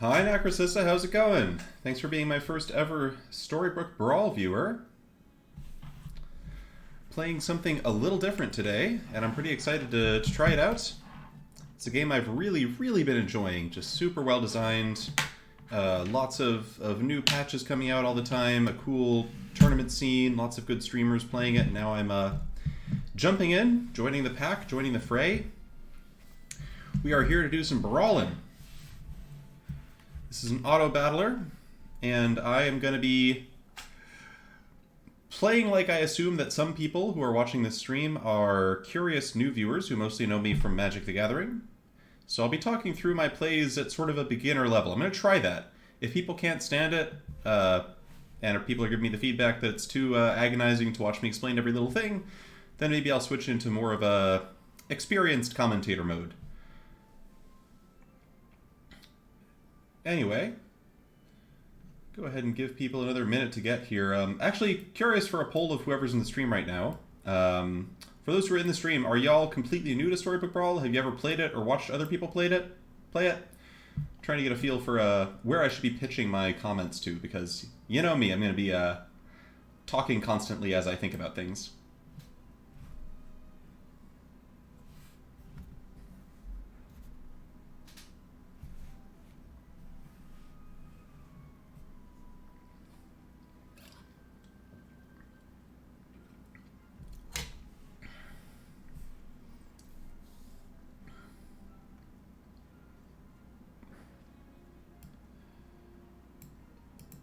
Hi Nacrocissa, how's it going? Thanks for being my first ever Storybook Brawl viewer. Playing something a little different today, and I'm pretty excited to try it out. It's a game I've really been enjoying, just super well designed, lots of new patches coming out all the time, a cool tournament scene, lots of good streamers playing it, and now I'm jumping in, joining the pack, joining the fray. We are here to do some brawling. This is an auto battler, and I am going to be playing like I assume that some people who are watching this stream are curious new viewers who mostly know me from Magic the Gathering. So I'll be talking through my plays at sort of a beginner level. I'm going to try that. If people can't stand it, and if people are giving me the feedback that it's too agonizing to watch me explain every little thing, then maybe I'll switch into more of a experienced commentator mode. Anyway, go ahead and give people another minute to get here. Actually, curious for a poll of whoever's in the stream right now. For those who are in the stream, are y'all completely new to Storybook Brawl? Have you ever played it or watched other people play it? Trying to get a feel for where I should be pitching my comments to, because you know me, I'm going to be talking constantly as I think about things.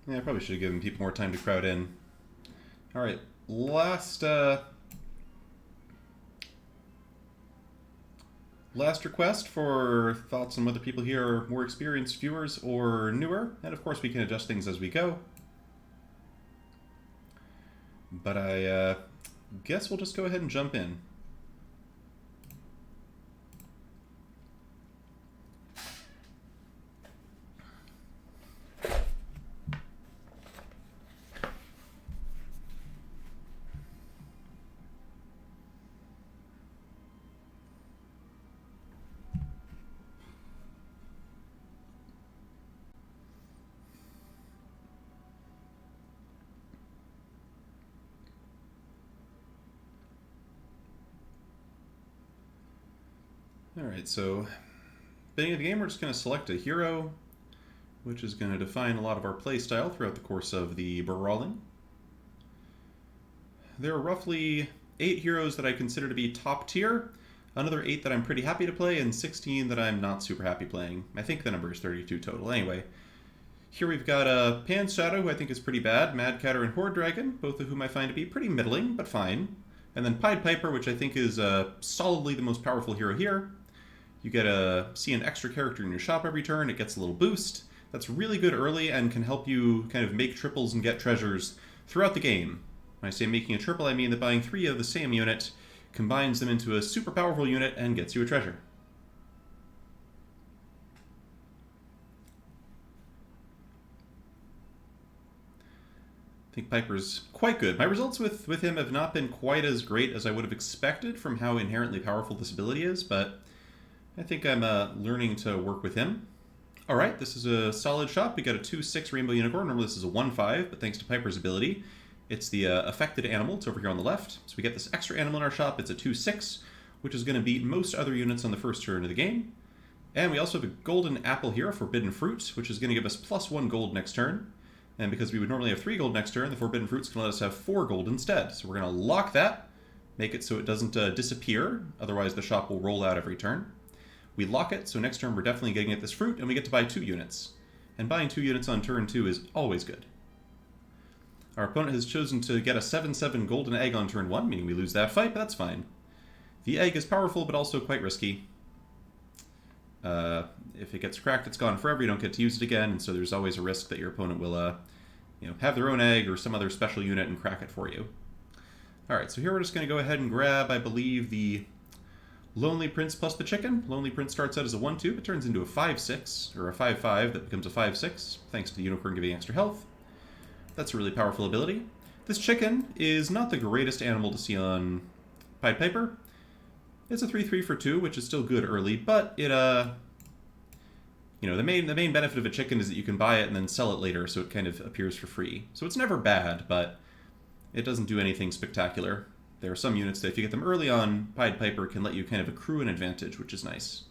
Yeah, I probably should have given people more time to crowd in. All right, last request for thoughts on whether people here are more experienced viewers or newer, and of course we can adjust things as we go. But I guess we'll just go ahead and jump in. Alright, so beginning of the game, we're just going to select a hero, which is going to define a lot of our playstyle throughout the course of the brawling. There are roughly 8 heroes that I consider to be top tier, another 8 that I'm pretty happy to play, and 16 that I'm not super happy playing. I think the number is 32 total. Anyway, here we've got Pan's Shadow, who I think is pretty bad, Mad Catter and Horde Dragon, both of whom I find to be pretty middling, but fine. And then Pied Piper, which I think is solidly the most powerful hero here. You get to see an extra character in your shop every turn. It gets a little boost. That's really good early and can help you kind of make triples and get treasures throughout the game. When I say making a triple, I mean that buying 3 of the same unit combines them into a super powerful unit and gets you a treasure. I think Piper's quite good. My results with him have not been quite as great as I would have expected from how inherently powerful this ability is, but I think I'm learning to work with him. Alright, this is a solid shop. We got a 2/6 Rainbow Unicorn. Normally this is a 1/5, but thanks to Piper's ability, it's the affected animal. It's over here on the left. So we get this extra animal in our shop. It's a 2/6, which is going to beat most other units on the first turn of the game. And we also have a golden apple here, a forbidden fruit, which is going to give us +1 gold next turn. And because we would normally have 3 gold next turn, the forbidden fruit's going to let us have 4 gold instead. So we're going to lock that, make it so it doesn't disappear. Otherwise the shop will roll out every turn. We lock it, so next turn we're definitely getting at this fruit, and we get to buy 2 units. And buying 2 units on turn 2 is always good. Our opponent has chosen to get a 7/7 golden egg on turn 1, meaning we lose that fight, but that's fine. The egg is powerful, but also quite risky. If it gets cracked, it's gone forever, you don't get to use it again, and so there's always a risk that your opponent will have their own egg or some other special unit and crack it for you. Alright, so here we're just going to go ahead and grab, I believe, the Lonely Prince plus the chicken. Lonely Prince starts out as a 1/2, but turns into a 5/6, or a 5/5 that becomes a 5/6, thanks to the unicorn giving extra health. That's a really powerful ability. This chicken is not the greatest animal to see on Pied Piper. It's a 3/3 for 2, which is still good early, but it You know, the main benefit of a chicken is that you can buy it and then sell it later, so it kind of appears for free. So it's never bad, but it doesn't do anything spectacular. There are some units that if you get them early on, Pied Piper can let you kind of accrue an advantage, which is nice.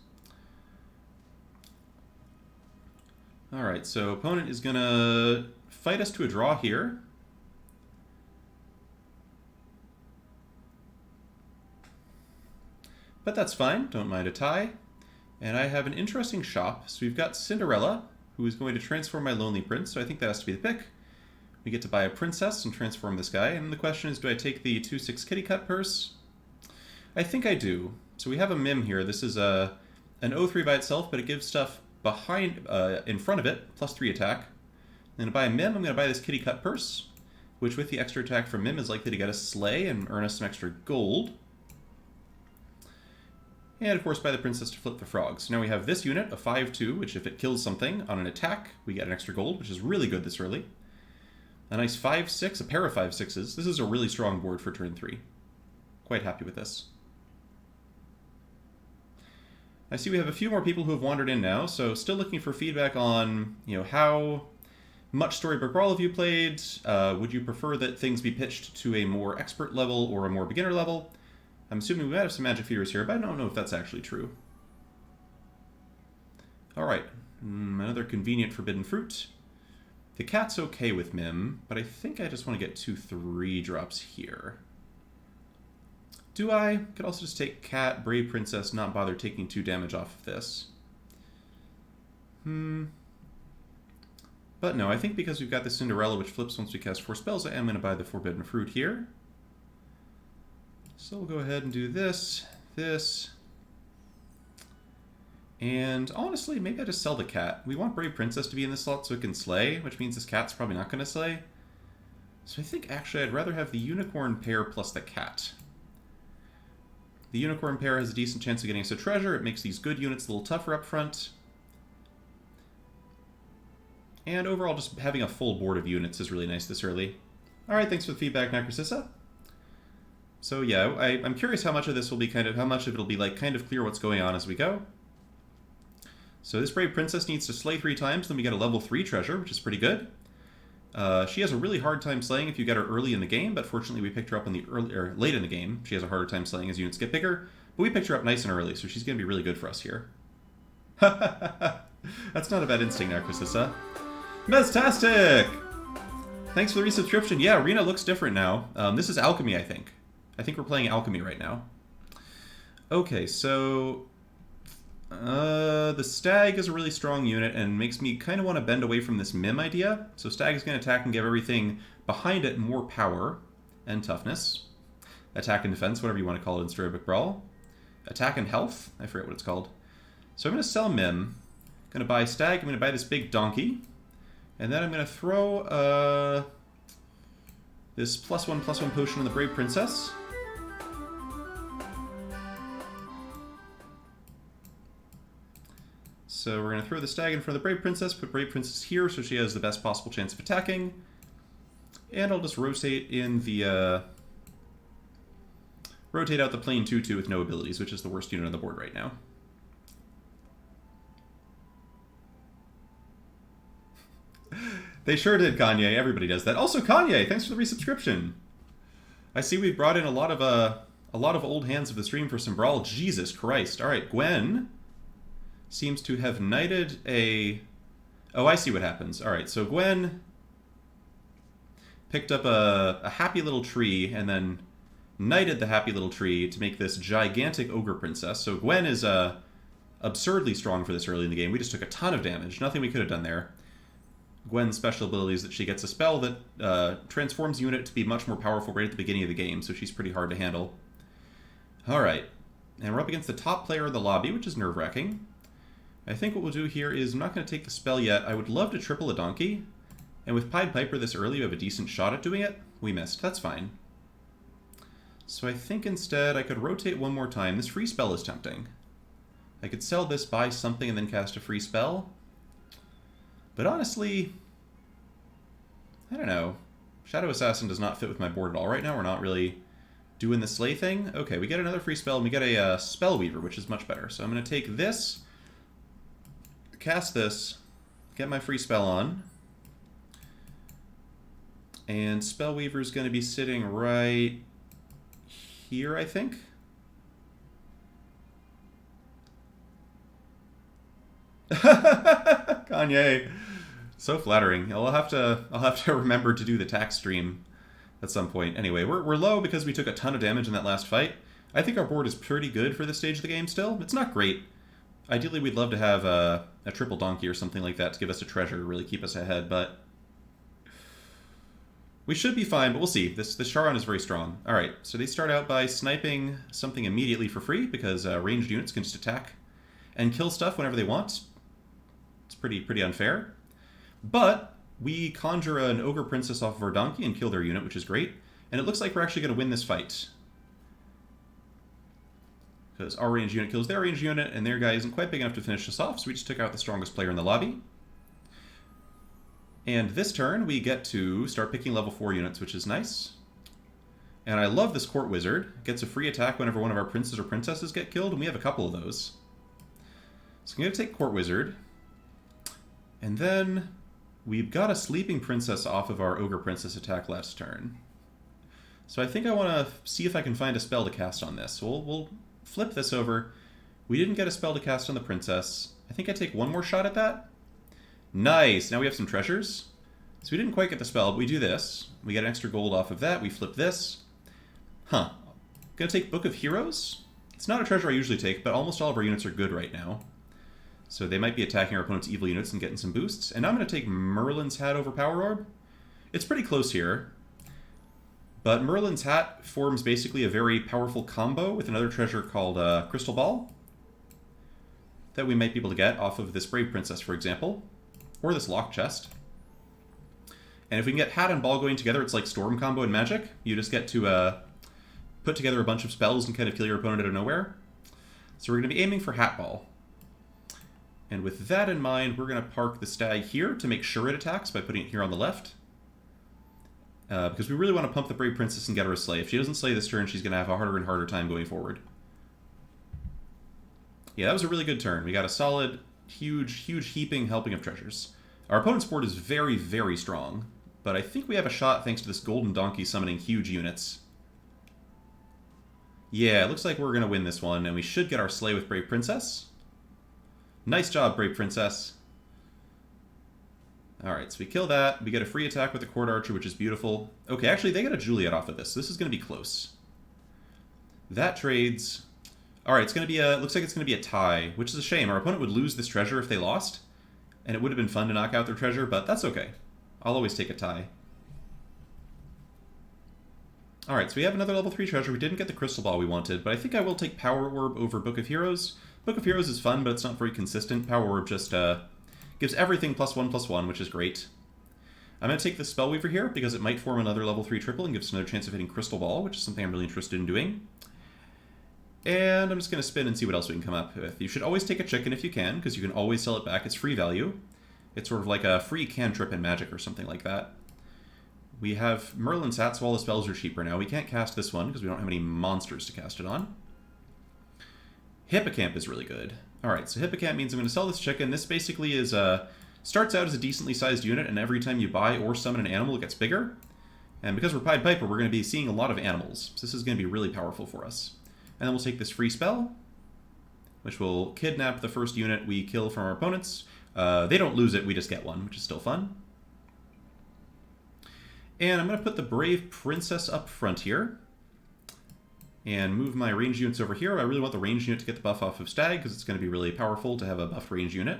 Alright, so opponent is going to fight us to a draw here. But that's fine, don't mind a tie. And I have an interesting shop. So we've got Cinderella, who is going to transform my Lonely Prince, so I think that has to be the pick. We get to buy a princess and transform this guy, and the question is, do I take the 2/6 Kitty Cut purse? I think I do. So we have a Mim here. This is an 0/3 by itself, but it gives stuff behind, in front of it, +3 attack. I'm going to buy a Mim. I'm going to buy this Kitty Cut purse, which with the extra attack from Mim is likely to get us Slay and earn us some extra gold. And of course buy the princess to flip the frogs. So now we have this unit, a 5/2, which if it kills something on an attack, we get an extra gold, which is really good this early. A nice 5/6, a pair of 5/6s. This is a really strong board for turn 3. Quite happy with this. I see we have a few more people who have wandered in now, so still looking for feedback on, how much Storybook Brawl have you played? Would you prefer that things be pitched to a more expert level or a more beginner level? I'm assuming we might have some magic feeders here, but I don't know if that's actually true. Alright, another convenient forbidden fruit. The cat's okay with Mim, but I think I just want to get 2 3-drops here. Do I? Could also just take cat, brave princess, not bother taking 2 damage off of this. But no, I think because we've got the Cinderella, which flips once we cast 4 spells, I am going to buy the forbidden fruit here. So we'll go ahead and do this, and honestly, maybe I just sell the cat. We want Brave Princess to be in this slot so it can slay, which means this cat's probably not going to slay. So I think actually I'd rather have the unicorn pair plus the cat. The unicorn pair has a decent chance of getting us a treasure. It makes these good units a little tougher up front. And overall, just having a full board of units is really nice this early. Alright, thanks for the feedback, Narcissa. So yeah, I'm curious how much of this will be how much of it'll be like kind of clear what's going on as we go. So this Brave Princess needs to slay 3 times, then we get a level 3 treasure, which is pretty good. She has a really hard time slaying if you get her early in the game, but fortunately we picked her up in the late in the game. She has a harder time slaying as units get bigger, but we picked her up nice and early, so she's going to be really good for us here. That's not a bad instinct, Narcissa. Mestastic! Thanks for the resubscription. Yeah, Arena looks different now. This is Alchemy, I think. I think we're playing Alchemy right now. Okay, so the Stag is a really strong unit and makes me kind of want to bend away from this Mim idea. So Stag is going to attack and give everything behind it more power and toughness. Attack and defense, whatever you want to call it in Storybook Brawl. Attack and health, I forget what it's called. So I'm going to sell Mim. I'm going to buy Stag, I'm going to buy this big donkey. And then I'm going to throw this +1/+1 potion on the Brave Princess. So we're going to throw the Stag in front of the Brave Princess, put Brave Princess here so she has the best possible chance of attacking. And I'll just rotate in the rotate out the plain 2/2 with no abilities, which is the worst unit on the board right now. They sure did, Kanye. Everybody does that. Also, Kanye, thanks for the resubscription. I see we brought in a lot of old hands of the stream for some Brawl. Jesus Christ. All right, Gwen seems to have knighted a... Oh, I see what happens. All right, so Gwen picked up a happy little tree and then knighted the happy little tree to make this gigantic ogre princess. So Gwen is absurdly strong for this early in the game. We just took a ton of damage. Nothing we could have done there. Gwen's special ability is that she gets a spell that transforms unit to be much more powerful right at the beginning of the game, so she's pretty hard to handle. Alright, and we're up against the top player in the lobby, which is nerve-wracking. I think what we'll do here is, I'm not going to take the spell yet. I would love to triple a donkey, and with Pied Piper this early, we have a decent shot at doing it. We missed. That's fine. So I think instead I could rotate one more time. This free spell is tempting. I could sell this, buy something, and then cast a free spell. But honestly, I don't know. Shadow Assassin does not fit with my board at all right now. We're not really doing the Slay thing. Okay, we get another free spell, and we get a Spell Weaver, which is much better. So I'm going to take this, cast this, get my free spell on. And Spellweaver's going to be sitting right here, I think. Kanye. So flattering. I'll have to remember to do the tax stream at some point. Anyway, we're low because we took a ton of damage in that last fight. I think our board is pretty good for this stage of the game still. It's not great. Ideally, we'd love to have a triple donkey or something like that to give us a treasure to really keep us ahead, but we should be fine, but we'll see. This Charon is very strong. Alright, so they start out by sniping something immediately for free, because ranged units can just attack and kill stuff whenever they want. It's pretty unfair. But we conjure an Ogre Princess off of our donkey and kill their unit, which is great. And it looks like we're actually going to win this fight. Because our ranged unit kills their ranged unit, and their guy isn't quite big enough to finish us off, so we just took out the strongest player in the lobby. And this turn, we get to start picking level 4 units, which is nice. And I love this Court Wizard. Gets a free attack whenever one of our princes or princesses get killed, and we have a couple of those. So I'm going to take Court Wizard. And then we've got a Sleeping Princess off of our Ogre Princess attack last turn. So I think I want to see if I can find a spell to cast on this. So we'll flip this over. We didn't get a spell to cast on the Princess. I think I take one more shot at that. Nice! Now we have some treasures. So we didn't quite get the spell, but we do this. We get an extra gold off of that. We flip this. Huh. Gonna take Book of Heroes. It's not a treasure I usually take, but almost all of our units are good right now. So they might be attacking our opponent's evil units and getting some boosts. And now I'm going to take Merlin's Hat over Power Orb. It's pretty close here. But Merlin's Hat forms basically a very powerful combo with another treasure called Crystal Ball that we might be able to get off of this Brave Princess, for example. Or this Lock Chest. And if we can get Hat and Ball going together, it's like Storm combo in Magic. You just get to put together a bunch of spells and kind of kill your opponent out of nowhere. So we're going to be aiming for Hat Ball. And with that in mind, we're going to park the stag here to make sure it attacks by putting it here on the left. Because we really want to pump the Brave Princess and get her a slay. If she doesn't slay this turn, she's going to have a harder and harder time going forward. Yeah, that was a really good turn. We got a solid, huge heaping helping of treasures. Our opponent's board is very, very strong. But I think we have a shot thanks to this Golden Donkey summoning huge units. Yeah, it looks like we're going to win this one, and we should get our slay with Brave Princess. Nice job, Brave Princess. Alright, so we kill that. We get a free attack with the Court Archer, which is beautiful. Okay, actually, they get a Juliet off of this. This is going to be close. That trades. Alright, it's going to be looks like it's going to be a tie, which is a shame. Our opponent would lose this treasure if they lost, and it would have been fun to knock out their treasure, but that's okay. I'll always take a tie. Alright, so we have another level 3 treasure. We didn't get the Crystal Ball we wanted, but I think I will take Power Orb over Book of Heroes. Book of Heroes is fun, but it's not very consistent. Power Orb just gives everything +1/+1, which is great. I'm going to take the Spellweaver here, because it might form another level 3 triple and gives us another chance of hitting Crystal Ball, which is something I'm really interested in doing. And I'm just going to spin and see what else we can come up with. You should always take a chicken if you can, because you can always sell it back. It's free value. It's sort of like a free cantrip in Magic or something like that. We have Merlin's Hat, so all the spells are cheaper now. We can't cast this one, because we don't have any monsters to cast it on. Hippocamp is really good. Alright, so Hippocamp means I'm going to sell this chicken. This basically is starts out as a decently sized unit, and every time you buy or summon an animal, it gets bigger. And because we're Pied Piper, we're going to be seeing a lot of animals. So this is going to be really powerful for us. And then we'll take this free spell, which will kidnap the first unit we kill from our opponents. They don't lose it, we just get one, which is still fun. And I'm going to put the Brave Princess up front here. And move my ranged units over here. I really want the ranged unit to get the buff off of Stag, because it's going to be really powerful to have a buffed ranged unit.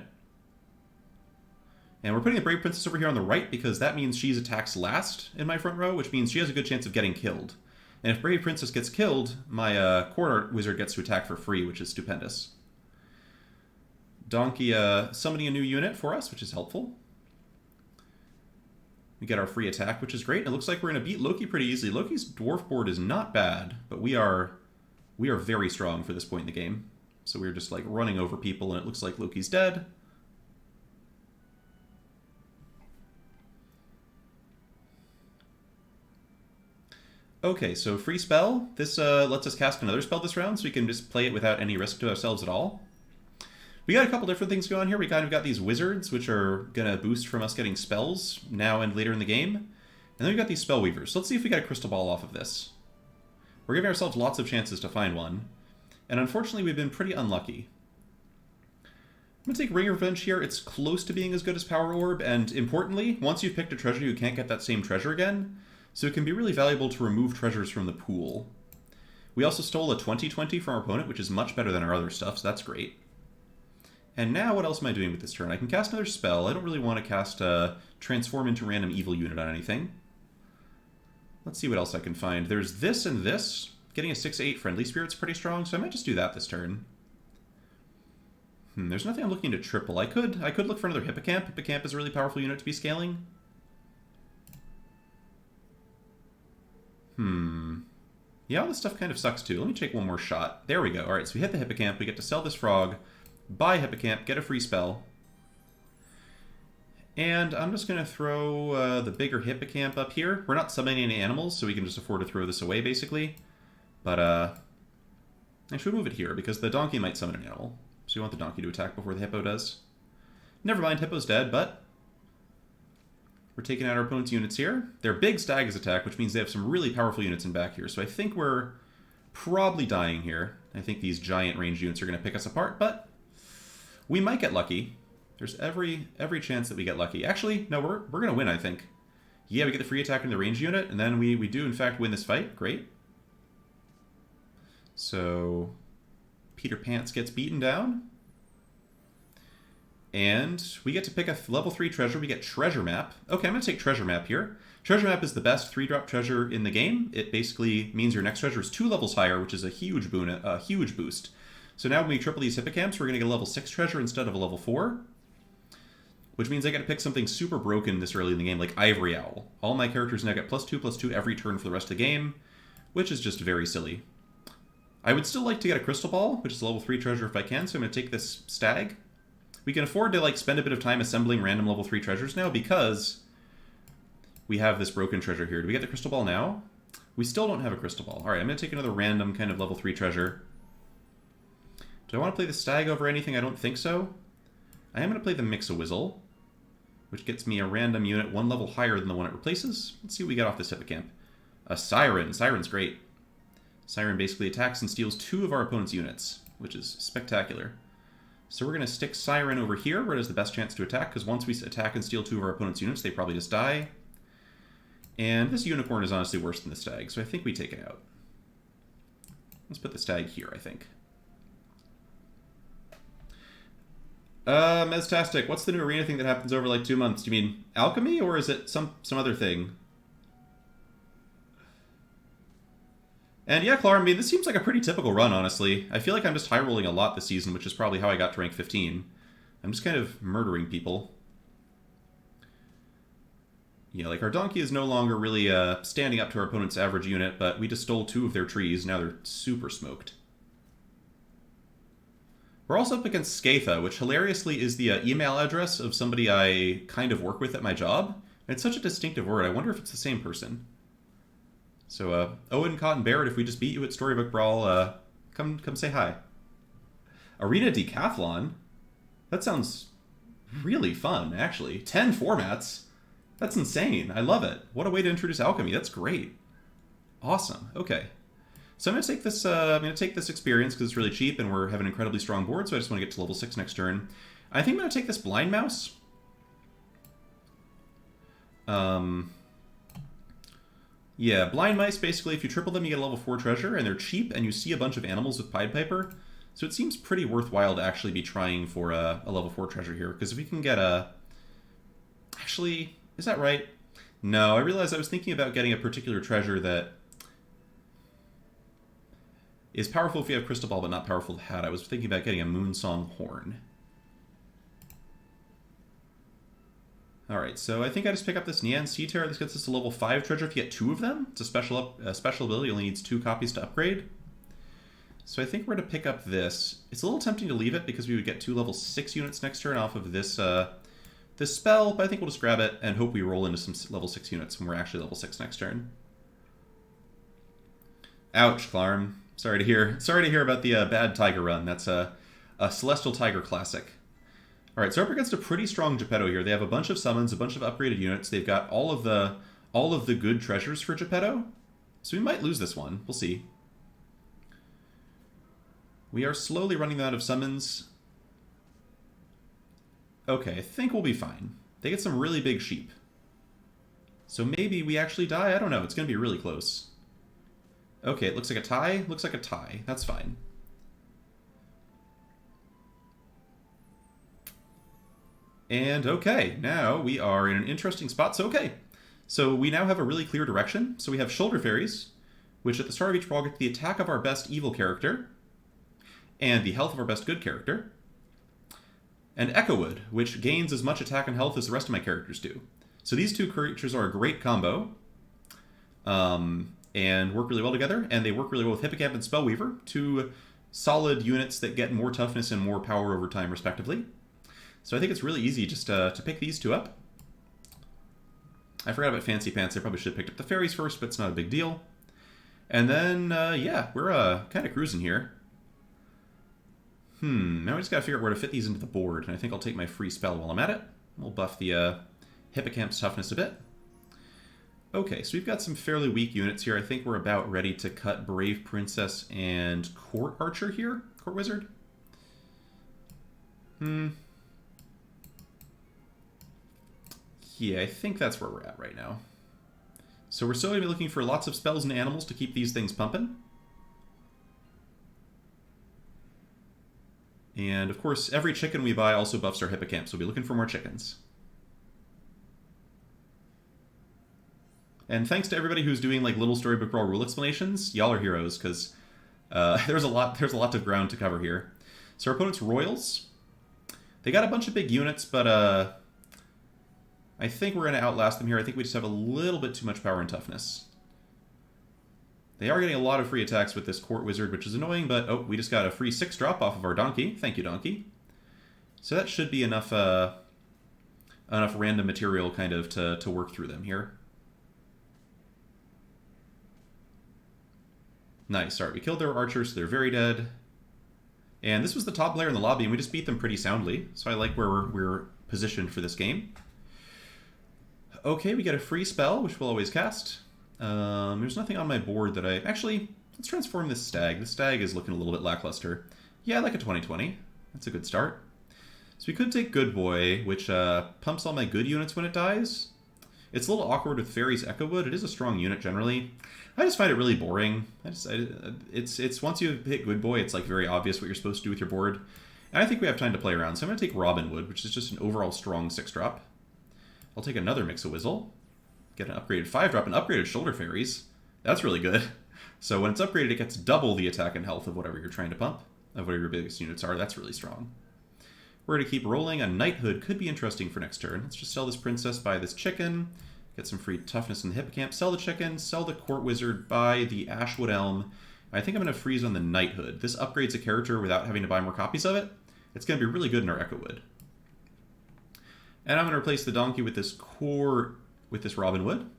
And we're putting the Brave Princess over here on the right, because that means she attacks last in my front row, which means she has a good chance of getting killed. And if Brave Princess gets killed, my Court Wizard gets to attack for free, which is stupendous. Donkey summoning a new unit for us, which is helpful. We get our free attack, which is great. It looks like we're going to beat Loki pretty easily. Loki's dwarf board is not bad, but we are very strong for this point in the game. So we're just like running over people, and it looks like Loki's dead. Okay, so free spell. This lets us cast another spell this round, so we can just play it without any risk to ourselves at all. We got a couple different things going here. We kind of got these wizards, which are going to boost from us getting spells now and later in the game. And then we've got these spell weavers. So let's see if we get a crystal ball off of this. We're giving ourselves lots of chances to find one. And unfortunately, we've been pretty unlucky. I'm going to take Ring of Revenge here. It's close to being as good as Power Orb. And importantly, once you've picked a treasure, you can't get that same treasure again. So it can be really valuable to remove treasures from the pool. We also stole a 20/20 from our opponent, which is much better than our other stuff, so that's great. And now what else am I doing with this turn? I can cast another spell. I don't really want to cast Transform into Random Evil Unit on anything. Let's see what else I can find. There's this and this. Getting a 6/8 Friendly Spirit's pretty strong, so I might just do that this turn. There's nothing I'm looking to triple. I could look for another Hippocamp. Hippocamp is a really powerful unit to be scaling. Yeah, all this stuff kind of sucks too. Let me take one more shot. There we go. Alright, so we hit the Hippocamp. We get to sell this frog, buy Hippocamp, get a free spell. And I'm just going to throw the bigger Hippocamp up here. We're not summoning any animals, so we can just afford to throw this away, basically. But I should move it here, because the donkey might summon an animal. So we want the donkey to attack before the hippo does. Never mind, hippo's dead, but we're taking out our opponent's units here. Their big stag is attack, which means they have some really powerful units in back here. So I think we're probably dying here. I think these giant ranged units are going to pick us apart, but we might get lucky. There's every chance that we get lucky. Actually, no, we're going to win, I think. Yeah, we get the free attack in the ranged unit, and then we do, in fact, win this fight. Great. So Peter Pants gets beaten down. And we get to pick a level 3 treasure. We get Treasure Map. Okay, I'm going to take Treasure Map here. Treasure Map is the best 3-drop treasure in the game. It basically means your next treasure is 2 levels higher, which is a huge boon, a huge boost. So now when we triple these Hippocamps, we're going to get a level 6 treasure instead of a level 4. Which means I get to pick something super broken this early in the game, like Ivory Owl. All my characters now get +2/+2 every turn for the rest of the game, which is just very silly. I would still like to get a Crystal Ball, which is a level 3 treasure if I can, so I'm going to take this Stag. We can afford to spend a bit of time assembling random level 3 treasures now because we have this broken treasure here. Do we get the Crystal Ball now? We still don't have a Crystal Ball. Alright, I'm going to take another random kind of level 3 treasure. Do I want to play the Stag over anything? I don't think so. I am going to play the Mix-a-Wizzle, which gets me a random unit 1 level higher than the one it replaces. Let's see what we get off this Hippocamp. A Siren. Siren's great. Siren basically attacks and steals 2 of our opponent's units, which is spectacular. So we're going to stick Siren over here, where it has the best chance to attack, because once we attack and steal 2 of our opponent's units, they probably just die. And this Unicorn is honestly worse than the Stag, so I think we take it out. Let's put the Stag here, I think. Mestastic, what's the new arena thing that happens over like 2 months? Do you mean alchemy, or is it some other thing? And yeah, Clara, I mean, this seems like a pretty typical run, honestly. I feel like I'm just high-rolling a lot this season, which is probably how I got to rank 15. I'm just kind of murdering people. Yeah, like our donkey is no longer really standing up to our opponent's average unit, but we just stole 2 of their trees. Now they're super smoked. We're also up against Skatha, which hilariously is the email address of somebody I kind of work with at my job. And it's such a distinctive word. I wonder if it's the same person. So, Owen Cotton Barrett, if we just beat you at Storybook Brawl, come say hi. Arena Decathlon? That sounds really fun, actually. 10 formats? That's insane. I love it. What a way to introduce alchemy. That's great. Awesome. Okay. So I'm going to take this experience because it's really cheap and we have an incredibly strong board, so I just want to get to level 6 next turn. I think I'm going to take this Blind Mouse. Yeah, Blind Mice, basically, if you triple them, you get a level 4 treasure, and they're cheap, and you see a bunch of animals with Pied Piper. So it seems pretty worthwhile to actually be trying for a level 4 treasure here, because if we can get a... Actually, is that right? No, I realized I was thinking about getting a particular treasure that is powerful if you have Crystal Ball, but not powerful to have. I was thinking about getting a Moonsong Horn. Alright, so I think I just pick up this Neon Sea Terror. This gets us a level 5 treasure if you get 2 of them. It's a special ability, only needs 2 copies to upgrade. So I think we're going to pick up this. It's a little tempting to leave it because we would get 2 level 6 units next turn off of this this spell, but I think we'll just grab it and hope we roll into some level 6 units when we're actually level 6 next turn. Ouch, Clarm. Sorry to hear about the bad Tiger run. That's A Celestial Tiger Classic. Alright, so up against a pretty strong Geppetto here. They have a bunch of summons, a bunch of upgraded units. They've got all of the good treasures for Geppetto. So we might lose this one. We'll see. We are slowly running out of summons. Okay, I think we'll be fine. They get some really big sheep. So maybe we actually die? I don't know. It's going to be really close. Okay, it looks like a tie. Looks like a tie. That's fine. And okay, now we are in an interesting spot. So okay, so we now have a really clear direction. So we have Shoulder Fairies, which at the start of each brawl get the attack of our best evil character, and the health of our best good character. And Echowood, which gains as much attack and health as the rest of my characters do. So these two creatures are a great combo, and work really well together, and they work really well with Hippocamp and Spellweaver, two solid units that get more toughness and more power over time, respectively. So I think it's really easy just to pick these two up. I forgot about Fancy Pants. I probably should have picked up the fairies first, but it's not a big deal. And then, yeah, we're kind of cruising here. Now we just gotta figure out where to fit these into the board, and I think I'll take my free spell while I'm at it. We'll buff the Hippocamp's toughness a bit. Okay, so we've got some fairly weak units here. I think we're about ready to cut Brave Princess and Court Archer here. Court Wizard. Yeah, I think that's where we're at right now. So we're still going to be looking for lots of spells and animals to keep these things pumping. And of course, every chicken we buy also buffs our Hippocamp, so we'll be looking for more chickens. And thanks to everybody who's doing like little Storybook Brawl rule explanations. Y'all are heroes, because there's a lot of ground to cover here. So our opponent's Royals. They got a bunch of big units, but I think we're going to outlast them here. I think we just have a little bit too much power and toughness. They are getting a lot of free attacks with this Court Wizard, which is annoying, but oh, we just got a free 6-drop off of our Donkey. Thank you, Donkey. So that should be enough random material kind of to work through them here. Nice. Alright, we killed their archers, so they're very dead. And this was the top player in the lobby, and we just beat them pretty soundly. So I like where we're positioned for this game. Okay, we get a free spell, which we'll always cast. There's nothing on my board that I... Actually, let's transform this stag. This stag is looking a little bit lackluster. Yeah, I like a 20/20. That's a good start. So we could take Good Boy, which pumps all my good units when it dies. It's a little awkward with Fairy's Echowood. It is a strong unit generally. I just find it really boring. It's once you hit Good Boy, it's like very obvious what you're supposed to do with your board. And I think we have time to play around, so I'm going to take Robin Wood, which is just an overall strong 6-drop. I'll take another Mix-a-Wizzle. Get an upgraded 5-drop and upgraded Shoulder Fairies. That's really good. So when it's upgraded, it gets double the attack and health of whatever you're trying to pump, of whatever your biggest units are. That's really strong. We're going to keep rolling. A Knighthood could be interesting for next turn. Let's just sell this Princess, buy this Chicken, get some free toughness in the Hippocamp, sell the Chicken, sell the Court Wizard, buy the Ashwood Elm. I think I'm going to freeze on the Knighthood. This upgrades a character without having to buy more copies of it. It's going to be really good in our Echowood. And I'm going to replace the Donkey with this Robin Wood.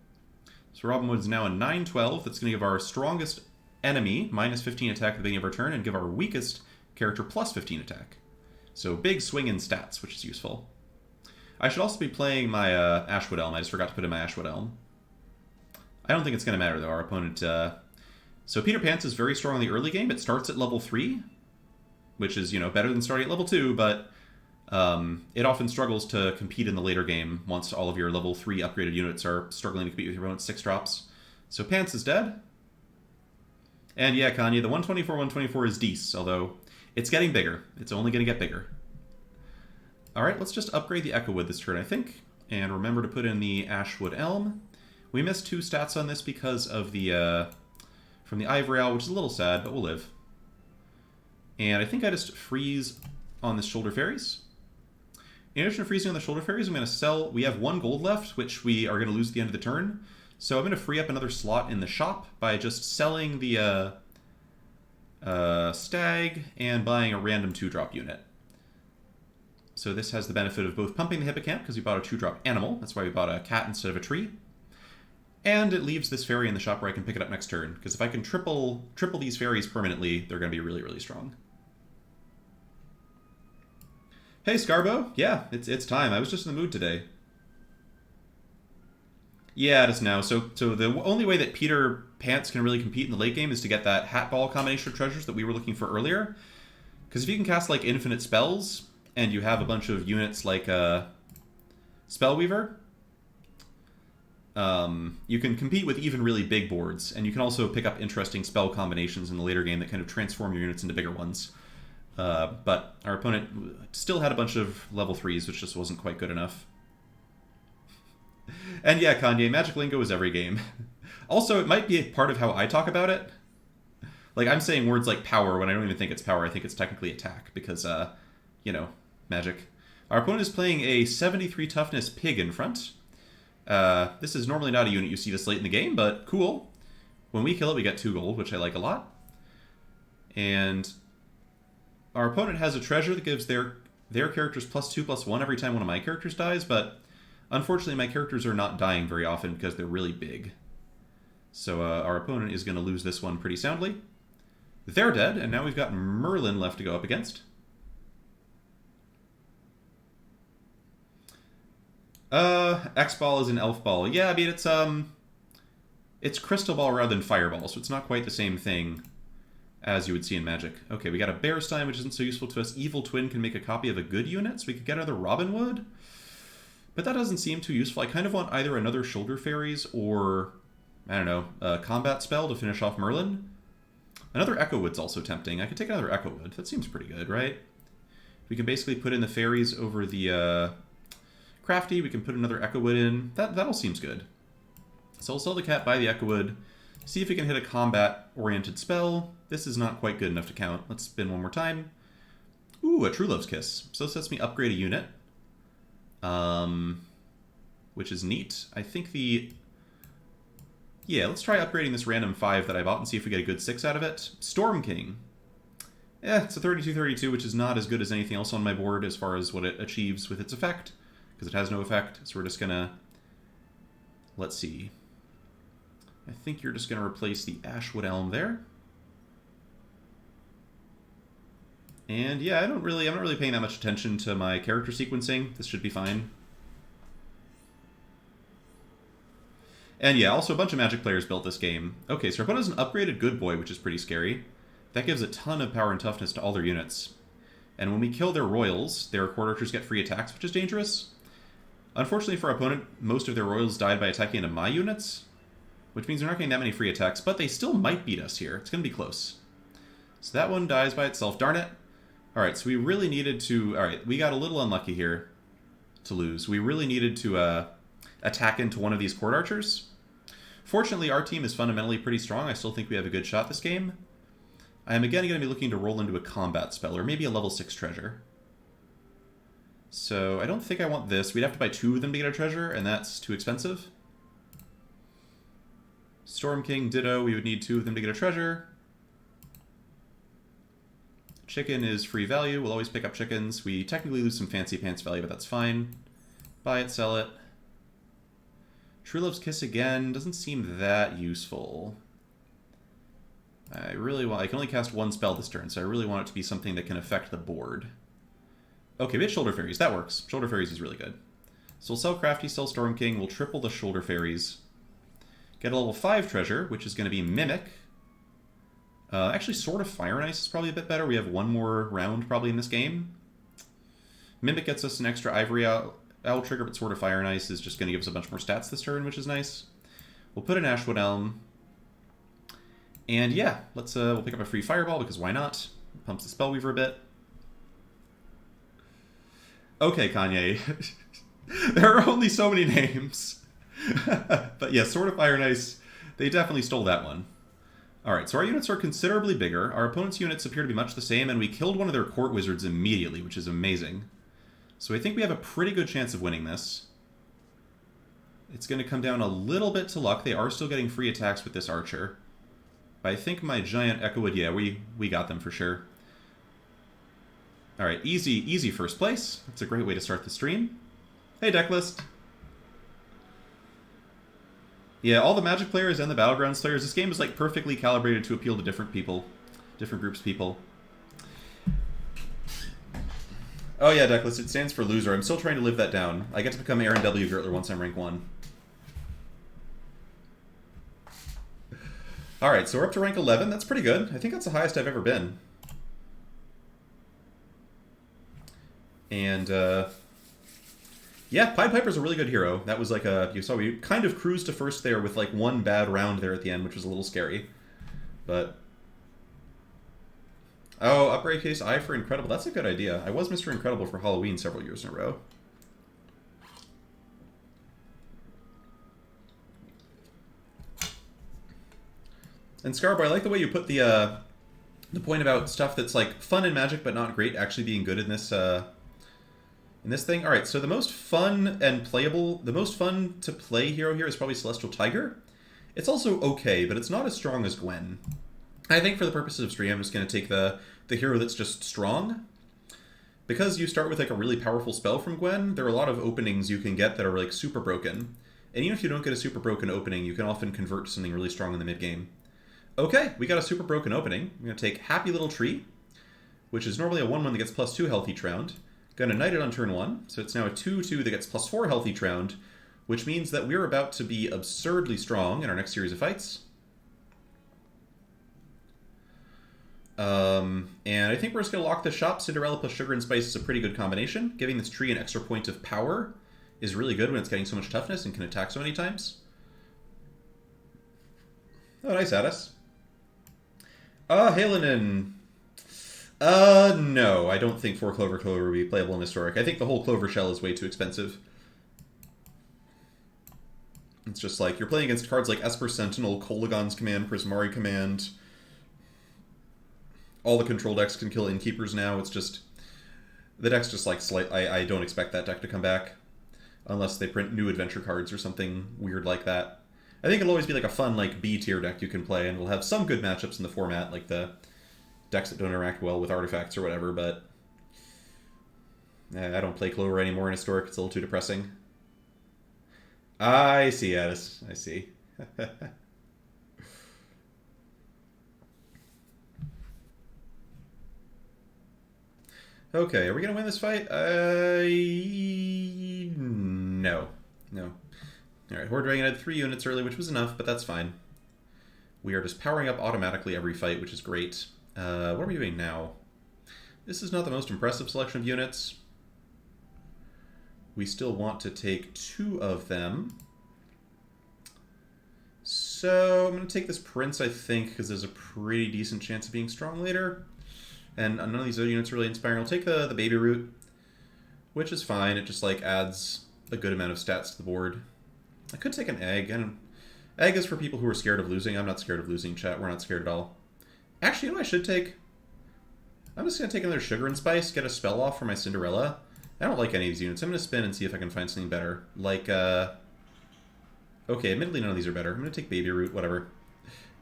So Robin Wood is now a 9/12. That's going to give our strongest enemy minus 15 attack at the beginning of our turn and give our weakest character plus 15 attack. So big swing in stats, which is useful. I should also be playing my Ashwood Elm. I just forgot to put in my Ashwood Elm. I don't think it's going to matter, though. Our opponent... So Peter Pants is very strong in the early game. It starts at level 3, which is, better than starting at level 2, but... it often struggles to compete in the later game once all of your level 3 upgraded units are struggling to compete with your opponent's 6-drops. So Pants is dead. And yeah, Kanye, the 124 is Deece, although it's getting bigger. It's only going to get bigger. Alright, let's just upgrade the Echowood this turn, I think. And remember to put in the Ashwood Elm. We missed 2 stats on this because of the, from the Ivory Owl, which is a little sad, but we'll live. And I think I just freeze on the Shoulder Fairies. In addition to freezing on the Shoulder Fairies, I'm going to sell... We have 1 gold left, which we are going to lose at the end of the turn. So I'm going to free up another slot in the shop by just selling the Stag and buying a random 2-drop unit. So this has the benefit of both pumping the Hippocamp, because we bought a 2-drop animal. That's why we bought a cat instead of a tree. And it leaves this fairy in the shop where I can pick it up next turn. Because if I can triple these fairies permanently, they're going to be really, really strong. Hey, Scarbo. Yeah, it's time. I was just in the mood today. Yeah, it is now. So the only way that Peter Pants can really compete in the late game is to get that hat ball combination of treasures that we were looking for earlier. Because if you can cast like infinite spells and you have a bunch of units like Spellweaver, you can compete with even really big boards, and you can also pick up interesting spell combinations in the later game that kind of transform your units into bigger ones. But our opponent still had a bunch of level 3s, which just wasn't quite good enough. And yeah, Kanye, Magic Lingo is every game. Also, it might be a part of how I talk about it. Like, I'm saying words like power when I don't even think it's power. I think it's technically attack because, magic. Our opponent is playing a 73 toughness pig in front. This is normally not a unit you see this late in the game, but cool. When we kill it, we get 2 gold, which I like a lot. And our opponent has a treasure that gives their characters +2/+1 every time one of my characters dies, but unfortunately my characters are not dying very often because they're really big. So our opponent is going to lose this one pretty soundly. They're dead, and now we've got Merlin left to go up against. X-Ball is an Elf Ball. Yeah, I mean, it's Crystal Ball rather than Fireball, so it's not quite the same thing as you would see in Magic. Okay, we got a Bearstein, which isn't so useful to us. Evil Twin can make a copy of a good unit, so we could get another Robin Wood. But that doesn't seem too useful. I kind of want either another Shoulder Fairies or, I don't know, a combat spell to finish off Merlin. Another Echo Wood's also tempting. I could take another Echo Wood. That seems pretty good, right? We can basically put in the fairies over the crafty. We can put another Echo Wood in. That all seems good. So I'll sell the cat, buy the Echo Wood, see if we can hit a combat-oriented spell. This is not quite good enough to count. Let's spin one more time. Ooh, a True Love's Kiss. So this lets me upgrade a unit. Which is neat. I think yeah, let's try upgrading this random 5 that I bought and see if we get a good 6 out of it. Storm King. Yeah, it's a 32/32, which is not as good as anything else on my board as far as what it achieves with its effect, because it has no effect. So we're just gonna... Let's see. I think you're just gonna replace the Ashwood Elm there. And yeah, I'm not really paying that much attention to my character sequencing. This should be fine. And yeah, also a bunch of Magic players built this game. Okay, so our opponent is an upgraded Good Boy, which is pretty scary. That gives a ton of power and toughness to all their units. And when we kill their Royals, their Court Archers get free attacks, which is dangerous. Unfortunately for our opponent, most of their Royals died by attacking into my units, which means they're not getting that many free attacks, but they still might beat us here. It's going to be close. So that one dies by itself. Darn it. Alright, so we really needed to... Alright, we got a little unlucky here to lose. We really needed to attack into one of these Court Archers. Fortunately, our team is fundamentally pretty strong. I still think we have a good shot this game. I am again going to be looking to roll into a combat spell, or maybe a level 6 treasure. So I don't think I want this. We'd have to buy 2 of them to get a treasure, and that's too expensive. Storm King, ditto. We would need 2 of them to get a treasure. Chicken is free value. We'll always pick up chickens. We technically lose some fancy pants value, but that's fine. Buy it, sell it. True Love's Kiss again doesn't seem that useful. I can only cast 1 spell this turn, so I really want it to be something that can affect the board. Okay, we have Shoulder Fairies. That works. Shoulder Fairies is really good. So we'll sell Crafty, sell Storm King. We'll triple the Shoulder Fairies. Get a level 5 treasure, which is going to be Mimic. Actually, Sword of Fire and Ice is probably a bit better. We have 1 more round probably in this game. Mimic gets us an extra Ivory Owl trigger, but Sword of Fire and Ice is just going to give us a bunch more stats this turn, which is nice. We'll put an Ashwood Elm. And yeah, we'll pick up a free Fireball, because why not? Pumps the Spellweaver a bit. Okay, Kanye. There are only so many names. But yeah, Sword of Fire and Ice, they definitely stole that one. Alright, so our units are considerably bigger. Our opponent's units appear to be much the same, and we killed one of their Court Wizards immediately, which is amazing. So I think we have a pretty good chance of winning this. It's going to come down a little bit to luck. They are still getting free attacks with this Archer. But I think my giant Echo Wood, yeah, we got them for sure. Alright, easy first place. That's a great way to start the stream. Hey, Decklist. Yeah, all the Magic players and the Battlegrounds players, this game is like perfectly calibrated to appeal to different people. Different groups of people. Oh yeah, Deckless, it stands for loser. I'm still trying to live that down. I get to become Aaron W. Gertler once I'm rank 1. Alright, so we're up to rank 11. That's pretty good. I think that's the highest I've ever been. And, yeah, Pied Piper's a really good hero. That was like a... You saw we kind of cruised to first there with like one bad round there at the end, which was a little scary. But... Oh, upgrade case I for Incredible. That's a good idea. I was Mr. Incredible for Halloween several years in a row. And Scarbo, I like the way you put the point about stuff that's like fun in Magic but not great actually being good in this thing. All right, so the most fun and playable, the most fun to play hero here is probably Celestial Tiger. It's also okay, but it's not as strong as Gwen. I think for the purposes of stream, I'm just going to take the hero that's just strong. Because you start with like a really powerful spell from Gwen, there are a lot of openings you can get that are like super broken. And even if you don't get a super broken opening, you can often convert to something really strong in the mid-game. Okay, we got a super broken opening. I'm going to take Happy Little Tree, which is normally a 1/1 that gets +2 health each round. Going to Knight it on turn 1, so it's now a 2/2 that gets +4 health each round, which means that we're about to be absurdly strong in our next series of fights. And I think we're just going to lock the shop. Cinderella plus Sugar and Spice is a pretty good combination. Giving this tree an extra point of power is really good when it's getting so much toughness and can attack so many times. Oh, nice, Addis. Halonen. No, I don't think 4 Clover Clover would be playable in Historic. I think the whole Clover Shell is way too expensive. It's just like, you're playing against cards like Esper Sentinel, Kolagon's Command, Prismari Command. All the control decks can kill Innkeepers now. It's just... The deck's just like I don't expect that deck to come back. Unless they print new adventure cards or something weird like that. I think it'll always be like a fun like B-tier deck you can play, and it'll have some good matchups in the format, like the decks that don't interact well with artifacts or whatever, but... I don't play Clover anymore in Historic. It's a little too depressing. I see, Addis. I see. Okay, are we going to win this fight? No. No. Alright, Horde Dragon had 3 units early, which was enough, but that's fine. We are just powering up automatically every fight, which is great. What are we doing now? This is not the most impressive selection of units. We still want to take 2 of them. So I'm going to take this Prince, I think, because there's a pretty decent chance of being strong later. And none of these other units are really inspiring. I'll take the Baby Root, which is fine. It just like adds a good amount of stats to the board. I could take an Egg, and Egg is for people who are scared of losing. I'm not scared of losing, chat. We're not scared at all. Actually, you know what I should take? I'm just going to take another Sugar and Spice, get a spell off for my Cinderella. I don't like any of these units. I'm going to spin and see if I can find something better. Like, okay, admittedly none of these are better. I'm going to take Baby Root, whatever.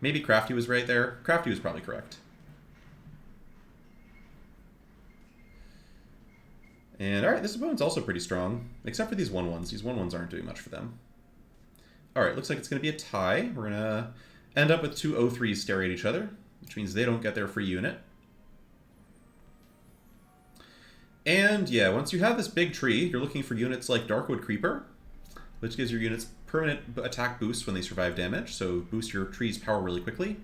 Maybe Crafty was right there. Crafty was probably correct. And alright, this opponent's also pretty strong, except for these 1/1s. These 1/1s aren't doing much for them. Alright, looks like it's going to be a tie. We're going to end up with 2 0-3s staring at each other, which means they don't get their free unit. And yeah, once you have this big tree, you're looking for units like Darkwood Creeper, which gives your units permanent attack boosts when they survive damage, so boost your tree's power really quickly.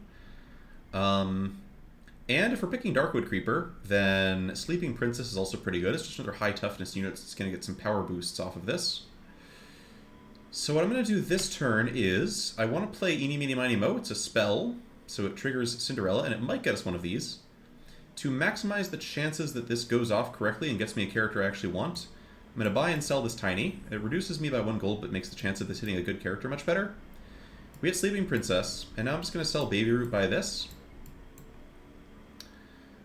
And if we're picking Darkwood Creeper, then Sleeping Princess is also pretty good. It's just another high toughness unit that's going to get some power boosts off of this. So what I'm going to do this turn is, I want to play Eeny, Meeny, Miny, Mo. It's a spell, so it triggers Cinderella, and it might get us one of these. To maximize the chances that this goes off correctly and gets me a character I actually want, I'm going to buy and sell this Tiny. It reduces me by 1 gold, but makes the chance of this hitting a good character much better. We get Sleeping Princess, and now I'm just going to sell Baby Root by this.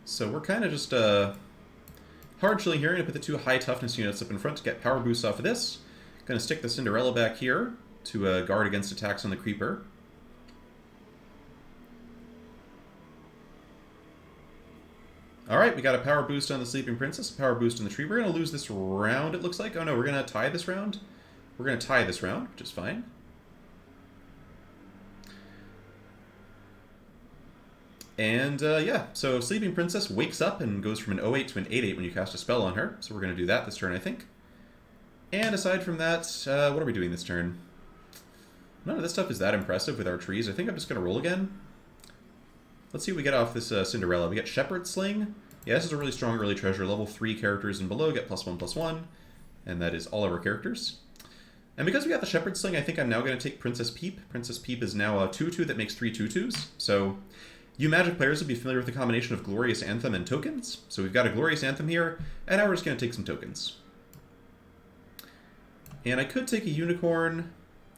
So we're kind of just hard chilling here. I'm going to put the 2 high toughness units up in front to get power boosts off of this. Going to stick the Cinderella back here to guard against attacks on the Creeper. Alright, we got a power boost on the Sleeping Princess, a power boost on the tree. We're going to lose this round, it looks like. Oh no, we're going to tie this round. We're going to tie this round, which is fine. And yeah, so Sleeping Princess wakes up and goes from an 0-8 to an 8-8 when you cast a spell on her. So we're going to do that this turn, I think. And aside from that, what are we doing this turn? None of this stuff is that impressive with our trees. I think I'm just going to roll again. Let's see what we get off this Cinderella. We get Shepherd Sling. Yeah, this is a really strong early treasure. Level 3 characters and below get +1/+1. And that is all of our characters. And because we got the Shepherd Sling, I think I'm now going to take Princess Peep. Princess Peep is now a 2/2 that makes 3 2/2s. So you Magic players will be familiar with the combination of Glorious Anthem and tokens. So we've got a Glorious Anthem here, and now we're just going to take some tokens. And I could take a Unicorn.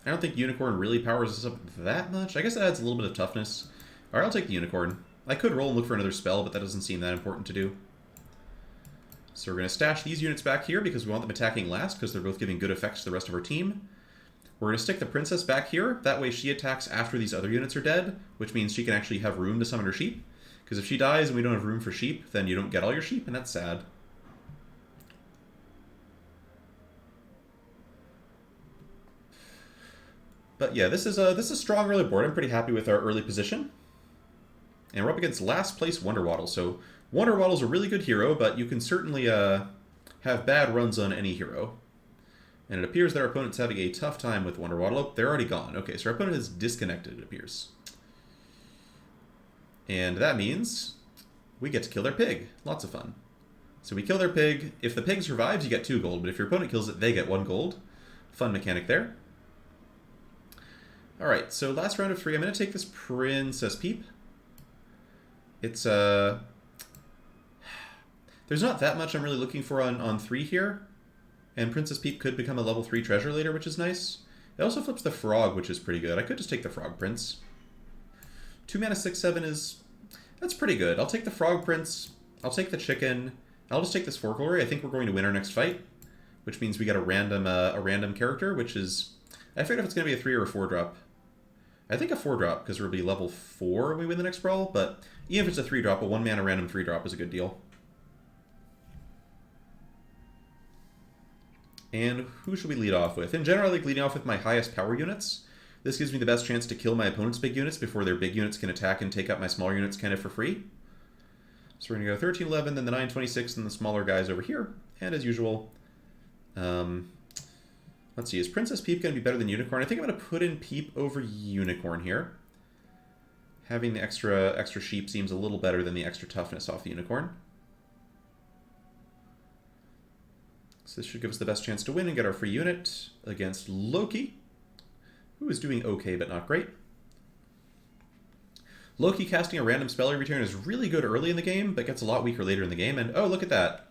I don't think Unicorn really powers us up that much. I guess it adds a little bit of toughness. Alright, I'll take the Unicorn. I could roll and look for another spell, but that doesn't seem that important to do. So we're going to stash these units back here because we want them attacking last, because they're both giving good effects to the rest of our team. We're going to stick the Princess back here. That way she attacks after these other units are dead, which means she can actually have room to summon her sheep. Because if she dies and we don't have room for sheep, then you don't get all your sheep, and that's sad. But yeah, this is a strong early board. I'm pretty happy with our early position. And we're up against last place Wonder Waddle. So Wonder Waddle's a really good hero, but you can certainly have bad runs on any hero. And it appears that our opponent's having a tough time with Wonder Waddle. Oh, they're already gone. Okay, so our opponent is disconnected, it appears. And that means we get to kill their pig. Lots of fun. So we kill their pig. If the pig survives, you get 2 gold. But if your opponent kills it, they get 1 gold. Fun mechanic there. Alright, so last round of 3. I'm going to take this Princess Peep. It's, there's not that much I'm really looking for on 3 here. And Princess Peep could become a level 3 treasure later, which is nice. It also flips the frog, which is pretty good. I could just take the Frog Prince. 2 mana 6/7 is... that's pretty good. I'll take the Frog Prince. I'll take the chicken. I'll just take this Forklery. I think we're going to win our next fight, which means we get a random character, which is... I forget if it's going to be a 3 or a 4 drop. I think a 4 drop, because we'll be level 4 when we win the next brawl, but even if it's a 3 drop, a 1 mana random 3 drop is a good deal. And who should we lead off with? In general, I like leading off with my highest power units. This gives me the best chance to kill my opponent's big units before their big units can attack and take out my smaller units kind of for free. So we're going to go 13, 11, then the 9, 26, and the smaller guys over here. And as usual, let's see, is Princess Peep going to be better than Unicorn? I think I'm going to put in Peep over Unicorn here. Having the extra sheep seems a little better than the extra toughness off the Unicorn. So this should give us the best chance to win and get our free unit against Loki, who is doing okay but not great. Loki casting a random spell every turn is really good early in the game, but gets a lot weaker later in the game. And oh, look at that.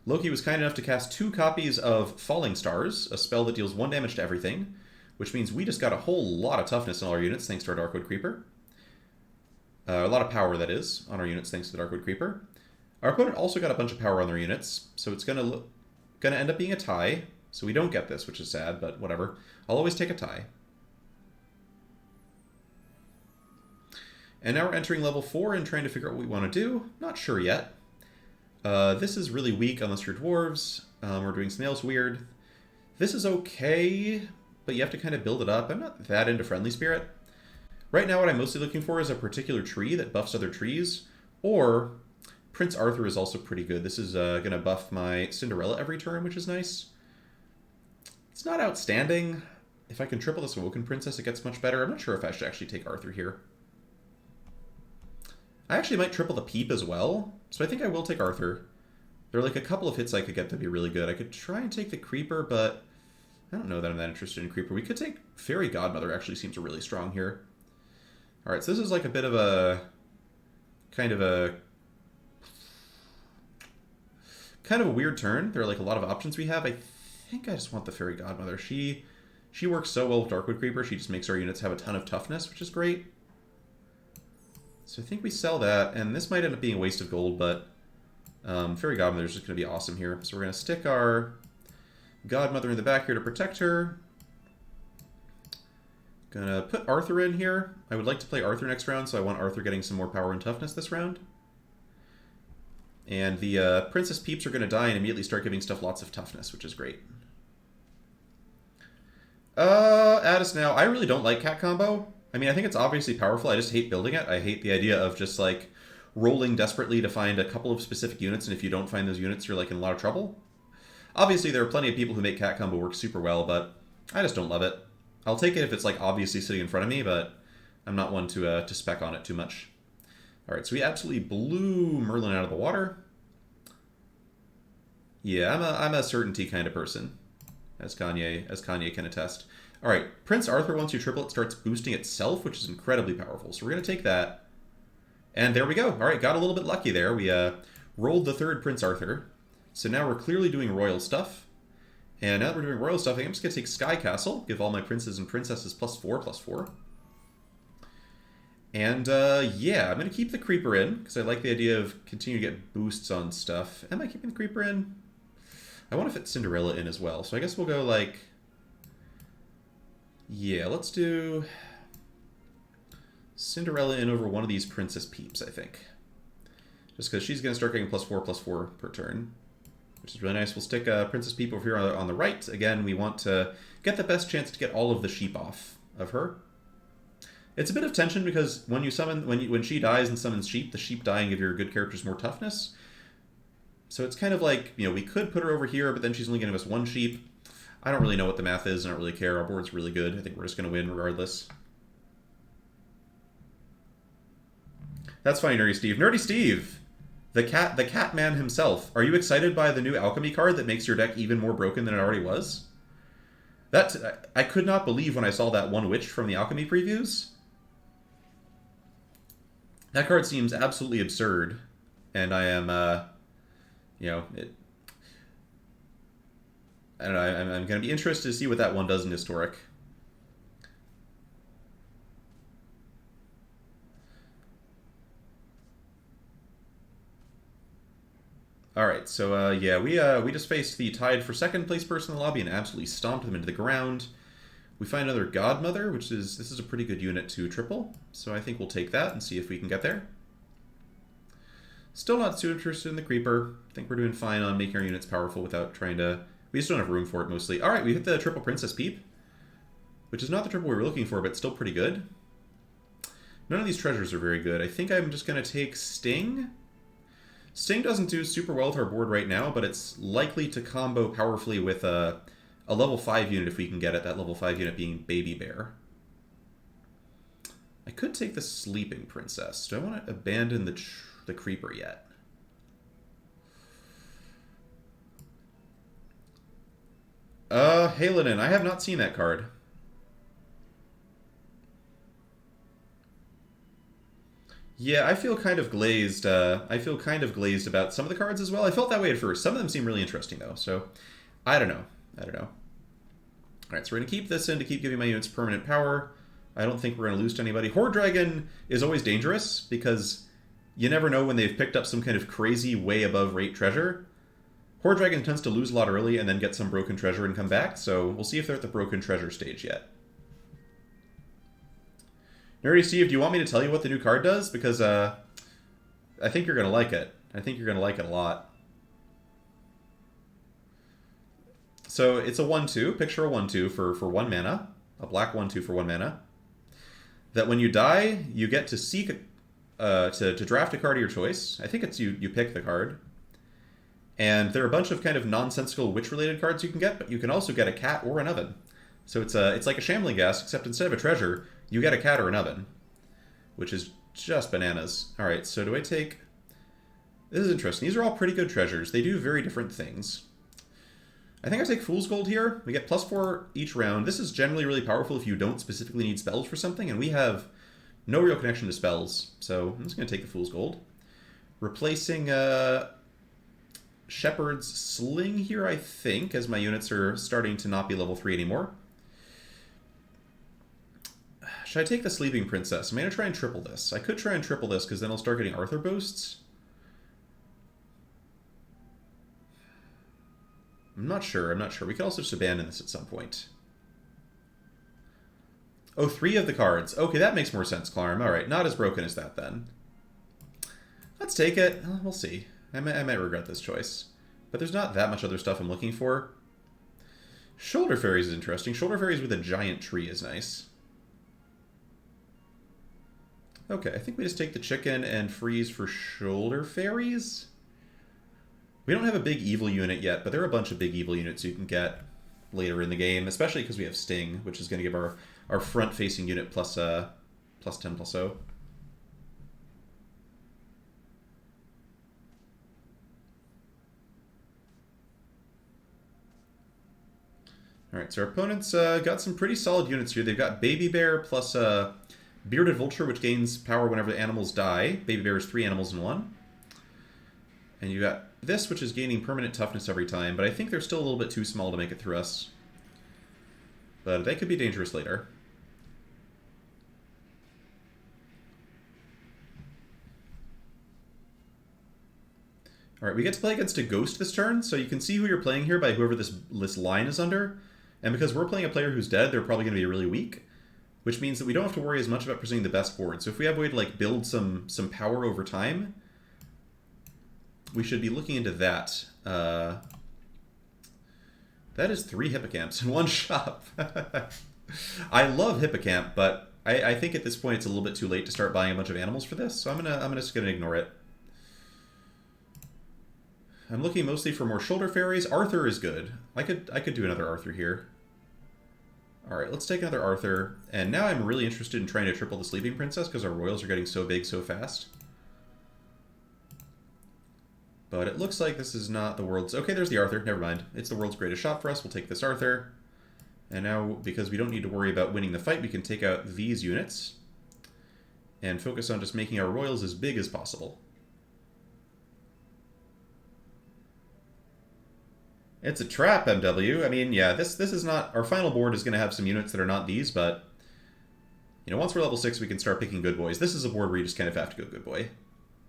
Loki was kind enough to cast 2 copies of Falling Stars, a spell that deals 1 damage to everything, which means we just got a whole lot of toughness in all our units thanks to our Darkwood Creeper. A lot of power, that is, on our units thanks to the Darkwood Creeper. Our opponent also got a bunch of power on their units, so it's going to end up being a tie. So we don't get this, which is sad, but whatever. I'll always take a tie. And now we're entering level 4 and trying to figure out what we want to do. Not sure yet. This is really weak unless you're dwarves. We're doing something else weird. This is okay, but you have to kind of build it up. I'm not that into Friendly Spirit. Right now what I'm mostly looking for is a particular tree that buffs other trees, or Prince Arthur is also pretty good. This is going to buff my Cinderella every turn, which is nice. It's not outstanding. If I can triple this Awoken Princess, it gets much better. I'm not sure if I should actually take Arthur here. I actually might triple the Peep as well, so I think I will take Arthur. There are like a couple of hits I could get that'd be really good. I could try and take the Creeper, but I don't know that I'm that interested in Creeper. We could take Fairy Godmother, actually seems really strong here. Alright, so this is like a bit of a... kind of a weird turn. There are like a lot of options we have. I think I just want the Fairy Godmother. She works so well with Darkwood Creeper. She just makes our units have a ton of toughness, which is great. So I think we sell that, and this might end up being a waste of gold, but Fairy Godmother is just going to be awesome here. So we're going to stick our Godmother in the back here to protect her. Gonna put Arthur in here. I would like to play Arthur next round, so I want Arthur getting some more power and toughness this round. And the Princess Peeps are going to die and immediately start giving stuff lots of toughness, which is great. Add us now. I really don't like Cat Combo. I mean, I think it's obviously powerful. I just hate building it. I hate the idea of just like rolling desperately to find a couple of specific units, and if you don't find those units, you're like in a lot of trouble. Obviously, there are plenty of people who make cat combo work super well, but I just don't love it. I'll take it if it's like obviously sitting in front of me, but I'm not one to spec on it too much. All right, so we absolutely blew Merlin out of the water. Yeah, I'm a certainty kind of person, as Kanye can attest. All right, Prince Arthur, once you triple it, starts boosting itself, which is incredibly powerful. So we're going to take that. And there we go. All right, got a little bit lucky there. We rolled the third Prince Arthur. So now we're clearly doing royal stuff. And now that we're doing royal stuff, I think I'm just going to take Sky Castle, give all my princes and princesses +4/+4. And yeah, I'm going to keep the Creeper in, because I like the idea of continuing to get boosts on stuff. Am I keeping the Creeper in? I want to fit Cinderella in as well. So I guess we'll go like... Yeah, let's do Cinderella in over one of these Princess Peeps, I think. Just because she's going to start getting +4/+4 per turn, which is really nice. We'll stick Princess Peep over here on the right. Again, we want to get the best chance to get all of the sheep off of her. It's a bit of tension because when you summon when she dies and summons sheep, the sheep dying give your good characters more toughness. So it's kind of like, you know, we could put her over here, but then she's only going to give us one sheep. I don't really know what the math is. I don't really care. Our board's really good. I think we're just going to win regardless. That's funny, Nerdy Steve. Nerdy Steve! The cat man himself. Are you excited by the new alchemy card that makes your deck even more broken than it already was? I could not believe when I saw that one witch from the alchemy previews. That card seems absolutely absurd, and I am, you know, I don't know, I'm going to be interested to see what that one does in Historic. Alright, so yeah, we just faced the tied for second place person in the lobby and absolutely stomped them into the ground. We find another Godmother, this is a pretty good unit to triple, so I think we'll take that and see if we can get there. Still not too interested in the Creeper. I think we're doing fine on making our units powerful without trying to... We just don't have room for it, mostly. Alright, we hit the triple Princess Peep, which is not the triple we were looking for, but still pretty good. None of these treasures are very good. I think I'm just going to take Sting. Sting doesn't do super well with our board right now, but it's likely to combo powerfully with a level 5 unit if we can get it, that level 5 unit being Baby Bear. I could take the Sleeping Princess. Do I want to abandon the Creeper yet? Halidin, I have not seen that card. Yeah, I feel kind of glazed. I feel kind of glazed about some of the cards as well. I felt that way at first. Some of them seem really interesting though, so I don't know. Alright, so we're going to keep this in to keep giving my units permanent power. I don't think we're going to lose to anybody. Horde Dragon is always dangerous because you never know when they've picked up some kind of crazy, way above rate treasure. Horde Dragon tends to lose a lot early and then get some broken treasure and come back, so we'll see if they're at the broken treasure stage yet. Nerdy Steve, do you want me to tell you what the new card does? Because I think you're going to like it. I think you're going to like it a lot. So it's a 1/2. Picture a 1/2 for 1 mana. A black 1/2 for 1 mana. That when you die, you get to seek to draft a card of your choice. I think it's you pick the card. And there are a bunch of kind of nonsensical witch-related cards you can get, but you can also get a cat or an oven. So it's like a Shambling Gas, except instead of a treasure, you get a cat or an oven, which is just bananas. All right, so do I take... This is interesting. These are all pretty good treasures. They do very different things. I think I take Fool's Gold here. We get +4 each round. This is generally really powerful if you don't specifically need spells for something, and we have no real connection to spells, so I'm just going to take the Fool's Gold. Replacing Shepherd's Sling here, I think, as my units are starting to not be level 3 anymore. Should I take the Sleeping Princess? I'm going to try and triple this. I could try and triple this, because then I'll start getting Arthur boosts. I'm not sure. We could also just abandon this at some point. Oh, 3 of the cards. Okay, that makes more sense, Clarm. Alright, not as broken as that, then. Let's take it. We'll see. I might regret this choice. But there's not that much other stuff I'm looking for. Shoulder Fairies is interesting. Shoulder Fairies with a giant tree is nice. Okay, I think we just take the chicken and freeze for shoulder fairies. We don't have a big evil unit yet, but there are a bunch of big evil units you can get later in the game, especially because we have Sting, which is going to give our front-facing unit plus 10 plus 0. Alright, so our opponents got some pretty solid units here. They've got Baby Bear plus Bearded Vulture, which gains power whenever the animals die. Baby Bear is 3 animals in 1. And you got this, which is gaining permanent toughness every time, but I think they're still a little bit too small to make it through us. But they could be dangerous later. Alright, we get to play against a ghost this turn, so you can see who you're playing here by whoever this line is under. And because we're playing a player who's dead, they're probably going to be really weak, which means that we don't have to worry as much about presenting the best board. So if we have a way to like build some power over time, we should be looking into that. That is 3 hippocamps in one shop. I love hippocamp, but I think at this point it's a little bit too late to start buying a bunch of animals for this, so I'm just gonna ignore it. I'm looking mostly for more shoulder fairies. Arthur is good. I could do another Arthur here. Alright, let's take another Arthur. And now I'm really interested in trying to triple the Sleeping Princess because our royals are getting so big so fast. But it looks like this is not the world's... Okay, there's the Arthur. Never mind. It's the world's greatest shot for us. We'll take this Arthur. And now, because we don't need to worry about winning the fight, we can take out these units and focus on just making our royals as big as possible. It's a trap, MW. I mean, yeah, this is not... Our final board is going to have some units that are not these, but... You know, once we're level 6, we can start picking good boys. This is a board where you just kind of have to go good boy.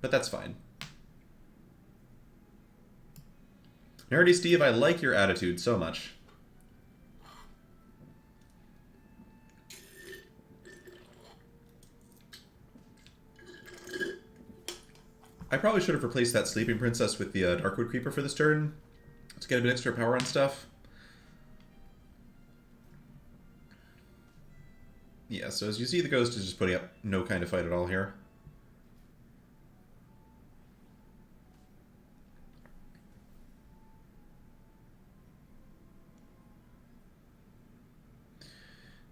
But that's fine. Nerdy Steve, I like your attitude so much. I probably should have replaced that Sleeping Princess with the Darkwood Creeper for this turn to get a bit extra power on stuff. Yeah, so as you see, the Ghost is just putting up no kind of fight at all here.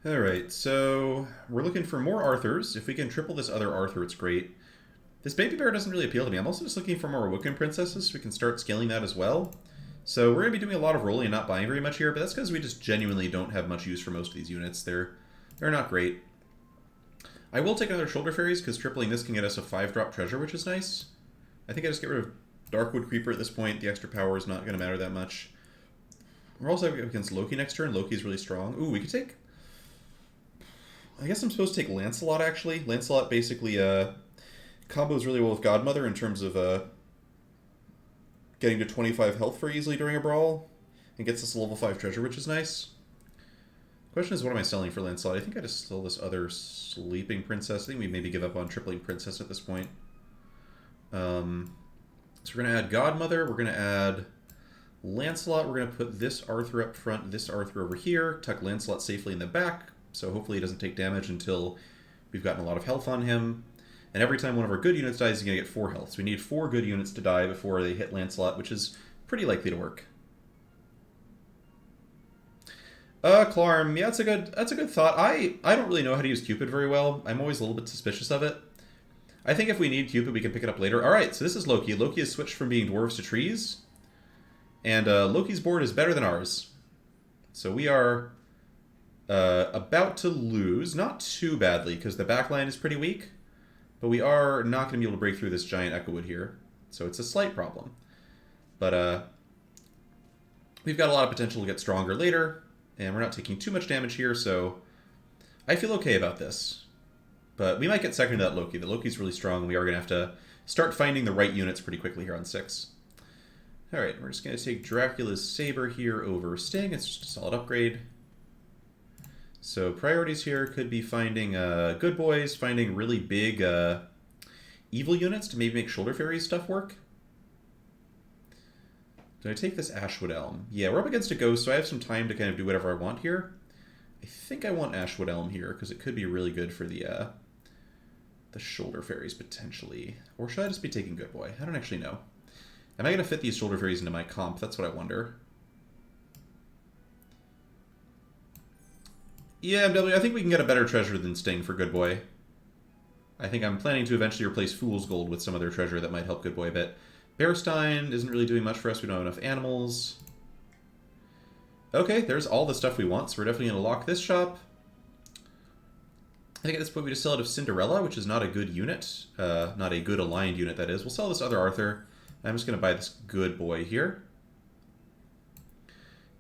Alright, so we're looking for more Arthurs. If we can triple this other Arthur, it's great. This Baby Bear doesn't really appeal to me. I'm also just looking for more Wiccan Princesses, so we can start scaling that as well. So we're going to be doing a lot of rolling and not buying very much here, but that's because we just genuinely don't have much use for most of these units. They're not great. I will take another Shoulder Fairies, because tripling this can get us a 5-drop treasure, which is nice. I think I just get rid of Darkwood Creeper at this point. The extra power is not going to matter that much. We're also against Loki next turn. Loki's really strong. Ooh, we could take... I guess I'm supposed to take Lancelot, actually. Lancelot basically combos really well with Godmother in terms of getting to 25 health very easily during a brawl, and gets us a level 5 treasure, which is nice. Question is, what am I selling for Lancelot? I think I just sell this other Sleeping Princess. I think we maybe give up on tripling Princess at this point. So we're going to add Godmother. We're going to add Lancelot. We're going to put this Arthur up front, this Arthur over here, tuck Lancelot safely in the back, so hopefully he doesn't take damage until we've gotten a lot of health on him. And every time one of our good units dies, he's going to get 4 health. So we need 4 good units to die before they hit Lancelot, which is pretty likely to work. Clarm, yeah, that's a good thought. I don't really know how to use Cupid very well. I'm always a little bit suspicious of it. I think if we need Cupid, we can pick it up later. Alright, so this is Loki. Loki has switched from being dwarves to trees. And Loki's board is better than ours. So we are about to lose. Not too badly, because the backline is pretty weak. But we are not going to be able to break through this giant Echo Wood here. So it's a slight problem. But we've got a lot of potential to get stronger later. And we're not taking too much damage here, so I feel okay about this. But we might get second to that Loki. The Loki's really strong, and we are going to have to start finding the right units pretty quickly here on 6. Alright, we're just going to take Dracula's Saber here over Sting. It's just a solid upgrade. So priorities here could be finding good boys, finding really big evil units to maybe make Shoulder Fairy stuff work. Did I take this Ashwood Elm? Yeah, we're up against a ghost, so I have some time to kind of do whatever I want here. I think I want Ashwood Elm here, because it could be really good for the the shoulder fairies, potentially. Or should I just be taking Good Boy? I don't actually know. Am I going to fit these shoulder fairies into my comp? That's what I wonder. Yeah, MW, I think we can get a better treasure than Sting for Good Boy. I think I'm planning to eventually replace Fool's Gold with some other treasure that might help Good Boy a bit. Bearstein isn't really doing much for us. We don't have enough animals. Okay, there's all the stuff we want, so we're definitely going to lock this shop. I think at this point we just sell out of Cinderella, which is not a good unit. Not a good aligned unit, that is. We'll sell this other Arthur. I'm just going to buy this Good Boy here.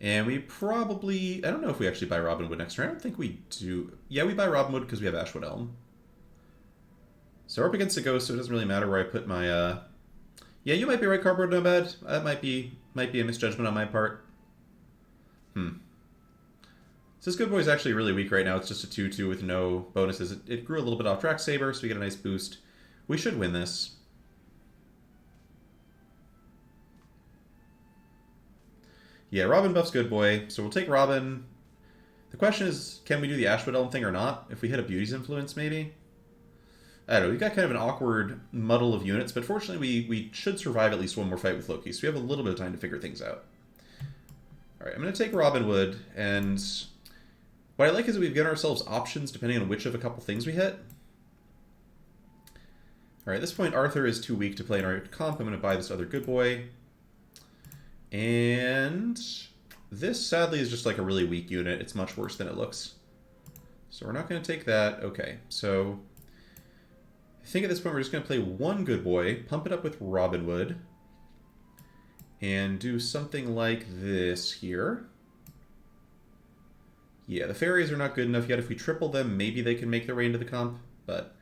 And we probably... I don't know if we actually buy Robinwood next turn. I don't think we do. Yeah, we buy Robinwood because we have Ashwood Elm. So we're up against a ghost, so it doesn't really matter where I put my... Yeah, you might be right, Cardboard Nomad. That might be a misjudgment on my part. So this Good Boy is actually really weak right now. It's just a 2-2 with no bonuses. It grew a little bit off Track Saber, so we get a nice boost. We should win this. Yeah, Robin buffs Good Boy, so we'll take Robin. The question is, can we do the Ashwood Elm thing or not? If we hit a Beauty's Influence, maybe? I don't know, we've got kind of an awkward muddle of units, but fortunately we should survive at least one more fight with Loki, so we have a little bit of time to figure things out. Alright, I'm going to take Robinwood, and what I like is that we've given ourselves options depending on which of a couple things we hit. Alright, at this point Arthur is too weak to play in our comp. I'm going to buy this other Good Boy. And this, sadly, is just like a really weak unit. It's much worse than it looks. So we're not going to take that. Okay, so I think at this point we're just going to play one Good Boy, pump it up with Robinwood, and do something like this here. Yeah, the fairies are not good enough yet. If we triple them, maybe they can make their way into the comp. But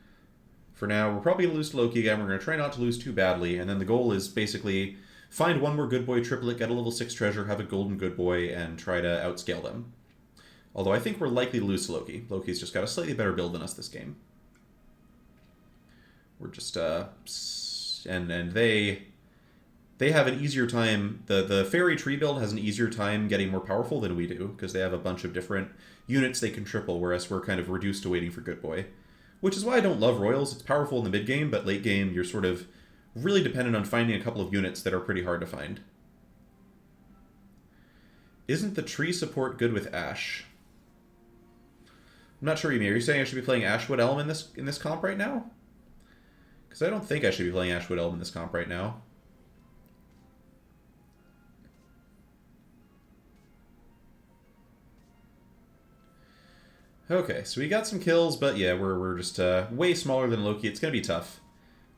for now, we're probably going to lose to Loki again. We're going to try not to lose too badly. And then the goal is basically... find one more Good Boy triplet, get a level 6 treasure, have a golden Good Boy, and try to outscale them. Although I think we're likely to lose to Loki. Loki's just got a slightly better build than us this game. We're just, and they have an easier time, the Fairy Tree build has an easier time getting more powerful than we do, because they have a bunch of different units they can triple, whereas we're kind of reduced to waiting for Good Boy. Which is why I don't love Royals. It's powerful in the mid-game, but late game you're sort of really dependent on finding a couple of units that are pretty hard to find. Isn't the tree support good with Ash? I'm not sure, Ymir. Are you saying I should be playing Ashwood Elm in this comp right now? Because I don't think I should be playing Ashwood Elm in this comp right now. Okay, so we got some kills, but yeah, we're just way smaller than Loki. It's going to be tough.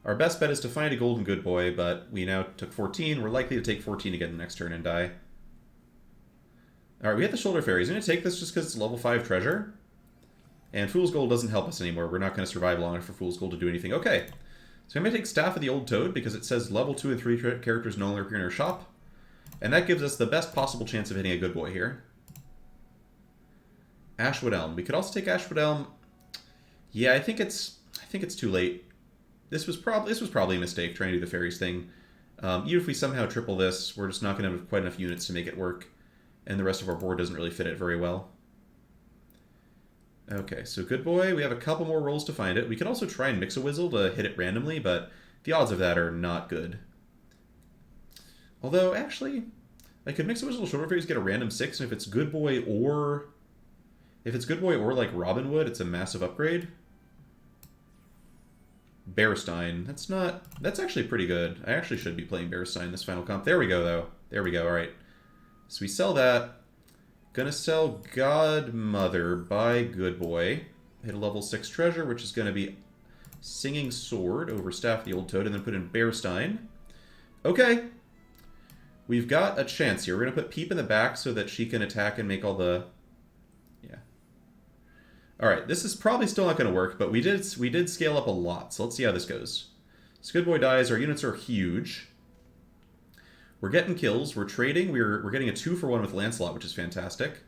Our best bet is to find a golden Good Boy, but we now took 14. We're likely to take 14 again the next turn and die. Alright, we hit the Shoulder Fairies. I'm going to take this just because it's level 5 treasure. And Fool's Gold doesn't help us anymore. We're not going to survive long enough for Fool's Gold to do anything. Okay, so I'm going to take Staff of the Old Toad because it says level 2 and 3 characters no longer appear in our shop. And that gives us the best possible chance of hitting a Good Boy here. Ashwood Elm. We could also take Ashwood Elm. Yeah, I think it's too late. This was probably a mistake trying to do the fairies thing. Even if we somehow triple this, we're just not going to have quite enough units to make it work, and the rest of our board doesn't really fit it very well. Okay, so Good Boy, we have a couple more rolls to find it. We could also try and Mix-a-Wizzle to hit it randomly, but the odds of that are not good. Although, actually, I could Mix-a-Wizzle Shoulder Fairies get a random 6, and if it's Good Boy or like Robinwood, it's a massive upgrade. Bearstein. That's actually pretty good. I actually should be playing Bearstein this final comp. There we go, though. There we go, alright. So we sell that. Gonna sell Godmother, buy Good Boy. Hit a level 6 treasure, which is gonna be Singing Sword over Staff of the Old Toad, and then put in Bearstein. Okay. We've got a chance here. We're gonna put Peep in the back so that she can attack and make all the... Alright, this is probably still not going to work, but we did scale up a lot, so let's see how this goes. So Good Boy dies, our units are huge. We're getting kills, we're trading, we're getting a 2-for-1 with Lancelot, which is fantastic.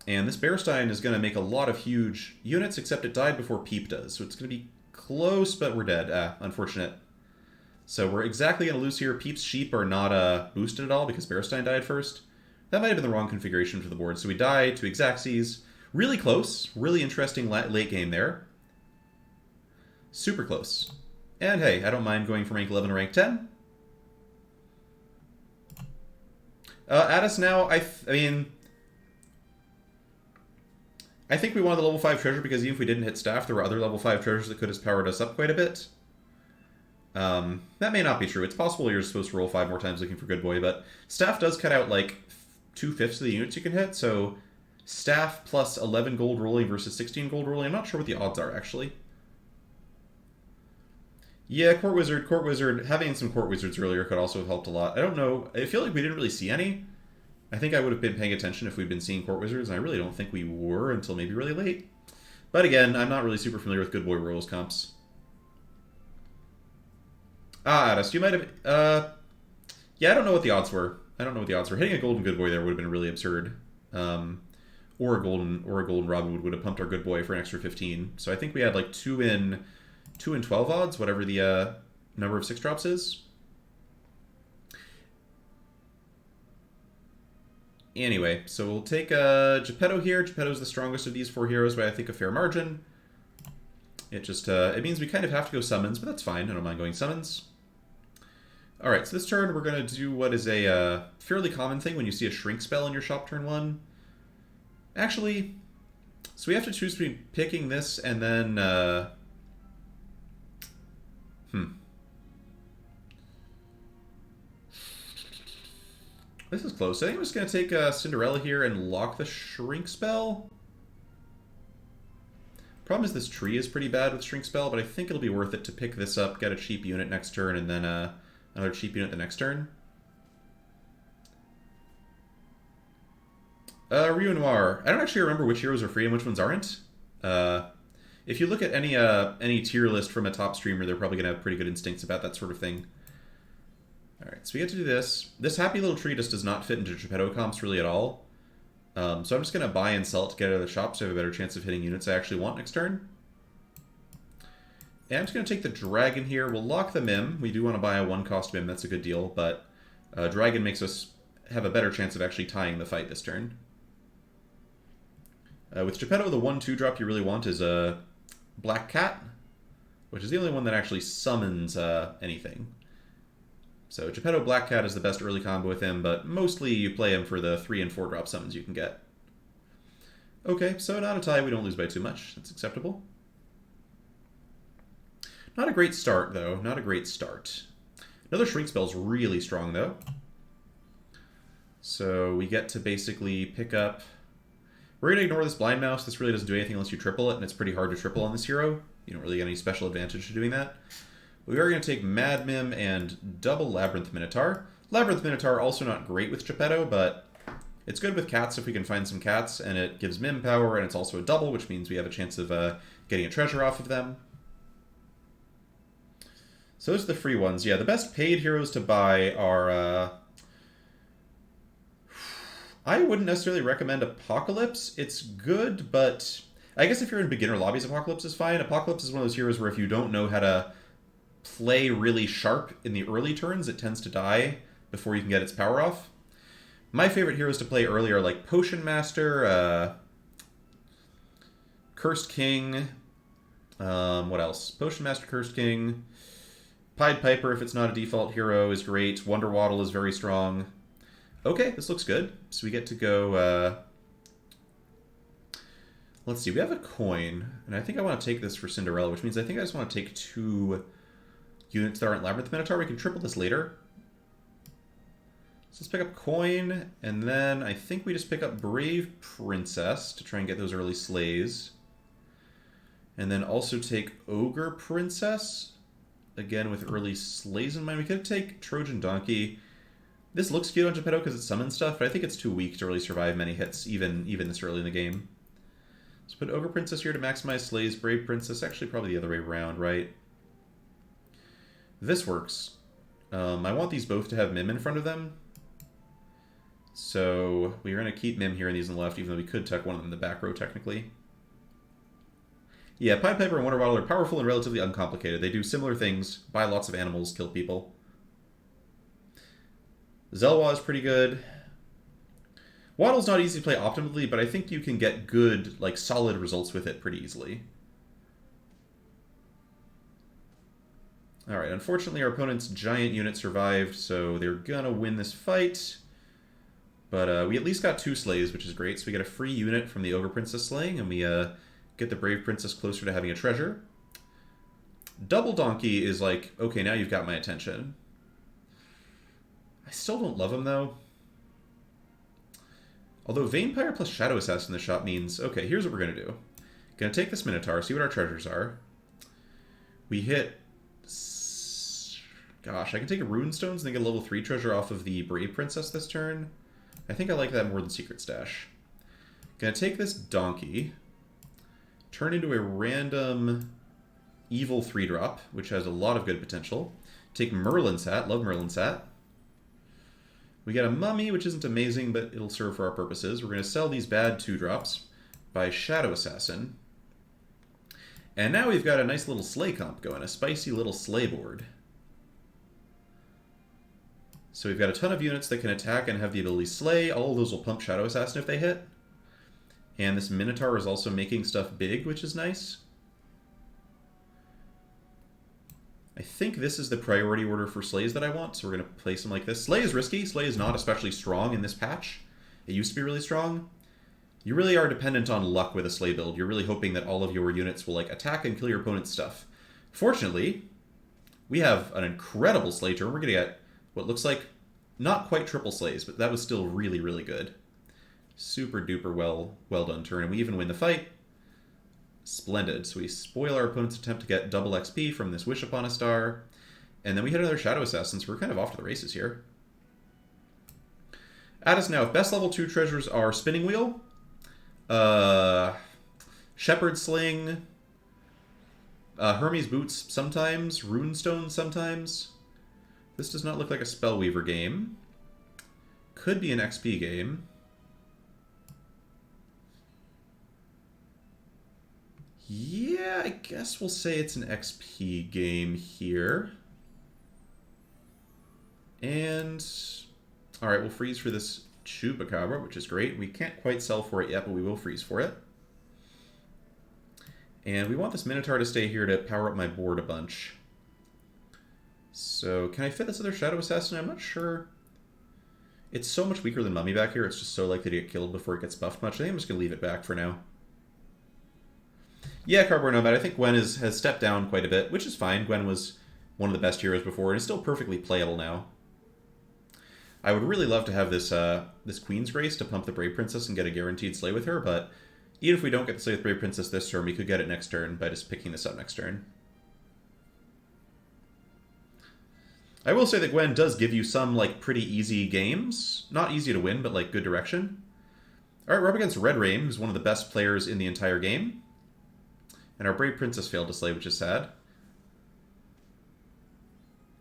And this Bearstein is going to make a lot of huge units, except it died before Peep does, so it's going to be close, but we're dead. Unfortunate. So we're exactly going to lose here. Peep's sheep are not boosted at all, because Bearstein died first. That might have been the wrong configuration for the board, so we die to Exaxes. Really close. Really interesting late game there. Super close. And hey, I don't mind going from rank 11 to rank 10. At us now, I mean, I think we wanted the level 5 treasure because even if we didn't hit staff, there were other level 5 treasures that could have powered us up quite a bit. That may not be true. It's possible you're supposed to roll 5 more times looking for Good Boy, but staff does cut out like 2/5 of the units you can hit, so staff plus 11 gold rolling versus 16 gold rolling. I'm not sure what the odds are, actually. Yeah, Court Wizard. Having some Court Wizards earlier could also have helped a lot. I don't know. I feel like we didn't really see any. I think I would have been paying attention if we'd been seeing Court Wizards, and I really don't think we were until maybe really late. But again, I'm not really super familiar with Good Boy Royals comps. Addis, you might have... yeah, I don't know what the odds were. Hitting a Golden Good Boy there would have been really absurd. Or a Golden Robin would have pumped our Good Boy for an extra 15. So I think we had like 2 in 12 odds, whatever the number of 6-drops is. Anyway, so we'll take Geppetto here. Geppetto's the strongest of these 4 heroes by, I think, a fair margin. It just, it means we kind of have to go summons, but that's fine. I don't mind going summons. Alright, so this turn we're going to do what is a fairly common thing when you see a shrink spell in your shop turn 1. Actually, so we have to choose between picking this and then, This is close. I think I'm just going to take Cinderella here and lock the shrink spell. Problem is this tree is pretty bad with shrink spell, but I think it'll be worth it to pick this up, get a cheap unit next turn, and then another cheap unit the next turn. Rio Noir. I don't actually remember which heroes are free and which ones aren't. If you look at any tier list from a top streamer, they're probably going to have pretty good instincts about that sort of thing. Alright, so we get to do this. This happy little tree just does not fit into Geppetto comps really at all. So I'm just going to buy and sell it to get it out of the shop so I have a better chance of hitting units I actually want next turn. And I'm just going to take the Dragon here. We'll lock the Mim. We do want to buy a 1-cost Mim. That's a good deal, but Dragon makes us have a better chance of actually tying the fight this turn. With Geppetto, the 1/2 drop you really want is a Black Cat, which is the only one that actually summons anything. So Geppetto Black Cat is the best early combo with him, but mostly you play him for the 3 and 4 drop summons you can get. Okay, so not a tie, we don't lose by too much. That's acceptable. Not a great start, though. Not a great start. Another Shrink spell's really strong, though. So we get to basically pick up... We're going to ignore this Blind Mouse. This really doesn't do anything unless you triple it, and it's pretty hard to triple on this hero. You don't really get any special advantage to doing that. We are going to take Mad Mim and double Labyrinth Minotaur. Labyrinth Minotaur also not great with Geppetto, but it's good with cats if we can find some cats, and it gives Mim power, and it's also a double, which means we have a chance of getting a treasure off of them. So those are the free ones. Yeah, the best paid heroes to buy are... I wouldn't necessarily recommend Apocalypse. It's good, but... I guess if you're in beginner lobbies, Apocalypse is fine. Apocalypse is one of those heroes where if you don't know how to play really sharp in the early turns, it tends to die before you can get its power off. My favorite heroes to play early are like Potion Master, Cursed King, what else? Potion Master, Cursed King, Pied Piper, if it's not a default hero, is great. Wonder Waddle is very strong. Okay, this looks good. So we get to go, let's see, we have a coin, and I think I want to take this for Cinderella, which means I think I just want to take 2 units that aren't Labyrinth Minotaur. We can triple this later. So let's pick up coin, and then I think we just pick up Brave Princess to try and get those early slays. And then also take Ogre Princess, again with early slays in mind. We could take Trojan Donkey. This looks cute on Geppetto because it summons stuff, but I think it's too weak to really survive many hits, even this early in the game. Let's put Ogre Princess here to maximize slays. Brave Princess, actually probably the other way around, right? This works. I want these both to have Mim in front of them. So we're going to keep Mim here and these on the left, even though we could tuck one of them in the back row, technically. Yeah, Pied Piper and Wonder Waddle are powerful and relatively uncomplicated. They do similar things, buy lots of animals, kill people. Zelwa is pretty good. Waddle's not easy to play optimally, but I think you can get good, like, solid results with it pretty easily. Alright, unfortunately our opponent's giant unit survived, so they're gonna win this fight. But we at least got 2 slays, which is great. So we get a free unit from the Ogre Princess slaying, and we get the Brave Princess closer to having a treasure. Double Donkey is like, okay, now you've got my attention. I still don't love him, though. Although Vampire plus Shadow Assassin in the shop means, okay, here's what we're going to do. Going to take this Minotaur, see what our treasures are. We hit... Gosh, I can take a Runestones and then get a level 3 treasure off of the Brave Princess this turn. I think I like that more than Secret Stash. Gonna take this Donkey, turn into a random evil 3-drop, which has a lot of good potential. Take Merlin's Hat, love Merlin's Hat. We get a Mummy, which isn't amazing, but it'll serve for our purposes. We're gonna sell these bad 2-drops, buy Shadow Assassin. And now we've got a nice little sleigh comp going, a spicy little sleigh board. So we've got a ton of units that can attack and have the ability slay. All of those will pump Shadow Assassin if they hit. And this Minotaur is also making stuff big, which is nice. I think this is the priority order for slays that I want, so we're going to place them like this. Slay is risky. Slay is not especially strong in this patch. It used to be really strong. You really are dependent on luck with a slay build. You're really hoping that all of your units will like attack and kill your opponent's stuff. Fortunately, we have an incredible slay turn. We're going to get what looks like not quite triple slays, but that was still really, really good. Super duper well done turn, and we even win the fight. Splendid. So we spoil our opponent's attempt to get double XP from this Wish Upon a Star, and then we hit another Shadow Assassin, so we're kind of off to the races here. At us now, if best level 2 treasures are Spinning Wheel, Shepherd Sling, Hermes Boots sometimes, Runestone sometimes. This does not look like a Spellweaver game. Could be an XP game. Yeah, I guess we'll say it's an XP game here. And... Alright, we'll freeze for this Chupacabra, which is great. We can't quite sell for it yet, but we will freeze for it. And we want this Minotaur to stay here to power up my board a bunch. So, can I fit this other Shadow Assassin? I'm not sure. It's so much weaker than Mummy back here, it's just so likely to get killed before it gets buffed much. I think I'm just going to leave it back for now. Yeah, Cardboard Nomad, I think Gwen has stepped down quite a bit, which is fine. Gwen was one of the best heroes before, and is still perfectly playable now. I would really love to have this this Queen's Grace to pump the Brave Princess and get a guaranteed slay with her, but even if we don't get the slay with Brave Princess this turn, we could get it next turn by just picking this up next turn. I will say that Gwen does give you some, like, pretty easy games. Not easy to win, but, like, good direction. Alright, we're up against Red Rain, who's one of the best players in the entire game. And our Brave Princess failed to slay, which is sad.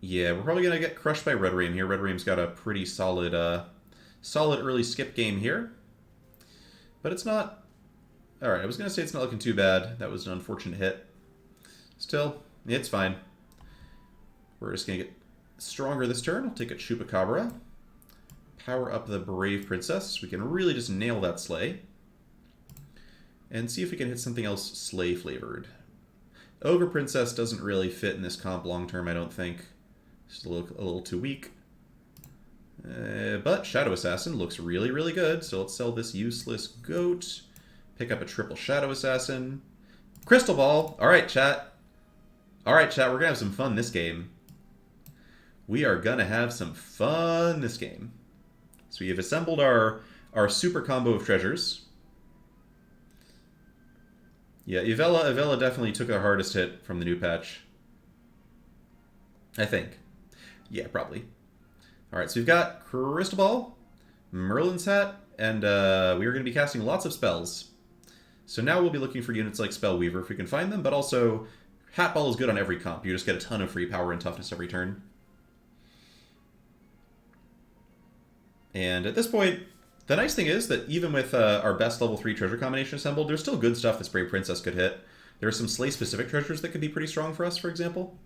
Yeah, we're probably going to get crushed by Red Rain here. Red Rain's got a pretty solid early skip game here. But it's not... Alright, I was going to say it's not looking too bad. That was an unfortunate hit. Still, it's fine. We're just going to get stronger this turn. I'll take a Chupacabra. Power up the Brave Princess. We can really just nail that slay. And see if we can hit something else slay flavored. Ogre Princess doesn't really fit in this comp long term, I don't think. Just a little too weak. But Shadow Assassin looks really, really good. So let's sell this useless goat. Pick up a triple Shadow Assassin. Crystal Ball. Alright, chat. Alright, chat. We're going to have some fun this game. We are going to have some fun this game. So we have assembled our super combo of treasures. Yeah, Ivella definitely took the hardest hit from the new patch. I think. Yeah, probably. Alright, so we've got Crystal Ball, Merlin's Hat, and we are going to be casting lots of spells. So now we'll be looking for units like Spellweaver if we can find them, but also Hat Ball is good on every comp. You just get a ton of free power and toughness every turn. And at this point, the nice thing is that even with our best level 3 treasure combination assembled, there's still good stuff this Brave Princess could hit. There are some Slay-specific treasures that could be pretty strong for us, for example.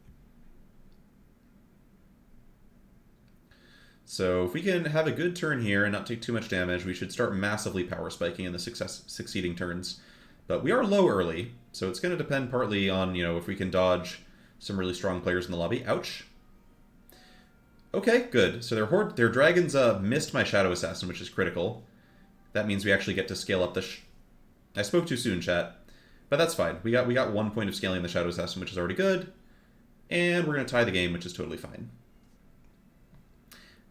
So if we can have a good turn here and not take too much damage, we should start massively power spiking in the succeeding turns. But we are low early, so it's going to depend partly on, you know, if we can dodge some really strong players in the lobby. Ouch. Okay, good. So their dragons missed my Shadow Assassin, which is critical. That means we actually get to scale up the... I spoke too soon, chat. But that's fine. We got 1 point of scaling the Shadow Assassin, which is already good. And we're going to tie the game, which is totally fine.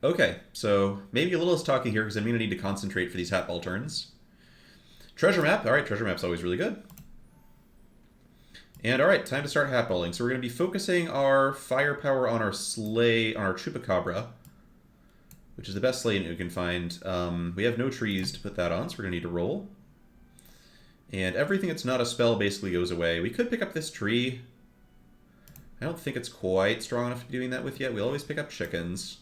Okay, so maybe a little less talking here, because I'm going to need to concentrate for these hat ball turns. Treasure map. All right, treasure map's always really good. And all right, time to start hat balling. So we're going to be focusing our firepower on our sleigh, on our Chupacabra, which is the best sleigh you can find. We have no trees to put that on, so we're going to need to roll. And everything that's not a spell basically goes away. We could pick up this tree. I don't think it's quite strong enough to be doing that with yet. We always pick up chickens.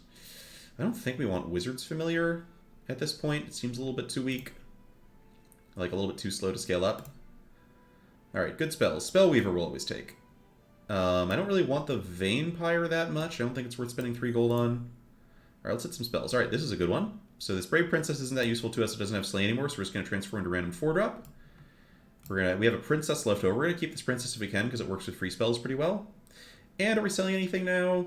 I don't think we want Wizard's Familiar at this point. It seems a little bit too weak. Like a little bit too slow to scale up. Alright, good spells. Spellweaver will always take. I don't really want the Vampire that much. I don't think it's worth spending 3 gold on. Alright, let's hit some spells. Alright, this is a good one. So this Brave Princess isn't that useful to us. It doesn't have Slay anymore, so we're just going to transfer into random 4-drop. We have a Princess left over. We're going to keep this Princess if we can, because it works with free spells pretty well. And are we selling anything now?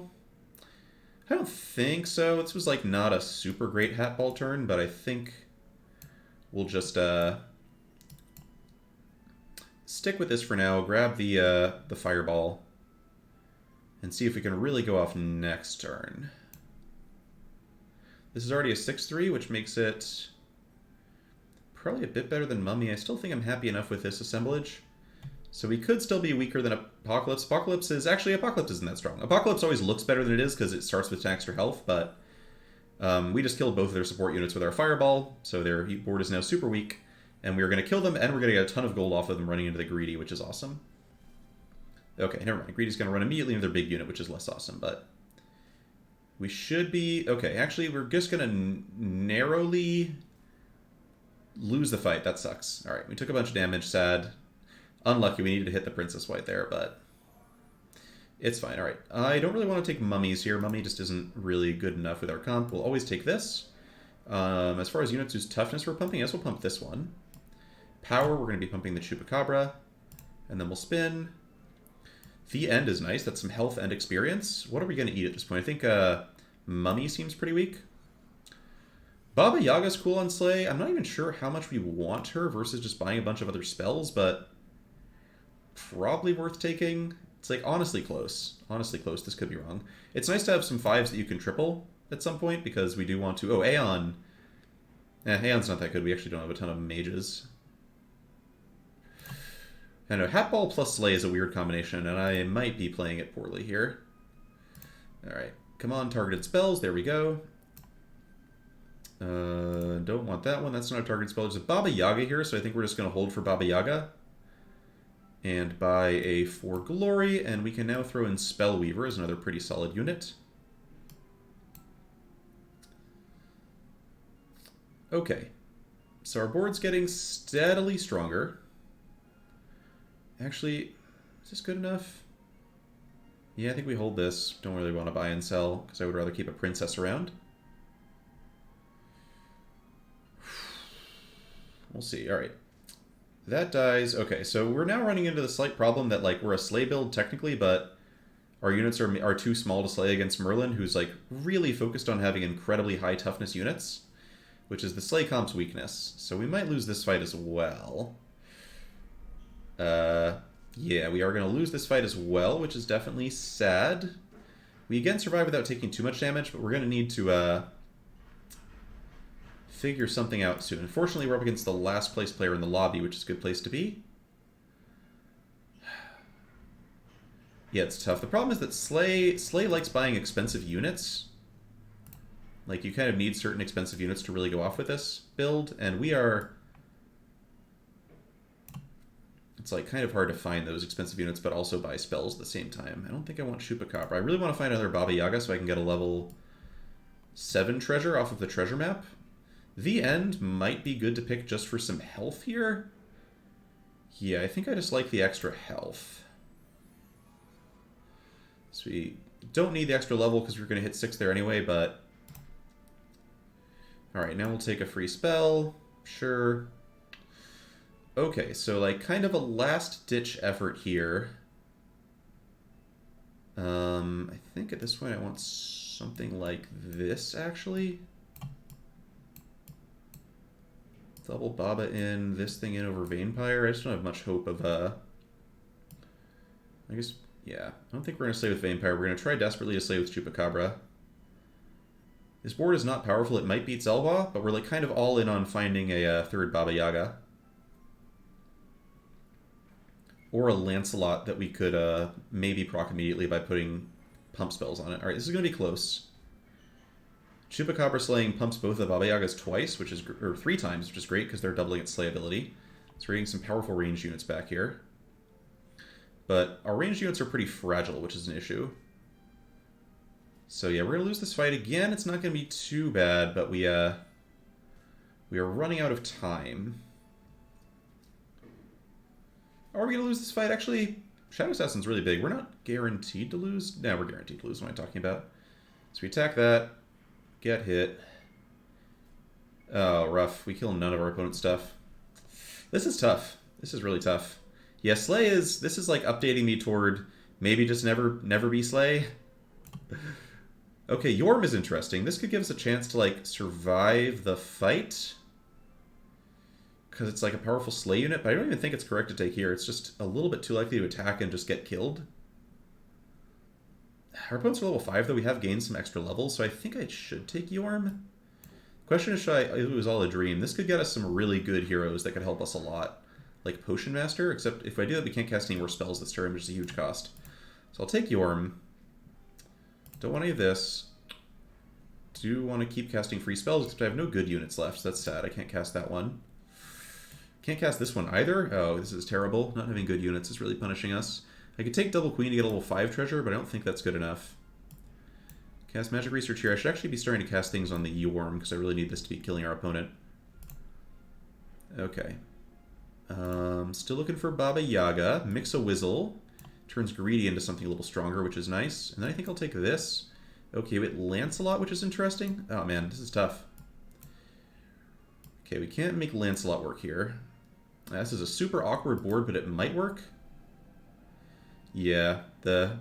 I don't think so. This was like not a super great hat ball turn, but I think we'll just stick with this for now. Grab the fireball and see if we can really go off next turn. This is already a 6-3, which makes it probably a bit better than Mummy. I still think I'm happy enough with this assemblage. So we could still be weaker than Apocalypse. Apocalypse isn't that strong. Apocalypse always looks better than it is because it starts with 10 extra health, but we just killed both of their support units with our fireball, so their board is now super weak, and we're going to kill them, and we're going to get a ton of gold off of them running into the Greedy, which is awesome. Okay, never mind. Greedy's going to run immediately into their big unit, which is less awesome, but we should be... Okay, actually, we're just going to narrowly lose the fight. That sucks. All right, we took a bunch of damage, sad. Unlucky, we needed to hit the Princess White there, but it's fine. All right, I don't really want to take mummies here. Mummy just isn't really good enough with our comp. We'll always take this. As far as units whose toughness we're pumping, yes, we'll pump this one. Power, we're going to be pumping the Chupacabra, and then we'll spin. The End is nice. That's some health and experience. What are we going to eat at this point? I think Mummy seems pretty weak. Baba Yaga's cool on Slay. I'm not even sure how much we want her versus just buying a bunch of other spells, but probably worth taking. It's like honestly close. Honestly close. This could be wrong. It's nice to have some 5s that you can triple at some point because we do want to... Oh, Aeon. Aeon's not that good. We actually don't have a ton of mages. I know, Hatball plus Slay is a weird combination, and I might be playing it poorly here. Alright, come on, targeted spells. There we go. Don't want that one. That's not a targeted spell. There's a Baba Yaga here, so I think we're just going to hold for Baba Yaga. And buy a For Glory, and we can now throw in Spellweaver as another pretty solid unit. Okay, so our board's getting steadily stronger. Actually, is this good enough? Yeah, I think we hold this. Don't really want to buy and sell, because I would rather keep a princess around. We'll see. All right. That dies. Okay, so we're now running into the slight problem that, like, we're a Slay build technically, but our units are too small to slay against Merlin, who's, like, really focused on having incredibly high toughness units, which is the Slay comp's weakness. So we might lose this fight as well. Yeah, we are going to lose this fight as well, which is definitely sad. We again survive without taking too much damage, but we're going to need to figure something out soon. Unfortunately, we're up against the last place player in the lobby, which is a good place to be. Yeah, it's tough. The problem is that Slay likes buying expensive units. Like, you kind of need certain expensive units to really go off with this build, and we are... It's like kind of hard to find those expensive units, but also buy spells at the same time. I don't think I want Chupacabra. I really want to find another Baba Yaga so I can get a level 7 treasure off of the treasure map. The End might be good to pick just for some health here. Yeah, I think I just like the extra health. So we don't need the extra level because we're going to hit 6 there anyway, but... Alright, now we'll take a free spell. Sure. Okay, so like kind of a last-ditch effort here. I think at this point I want something like this, actually. Double Baba in, this thing in over Vampire. I just don't have much hope of, I guess, yeah. I don't think we're going to slay with Vampire. We're going to try desperately to slay with Chupacabra. This board is not powerful. It might beat Zelba, but we're like kind of all in on finding a third Baba Yaga. Or a Lancelot that we could maybe proc immediately by putting pump spells on it. Alright, this is going to be close. Chupacabra slaying pumps both the Baba Yagas twice, which is, or 3 times, which is great because they're doubling its slayability. So we're getting some powerful ranged units back here. But our ranged units are pretty fragile, which is an issue. So yeah, we're going to lose this fight again. It's not going to be too bad, but we are running out of time. Are we going to lose this fight? Actually, Shadow Assassin's really big. We're not guaranteed to lose. No, we're guaranteed to lose. What am I talking about? So we attack that. Get hit. Oh, rough. We kill none of our opponent's stuff. This is tough. This is really tough. Yeah, Slay is... This is like updating me toward maybe just never be Slay. Okay, Yorm is interesting. This could give us a chance to, like, survive the fight. Because it's like a powerful Slay unit, but I don't even think it's correct to take here. It's just a little bit too likely to attack and just get killed. Our opponents are level 5, though. We have gained some extra levels, so I think I should take Yorm. Question is, it was all a dream. This could get us some really good heroes that could help us a lot. Like Potion Master, except if I do that, we can't cast any more spells this turn, which is a huge cost. So I'll take Yorm. Don't want any of this. Do want to keep casting free spells, except I have no good units left, so that's sad. I can't cast that one. Can't cast this one either. Oh, this is terrible. Not having good units is really punishing us. I could take Double Queen to get a level 5 treasure, but I don't think that's good enough. Cast Magic Research here. I should actually be starting to cast things on the Yorm, because I really need this to be killing our opponent. Okay. Still looking for Baba Yaga. Mix-a-Wizzle. Turns Greedy into something a little stronger, which is nice. And then I think I'll take this. Okay, we get Lancelot, which is interesting. Oh man, this is tough. Okay, we can't make Lancelot work here. This is a super awkward board, but it might work. Yeah, the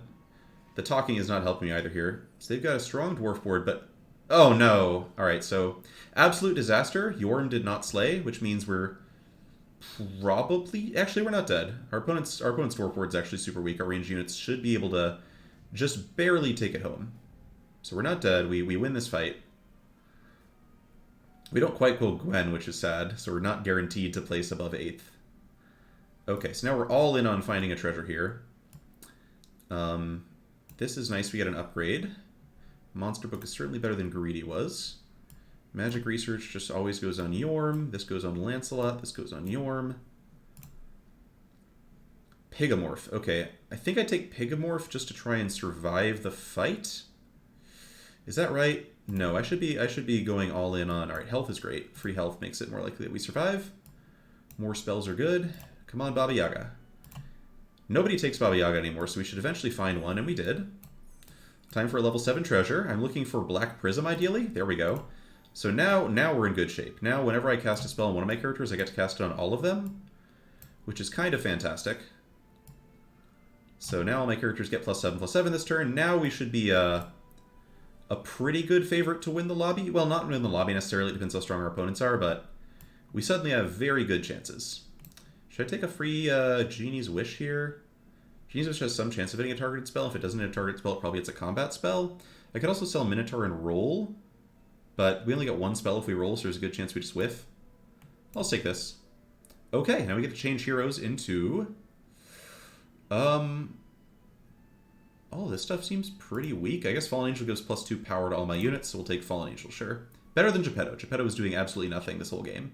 talking is not helping me either here. So they've got a strong dwarf board, but... Oh no! Alright, so absolute disaster. Yorm did not slay, which means we're probably... Actually, we're not dead. Our opponent's dwarf board's actually super weak. Our ranged units should be able to just barely take it home. So we're not dead. We win this fight. We don't quite go Gwen, which is sad, so we're not guaranteed to place above 8th. Okay, so now we're all in on finding a treasure here. This is nice. We get an upgrade. Monster Book is certainly better than Greedy was. Magic Research just always goes on Yorm. This goes on Lancelot. This goes on Yorm. Pigamorph. Okay, I think I take Pigamorph just to try and survive the fight. Is that right? No, I should be going all in on... Alright, health is great. Free health makes it more likely that we survive. More spells are good. Come on, Baba Yaga. Nobody takes Baba Yaga anymore, so we should eventually find one, and we did. Time for a level 7 treasure. I'm looking for Black Prism, ideally. There we go. So now we're in good shape. Now, whenever I cast a spell on one of my characters, I get to cast it on all of them, which is kind of fantastic. So now all my characters get +7/+7 this turn. Now we should be a pretty good favorite to win the lobby. Well, not win the lobby necessarily. It depends how strong our opponents are, but we suddenly have very good chances. Should I take a free Genie's Wish here? Genie's Wish has some chance of hitting a targeted spell. If it doesn't hit a targeted spell, it probably hits a combat spell. I could also sell Minotaur and roll, but we only get one spell if we roll, so there's a good chance we just whiff. I'll take this. Okay, now we get to change heroes into... Oh, this stuff seems pretty weak. I guess Fallen Angel gives +2 power to all my units, so we'll take Fallen Angel, sure. Better than Geppetto. Geppetto was doing absolutely nothing this whole game.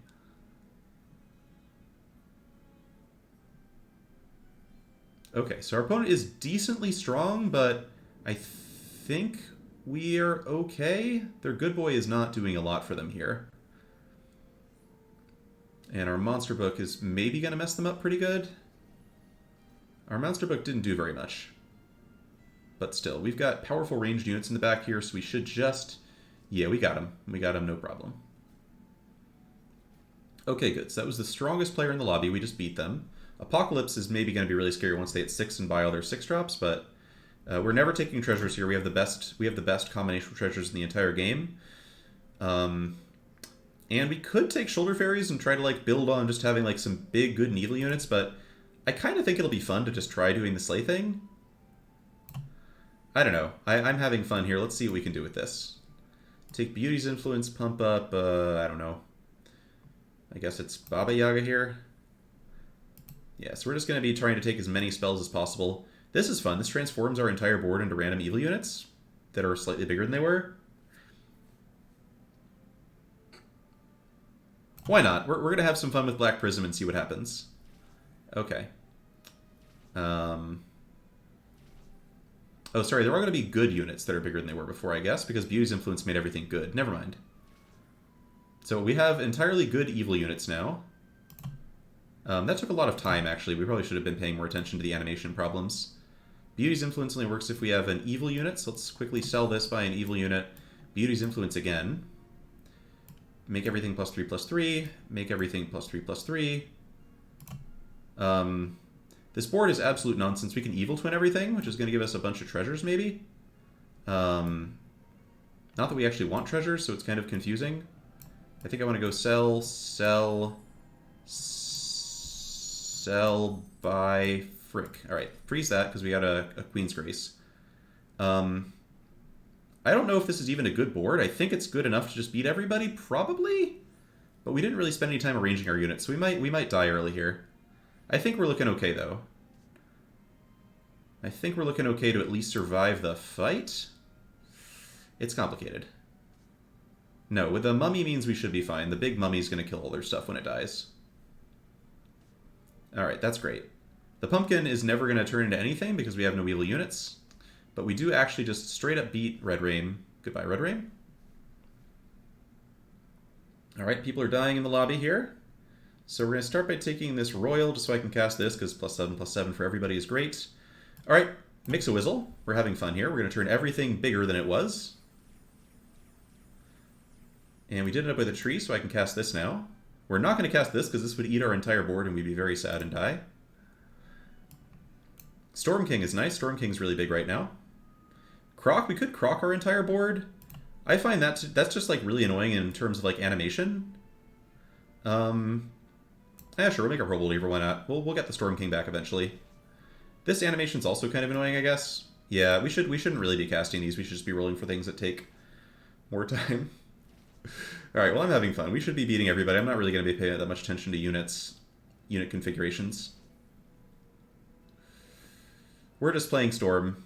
Okay, so our opponent is decently strong, but I think we are okay. Their good boy is not doing a lot for them here. And our monster book is maybe going to mess them up pretty good. Our monster book didn't do very much. But still, we've got powerful ranged units in the back here, so we should just... Yeah, we got him. We got him, no problem. Okay, good. So that was the strongest player in the lobby. We just beat them. Apocalypse is maybe going to be really scary once they hit 6 and buy all their 6-drops, but We're never taking treasures here. We have the best combination of treasures in the entire game. And we could take shoulder fairies and try to like build on just having like some big good and evil units, but I kind of think it'll be fun to just try doing the Slay thing. I don't know. I'm having fun here. Let's see what we can do with this. Take Beauty's Influence, pump up, I don't know. I guess it's Baba Yaga here. Yeah, so we're just going to be trying to take as many spells as possible. This is fun. This transforms our entire board into random evil units that are slightly bigger than they were. Why not? We're going to have some fun with Black Prism and see what happens. Okay. Oh, sorry, there are going to be good units that are bigger than they were before, I guess, because Beauty's Influence made everything good. Never mind. So we have entirely good evil units now. That took a lot of time, actually. We probably should have been paying more attention to the animation problems. Beauty's Influence only works if we have an evil unit, so let's quickly sell this by an evil unit. Beauty's Influence again. Make everything +3/+3. Make everything +3/+3. This board is absolute nonsense. We can Evil Twin everything, which is going to give us a bunch of treasures, maybe. Not that we actually want treasures, so it's kind of confusing. I think I want to go sell, buy, frick. Alright, freeze that, because we got a Queen's Grace. I don't know if this is even a good board. I think it's good enough to just beat everybody, probably? But we didn't really spend any time arranging our units, so we might die early here. I think we're looking okay, though. I think we're looking okay to at least survive the fight. It's complicated. No, with the mummy means we should be fine. The big mummy's going to kill all their stuff when it dies. Alright, that's great. The pumpkin is never going to turn into anything because we have no evil units. But we do actually just straight up beat Red Rain. Goodbye, Red Rain. Alright, people are dying in the lobby here. So we're going to start by taking this Royal just so I can cast this because +7/+7 for everybody is great. Alright, Mix-a-Whizzle. We're having fun here. We're going to turn everything bigger than it was. And we did end up with a tree, so I can cast this now. We're not going to cast this because this would eat our entire board and we'd be very sad and die. Storm King is nice. Storm King's really big right now. Croc, we could Croc our entire board. I find that's just like really annoying in terms of like animation. Yeah, sure, we'll make a Robo Lever, why not? We'll get the Storm King back eventually. This animation's also kind of annoying, I guess. Yeah, we shouldn't really be casting these. We should just be rolling for things that take more time. Alright, well, I'm having fun. We should be beating everybody. I'm not really going to be paying that much attention to unit configurations. We're just playing Storm.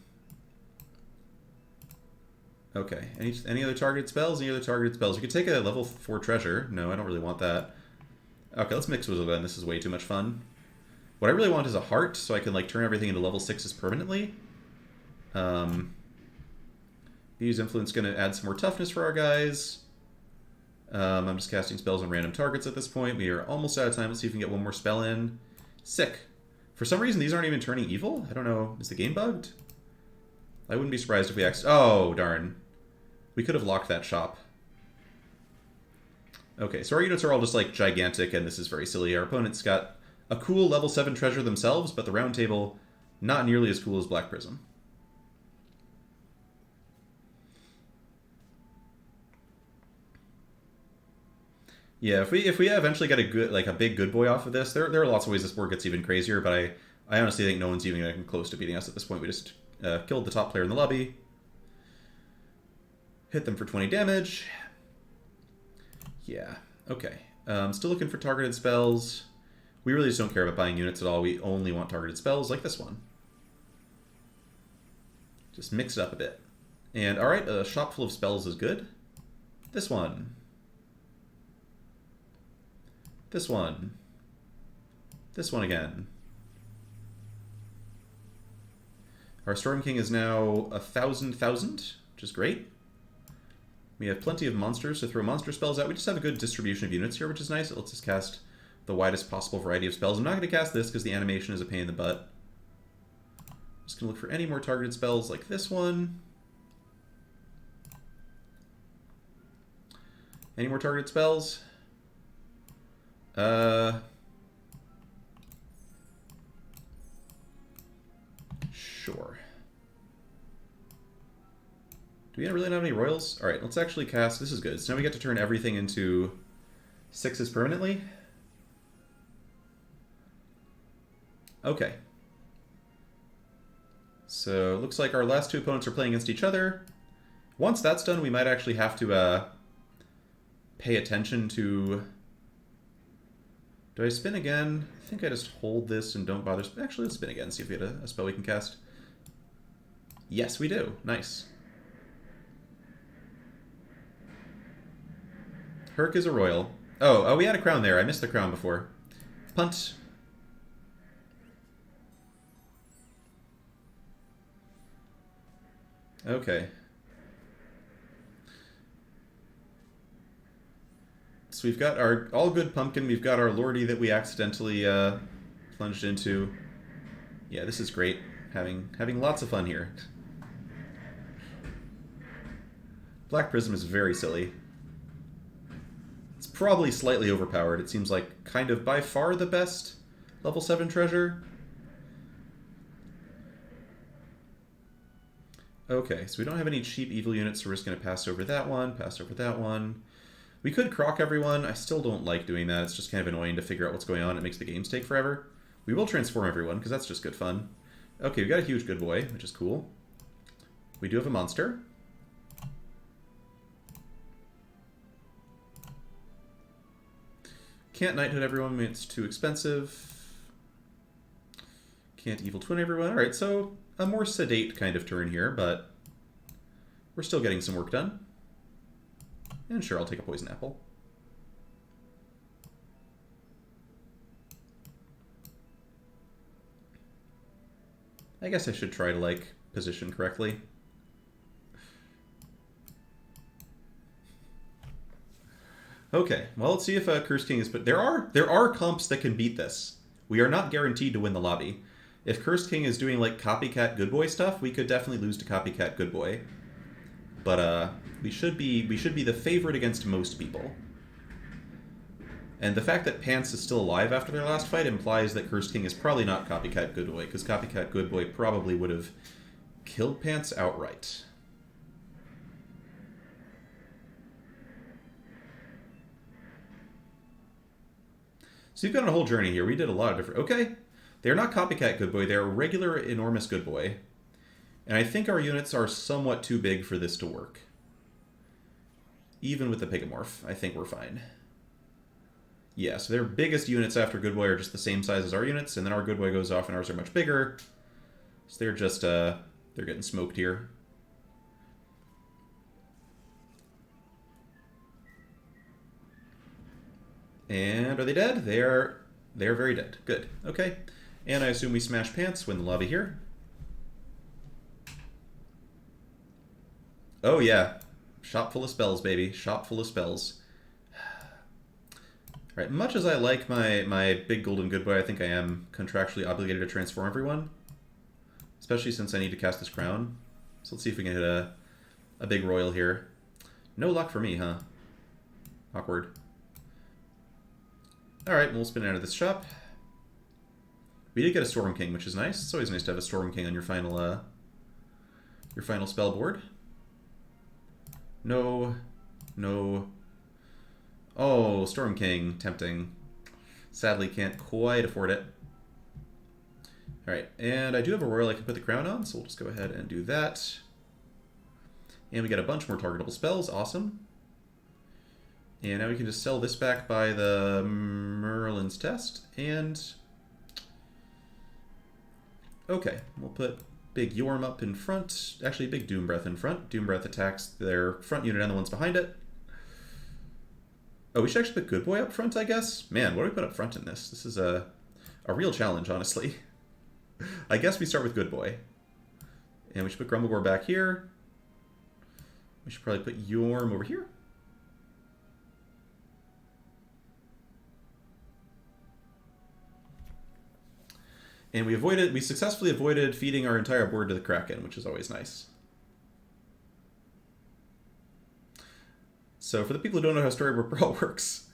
Okay, any other targeted spells? Any other targeted spells? We could take a level 4 treasure. No, I don't really want that. Okay, let's mix with it then. This is way too much fun. What I really want is a heart, so I can like turn everything into level 6s permanently. Beauty's Influence is going to add some more toughness for our guys. I'm just casting spells on random targets at this point. We are almost out of time. Let's see if we can get one more spell in. Sick. For some reason, these aren't even turning evil. I don't know. Is the game bugged? I wouldn't be surprised if we oh, darn. We could have locked that shop. Okay, so our units are all just like gigantic, and this is very silly. Our opponent's got a cool level 7 treasure themselves, but the round table not nearly as cool as Black Prism. Yeah, if we eventually get a big good boy off of this, there are lots of ways this board gets even crazier, but I honestly think no one's even getting close to beating us at this point. We just killed the top player in the lobby. Hit them for 20 damage. Yeah, okay. Still looking for targeted spells. We really just don't care about buying units at all. We only want targeted spells like this one. Just mix it up a bit. And alright, a shop full of spells is good. This one. This one. This one again. Our Storm King is now 1,000, which is great. We have plenty of monsters to throw monster spells at. We just have a good distribution of units here, which is nice. It lets us cast the widest possible variety of spells. I'm not going to cast this because the animation is a pain in the butt. I'm just going to look for any more targeted spells like this one. Any more targeted spells? Sure. Do we really not have any royals? Alright, let's actually cast... This is good. So now we get to turn everything into 6s permanently. Okay. So, looks like our last two opponents are playing against each other. Once that's done, we might actually have to pay attention to... Do I spin again? I think I just hold this and don't bother... Actually, let's spin again, see if we had a spell we can cast. Yes, we do. Nice. Herc is a royal. Oh, we had a crown there. I missed the crown before. Punt. Okay. So we've got our all good pumpkin. We've got our lordy that we accidentally plunged into. Yeah, this is great. Having lots of fun here. Black Prism is very silly. It's probably slightly overpowered. It seems like kind of by far the best level 7 treasure. Okay, so we don't have any cheap evil units, so we're just going to pass over that one, pass over that one. We could croc everyone. I still don't like doing that. It's just kind of annoying to figure out what's going on. It makes the games take forever. We will transform everyone, because that's just good fun. Okay, we got a huge good boy, which is cool. We do have a monster. Can't knighthood everyone, it's too expensive. Can't evil twin everyone. Alright, so a more sedate kind of turn here, but we're still getting some work done. And sure, I'll take a poison apple. I guess I should try to, like, position correctly. Okay, well, let's see if Curse King is... But there are comps that can beat this. We are not guaranteed to win the lobby. If Cursed King is doing, like, Copycat Good Boy stuff, we could definitely lose to Copycat Good Boy. But, we should be the favorite against most people. And the fact that Pants is still alive after their last fight implies that Cursed King is probably not Copycat Good Boy, because Copycat Good Boy probably would have killed Pants outright. So you've got a whole journey here. We did a lot of different... Okay. They're not Copycat Good Boy. They're a regular enormous Good Boy. And I think our units are somewhat too big for this to work. Even with the Pigamorph, I think we're fine. Yeah, so their biggest units after Good Boy are just the same size as our units, and then our Good Boy goes off and ours are much bigger. So they're just, they're getting smoked here. And are they dead? They're very dead. Good. Okay. And I assume we smash Pants, win the lobby here. Oh yeah. Shop full of spells, baby. Shop full of spells. Alright, much as I like my big golden good boy, I think I am contractually obligated to transform everyone. Especially since I need to cast this crown. So let's see if we can hit a big royal here. No luck for me, huh? Awkward. Alright, we'll spin out of this shop. We did get a Storm King, which is nice. It's always nice to have a Storm King on your final spell board. No. No. Oh, Storm King. Tempting. Sadly, can't quite afford it. Alright, and I do have a royal I can put the crown on, so we'll just go ahead and do that. And we get a bunch more targetable spells. Awesome. And now we can just sell this back by the Merlin's Test, and... Okay, we'll put Big Yorm up in front. Actually, Big Doom Breath in front. Doom Breath attacks their front unit and the ones behind it. Oh, we should actually put Good Boy up front, I guess? Man, what do we put up front in this? This is a real challenge, honestly. I guess we start with Good Boy. And we should put Grumblegore back here. We should probably put Yorm over here. And we successfully avoided feeding our entire board to the Kraken, which is always nice. So for the people who don't know how Storybook Brawl works,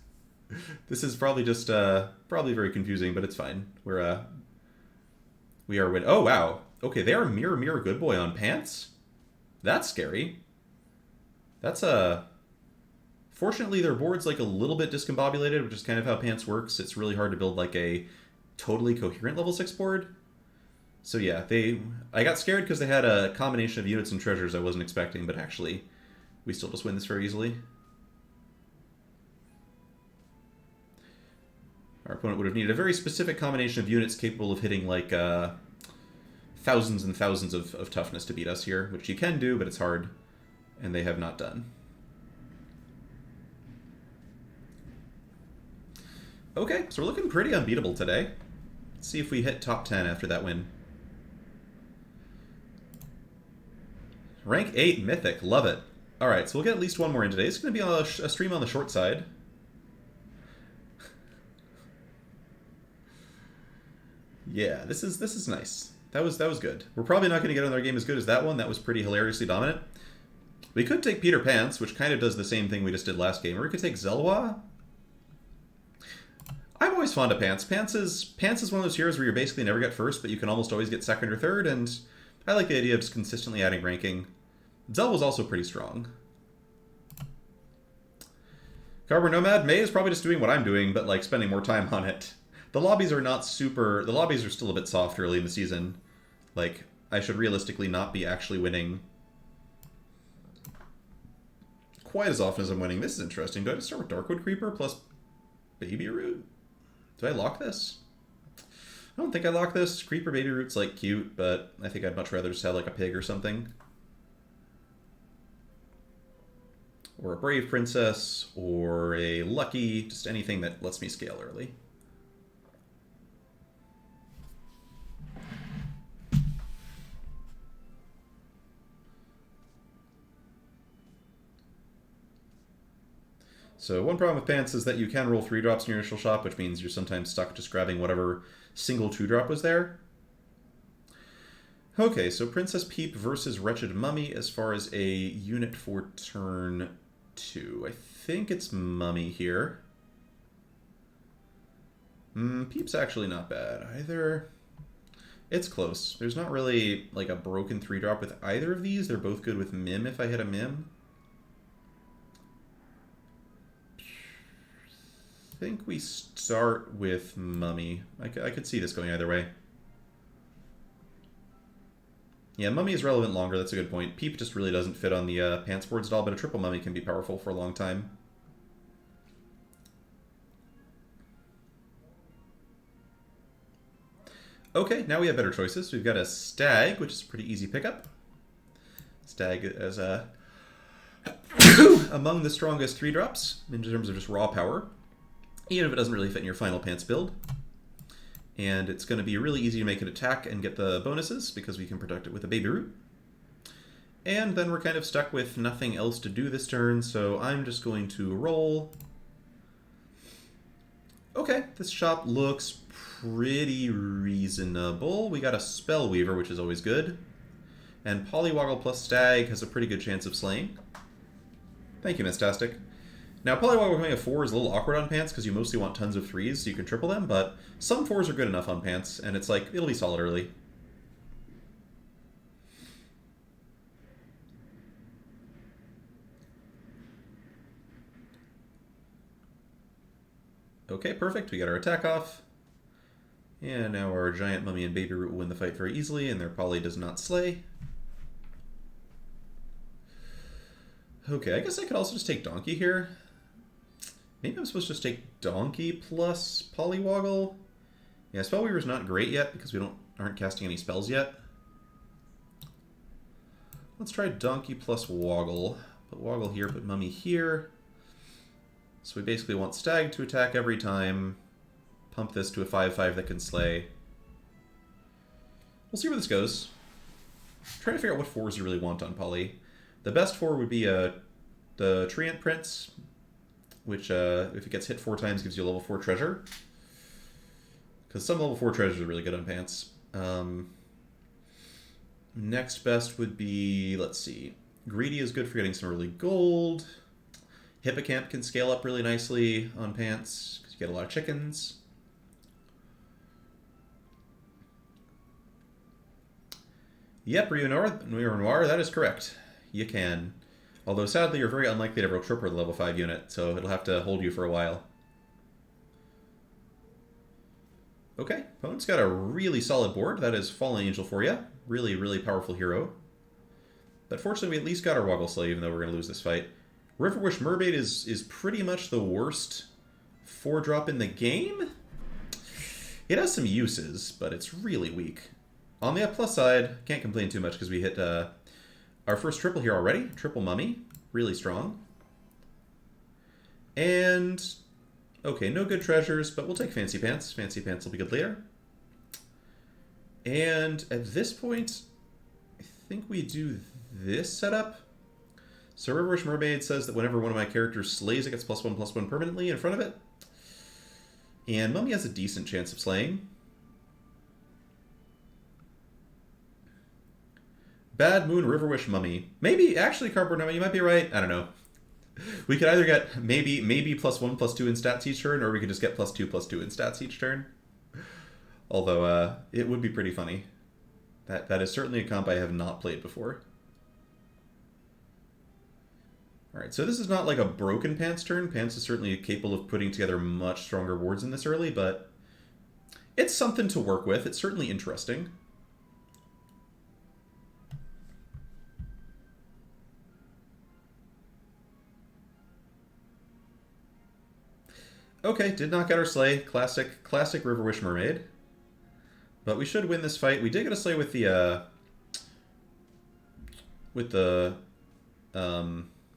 this is probably just, probably very confusing, but it's fine. We are oh wow. Okay, they are Mirror Good Boy on Pants? That's scary. That's a... Fortunately, their board's like a little bit discombobulated, which is kind of how Pants works. It's really hard to build like a totally coherent level 6 board. So yeah, I got scared because they had a combination of units and treasures I wasn't expecting, but actually, we still just win this very easily. Our opponent would have needed a very specific combination of units capable of hitting like thousands and thousands of toughness to beat us here, which you can do, but it's hard, and they have not done. Okay, so we're looking pretty unbeatable today. Let's see if we hit top 10 after that win. Rank 8 Mythic, love it. Alright, so we'll get at least one more in today. It's going to be a stream on the short side. Yeah, this is nice. That was good. We're probably not going to get another game as good as that one. That was pretty hilariously dominant. We could take Peter Pants, which kind of does the same thing we just did last game, or we could take Zelwa. I'm always fond of Pants. Pants is one of those heroes where you basically never get first, but you can almost always get second or third, and I like the idea of just consistently adding ranking. Zelwa's also pretty strong. Carbon Nomad, May is probably just doing what I'm doing, but like spending more time on it. The lobbies are not super... The lobbies are still a bit soft early in the season. Like, I should realistically not be actually winning quite as often as I'm winning. This is interesting. Do I just start with Darkwood Creeper plus Baby Root? Do I lock this? I don't think I lock this. Creeper Baby Root's like cute, but I think I'd much rather just have like a pig or something. Or a Brave Princess, or a Lucky, just anything that lets me scale early. So one problem with Pants is that you can roll 3-drops in your initial shop, which means you're sometimes stuck just grabbing whatever single 2-drop was there. Okay, so Princess Peep versus Wretched Mummy as far as a unit for turn 2. I think it's Mummy here. Peep's actually not bad either. It's close. There's not really like a broken 3-drop with either of these. They're both good with Mim if I hit a Mim. I think we start with Mummy. I could see this going either way. Yeah, Mummy is relevant longer, that's a good point. Peep just really doesn't fit on the Pants boards at all, but a triple Mummy can be powerful for a long time. Okay, now we have better choices. We've got a Stag, which is a pretty easy pickup. Stag as a among the strongest 3-drops in terms of just raw power, even if it doesn't really fit in your final Pants build. And it's going to be really easy to make an attack and get the bonuses because we can protect it with a Baby Root. And then we're kind of stuck with nothing else to do this turn, so I'm just going to roll. Okay, this shop looks pretty reasonable. We got a Spellweaver, which is always good. And Polywoggle plus Stag has a pretty good chance of slaying. Thank you, Mistastic. Now, Polywoggle becoming a 4 is a little awkward on Pants because you mostly want tons of 3s so you can triple them, but some 4s are good enough on Pants, and it's like, it'll be solid early. Okay, perfect. We got our attack off. And now our Giant Mummy and Baby Root will win the fight very easily, and their Poly does not slay. Okay, I guess I could also just take Donkey here. Maybe I'm supposed to just take Donkey plus Polywoggle. Yeah, Spellweaver's not great yet because we aren't casting any spells yet. Let's try Donkey plus Woggle. Put Woggle here, put Mummy here. So we basically want Stag to attack every time. Pump this to a 5/5 that can slay. We'll see where this goes. I'm trying to figure out what 4s you really want on Poly. The best 4 would be the Treant Prince, which if it gets hit 4 times gives you a level 4 treasure. Because some level 4 treasures are really good on Pants. Next best would be, let's see, Greedy is good for getting some early gold. Hippocamp can scale up really nicely on Pants because you get a lot of chickens. Yep, Rio Noir, that is correct. You can. Although, sadly, you're very unlikely to ever tripper the level 5 unit, so it'll have to hold you for a while. Okay, opponent's got a really solid board. That is Fallen Angel for you. Really, really powerful hero. But fortunately, we at least got our Woggle Slave, even though we're going to lose this fight. Riverwish Mermaid is pretty much the worst 4-drop in the game. It has some uses, but it's really weak. On the plus side, can't complain too much because we hit our first triple here already. Triple Mummy. Really strong. And, okay, no good treasures, but we'll take Fancy Pants. Fancy Pants will be good later. And at this point, I think we do this setup. So Riverwish Mermaid says that whenever one of my characters slays, it gets +1/+1 permanently in front of it. And Mummy has a decent chance of slaying. Bad Moon Riverwish Mummy. Maybe, actually, Cardboard Mummy, you might be right. I don't know. We could either get maybe +1/+2 in stats each turn, or we could just get +2/+2 in stats each turn. Although, it would be pretty funny. That is certainly a comp I have not played before. Alright, so this is not like a broken Pants turn. Pants is certainly capable of putting together much stronger wards in this early, but it's something to work with. It's certainly interesting. Okay, did not get our Slay. Classic Riverwish Mermaid. But we should win this fight. We did get a Slay with the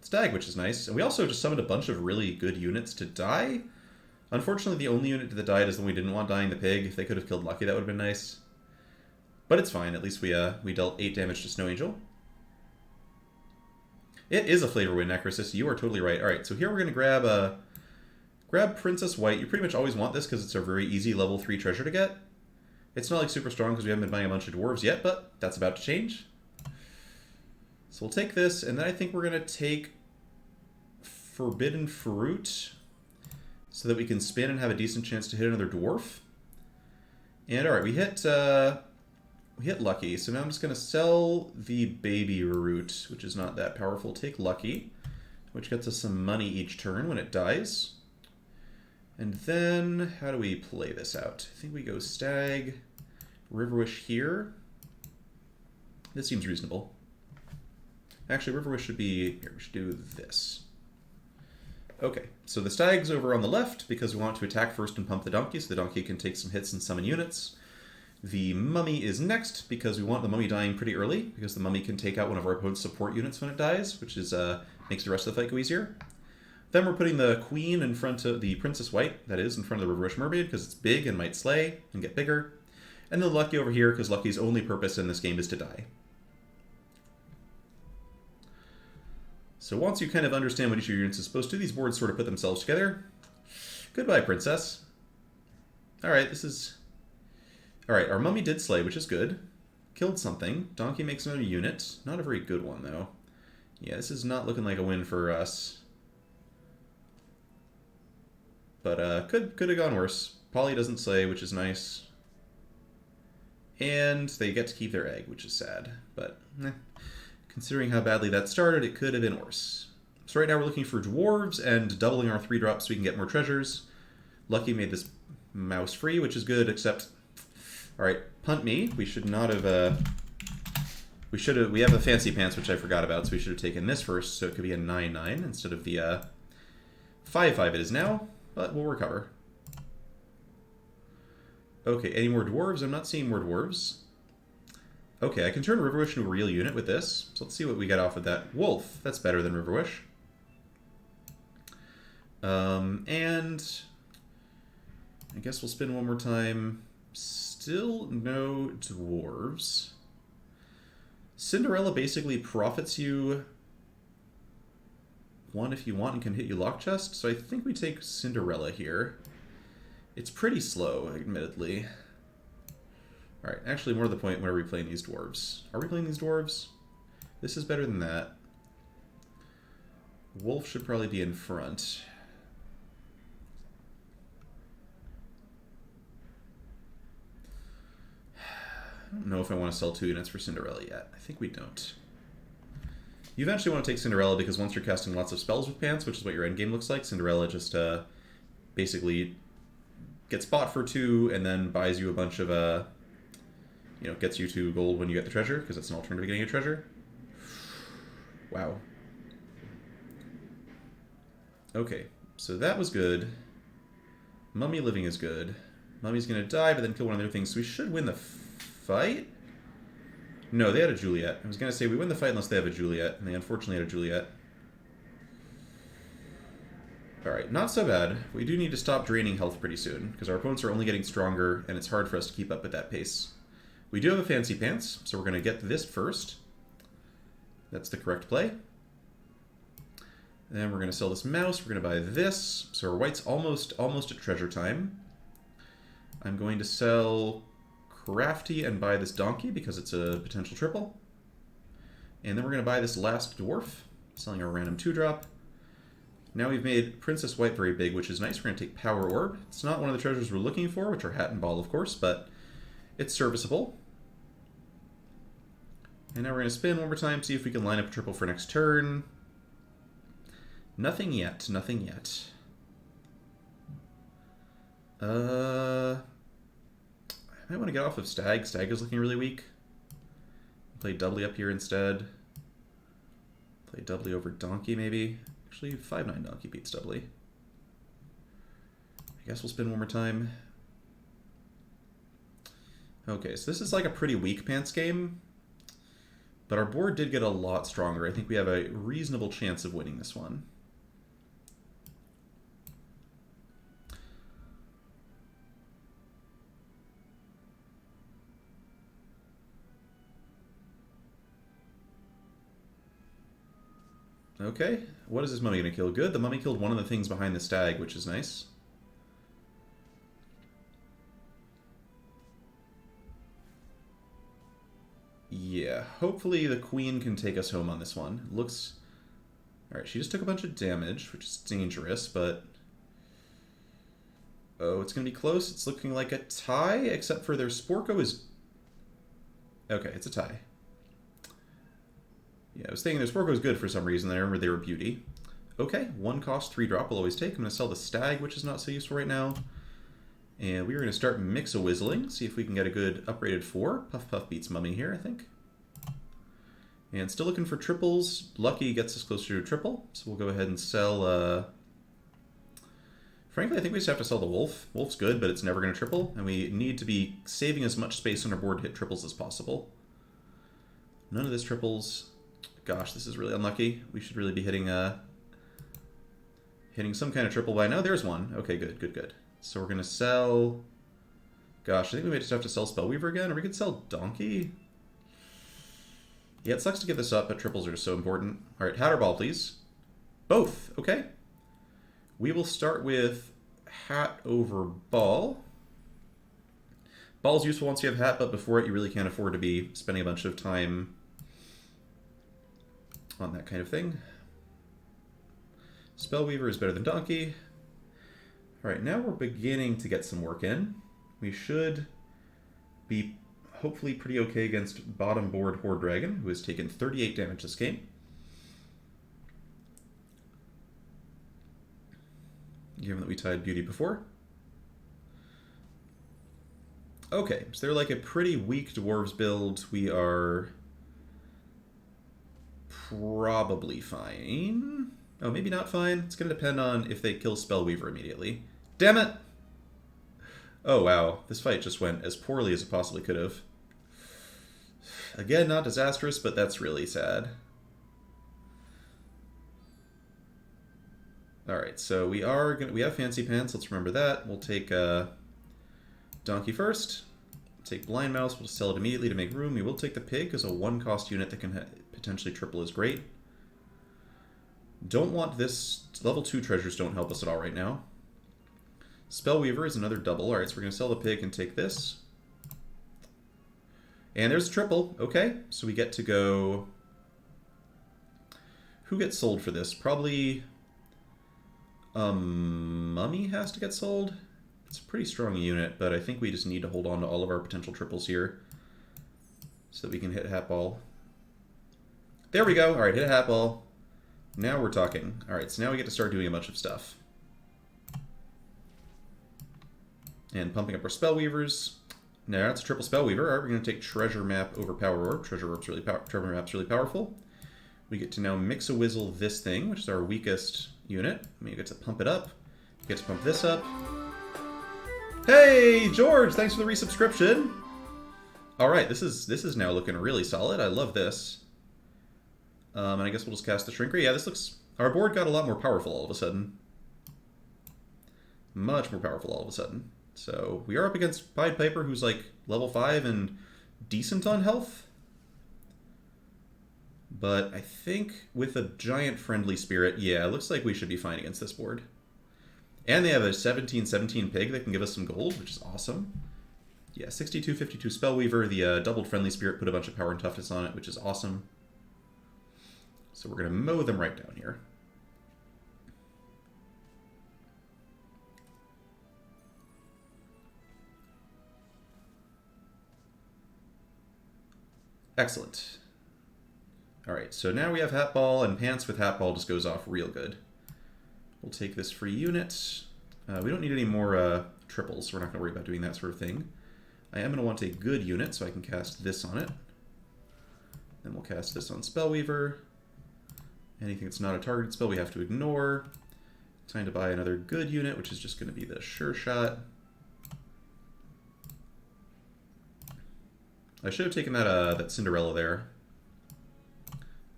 Stag, which is nice. And we also just summoned a bunch of really good units to die. Unfortunately, the only unit that died is the one we didn't want dying, the Pig. If they could have killed Lucky, that would have been nice. But it's fine. At least we dealt 8 damage to Snow Angel. It is a Flavor Wind Necrosis. You are totally right. Alright, so here we're going to grab Princess White. You pretty much always want this because it's a very easy level 3 treasure to get. It's not like super strong because we haven't been buying a bunch of dwarves yet, but that's about to change. So we'll take this, and then I think we're going to take Forbidden Fruit so that we can spin and have a decent chance to hit another dwarf. And alright, we hit Lucky, so now I'm just going to sell the Baby Root, which is not that powerful. Take Lucky, which gets us some money each turn when it dies. And then, how do we play this out? I think we go Stag, Riverwish here. This seems reasonable. Actually, Riverwish should be here. We should do this. Okay, so the Stag's over on the left because we want to attack first and pump the Donkey, so the Donkey can take some hits and summon units. The Mummy is next because we want the Mummy dying pretty early, because the Mummy can take out one of our opponent's support units when it dies, which is makes the rest of the fight go easier. Then we're putting the Queen in front of the Princess White, that is, in front of the Riverwish Mermaid, because it's big and might slay and get bigger. And then Lucky over here, because Lucky's only purpose in this game is to die. So once you kind of understand what each of your units is supposed to, these boards sort of put themselves together. Goodbye, Princess. Alright, this is... Alright, our Mummy did slay, which is good. Killed something. Donkey makes another unit. Not a very good one, though. Yeah, this is not looking like a win for us. But could have gone worse. Polly doesn't slay, which is nice. And they get to keep their egg, which is sad. But considering how badly that started, it could have been worse. So right now we're looking for dwarves and doubling our 3-drops so we can get more treasures. Lucky made this mouse free, which is good, except... Alright, punt me. We should not have... We have a Fancy Pants, which I forgot about, so we should have taken this first, so it could be a 9/9 instead of the 5/5 it is now. But we'll recover. Okay, any more dwarves? I'm not seeing more dwarves. Okay, I can turn Riverwish into a real unit with this. So let's see what we get off of that. Wolf. That's better than Riverwish. And I guess we'll spin one more time. Still no dwarves. Cinderella basically profits you 1 if you want and can hit you lock chest. So I think we take Cinderella here. It's pretty slow, admittedly. Alright, actually more to the point, when are we playing these dwarves? Are we playing these dwarves? This is better than that. Wolf should probably be in front. I don't know if I want to sell 2 units for Cinderella yet. I think we don't. You eventually want to take Cinderella because once you're casting lots of spells with Pants, which is what your endgame looks like, Cinderella just basically gets bought for 2 and then buys you a bunch of, gets you 2 gold when you get the treasure, because it's an alternative to getting a treasure. Wow. Okay, so that was good. Mummy living is good. Mummy's gonna die, but then kill one of their things, so we should win the fight? No, they had a Juliet. I was gonna say we win the fight unless they have a Juliet, and they unfortunately had a Juliet. Alright, not so bad. We do need to stop draining health pretty soon, because our opponents are only getting stronger, and it's hard for us to keep up with that pace. We do have a Fancy Pants, so we're going to get this first. That's the correct play. Then we're going to sell this mouse, we're going to buy this. So our white's almost at treasure time. I'm going to sell Crafty and buy this donkey, because it's a potential triple. And then we're going to buy this last dwarf, selling our random 2-drop. Now we've made Princess White very big, which is nice. We're going to take Power Orb. It's not one of the treasures we're looking for, which are Hat and Ball, of course, but it's serviceable. And now we're going to spin one more time, see if we can line up a triple for next turn. Nothing yet, nothing yet. I might want to get off of Stag. Stag is looking really weak. Play doubly up here instead. Play doubly over Donkey, maybe. Actually, 5-9 Donkey beats doubly. I guess we'll spin one more time. Okay, so this is like a pretty weak Pants game. But our board did get a lot stronger. I think we have a reasonable chance of winning this one. Okay, what is this mummy going to kill? Good, the mummy killed one of the things behind the stag, which is nice. Yeah, hopefully the queen can take us home on this one. Looks... Alright, she just took a bunch of damage, which is dangerous, but... Oh, it's going to be close. It's looking like a tie, except for their Sporko is... Okay, it's a tie. Yeah, I was thinking their Sporko is good for some reason. I remember they were beauty. Okay, 1 cost, 3-drop will always take. I'm going to sell the stag, which is not so useful right now. And we're going to start Mix-a-Whistling, see if we can get a good uprated 4. Puff Puff beats Mummy here, I think. And still looking for triples. Lucky gets us closer to a triple, so we'll go ahead and sell... Frankly, I think we just have to sell the Wolf. Wolf's good, but it's never going to triple, and we need to be saving as much space on our board to hit triples as possible. None of this triples. Gosh, this is really unlucky. We should really be hitting some kind of triple by now. There's one. Okay, good, good, good. So we're going to sell... Gosh, I think we may just have to sell Spellweaver again, or we could sell Donkey. Yeah, it sucks to give this up, but triples are so important. All right, Hat or Ball, please. Both. Okay. We will start with Hat over Ball. Ball's useful once you have Hat, but before it, you really can't afford to be spending a bunch of time on that kind of thing. Spellweaver is better than Donkey. Alright, now we're beginning to get some work in. We should be hopefully pretty okay against bottom board Horde Dragon, who has taken 38 damage this game. Given that we tied Beauty before. Okay, so they're like a pretty weak Dwarves build. We are probably fine. Oh, maybe not fine. It's going to depend on if they kill Spellweaver immediately. Damn it! Oh, wow. This fight just went as poorly as it possibly could have. Again, not disastrous, but that's really sad. Alright, so we have Fancy Pants. Let's remember that. We'll take Donkey first. Take Blind Mouse. We'll sell it immediately to make room. We will take the Pig, because a 1-cost unit that can potentially triple is great. Don't want this. Level 2 treasures don't help us at all right now. Spellweaver is another double. Alright, so we're going to sell the Pig and take this. And there's a triple. Okay, so we get to go... Who gets sold for this? Probably... Mummy has to get sold? It's a pretty strong unit, but I think we just need to hold on to all of our potential triples here so that we can hit Hat Ball. There we go. All right, hit a hat ball. Now we're talking. All right, so now we get to start doing a bunch of stuff. And pumping up our Spellweavers. Now that's a triple Spellweaver. All right, we're going to take Treasure Map over Power Orb. Treasure Map's really powerful. We get to now Mix-a-Wizzle this thing, which is our weakest unit. We get to pump it up. We get to pump this up. Hey, George! Thanks for the resubscription. All right, this is now looking really solid. I love this. And I guess we'll just cast the Shrinker. Yeah, this looks... Our board got a lot more powerful all of a sudden. Much more powerful all of a sudden. So we are up against Pied Piper, who's like level 5 and decent on health. But I think with a giant friendly spirit, yeah, it looks like we should be fine against this board. And they have a 17/17 pig that can give us some gold, which is awesome. Yeah, 62/52 Spellweaver. The doubled friendly spirit put a bunch of power and toughness on it, which is awesome. So we're going to mow them right down here. Excellent. Alright, so now we have Hat Ball, and Pants with Hat Ball just goes off real good. We'll take this free unit. We don't need any more triples, so we're not going to worry about doing that sort of thing. I am going to want a good unit, so I can cast this on it. Then we'll cast this on Spellweaver. Anything that's not a targeted spell we have to ignore. Time to buy another good unit, which is just going to be the Sure Shot. I should have taken that Cinderella there.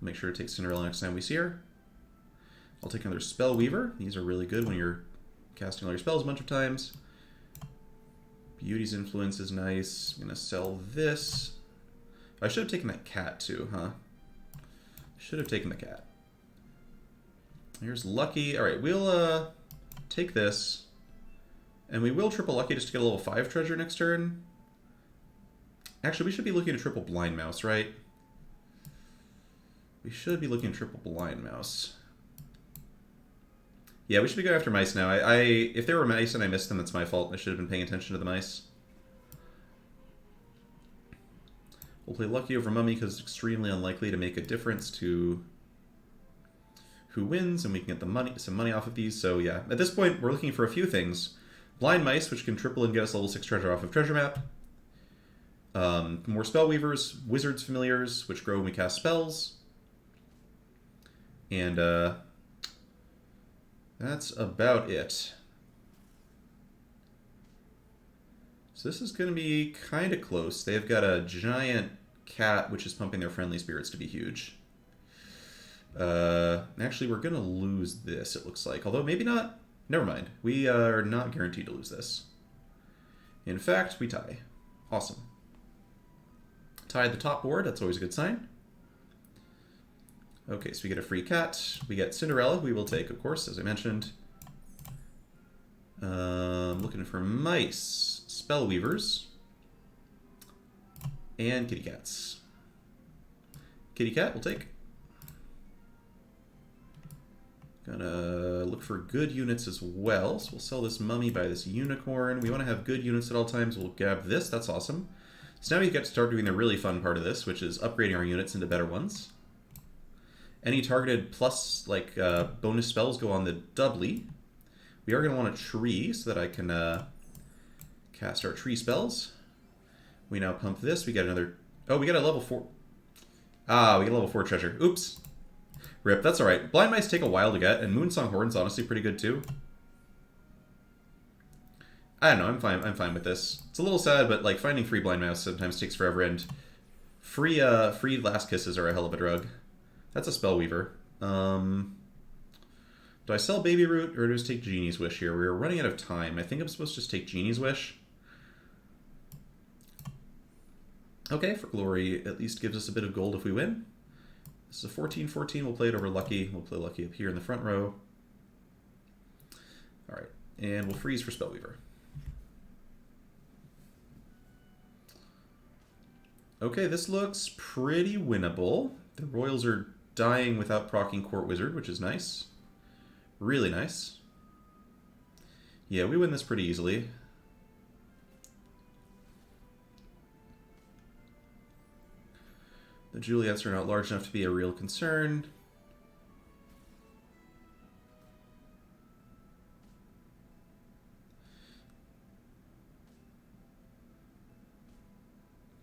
Make sure to take Cinderella next time we see her. I'll take another Spellweaver. These are really good when you're casting all your spells a bunch of times. Beauty's Influence is nice. I'm going to sell this. I should have taken that cat too, huh? Should have taken the cat. Here's Lucky. Alright, we'll take this. And we will triple Lucky just to get a level 5 treasure next turn. Actually, we should be looking to triple Blind Mouse, right? We should be looking at triple Blind Mouse. Yeah, we should be going after mice now. If there were mice and I missed them, it's my fault. I should have been paying attention to the mice. We'll play Lucky over Mummy because it's extremely unlikely to make a difference to who wins, and we can get some money off of these. So yeah, at this point, we're looking for a few things. Blind Mice, which can triple and get us level 6 treasure off of Treasure Map. More Spellweavers, Wizards Familiars, which grow when we cast spells. And that's about it. So this is going to be kind of close. They've got a giant cat, which is pumping their friendly spirits to be huge. Actually, we're going to lose this, it looks like. Although, maybe not. Never mind. We are not guaranteed to lose this. In fact, we tie. Awesome. Tied the top board. That's always a good sign. Okay, so we get a free cat. We get Cinderella. We will take, of course, as I mentioned. Looking for mice, Spellweavers, and kitty cats. Kitty cat, we'll take. Gonna look for good units as well. So we'll sell this mummy, buy this unicorn. We want to have good units at all times. We'll grab this. That's awesome. So now we get to start doing the really fun part of this, which is upgrading our units into better ones. Any targeted plus, like, bonus spells go on the doubly. We are going to want a tree so that I can cast our tree spells. We now pump this. We get another... Oh, we get a level 4... Ah, we get a level 4 treasure. Oops. Rip, that's alright. Blind Mice take a while to get, and Moonsong Horn's honestly pretty good too. I don't know, I'm fine with this. It's a little sad, but like finding free Blind Mouse sometimes takes forever, and free Last Kisses are a hell of a drug. That's a Spellweaver. Do I sell Baby Root, or do I just take Genie's Wish here? We're running out of time. I think I'm supposed to just take Genie's Wish. Okay, for glory, at least gives us a bit of gold if we win. This is a 14-14. We'll play it over Lucky. We'll play Lucky up here in the front row. All right, and we'll freeze for Spellweaver. Okay, this looks pretty winnable. The Royals are dying without proccing Court Wizard, which is nice. Really nice. Yeah, we win this pretty easily. The Juliets are not large enough to be a real concern.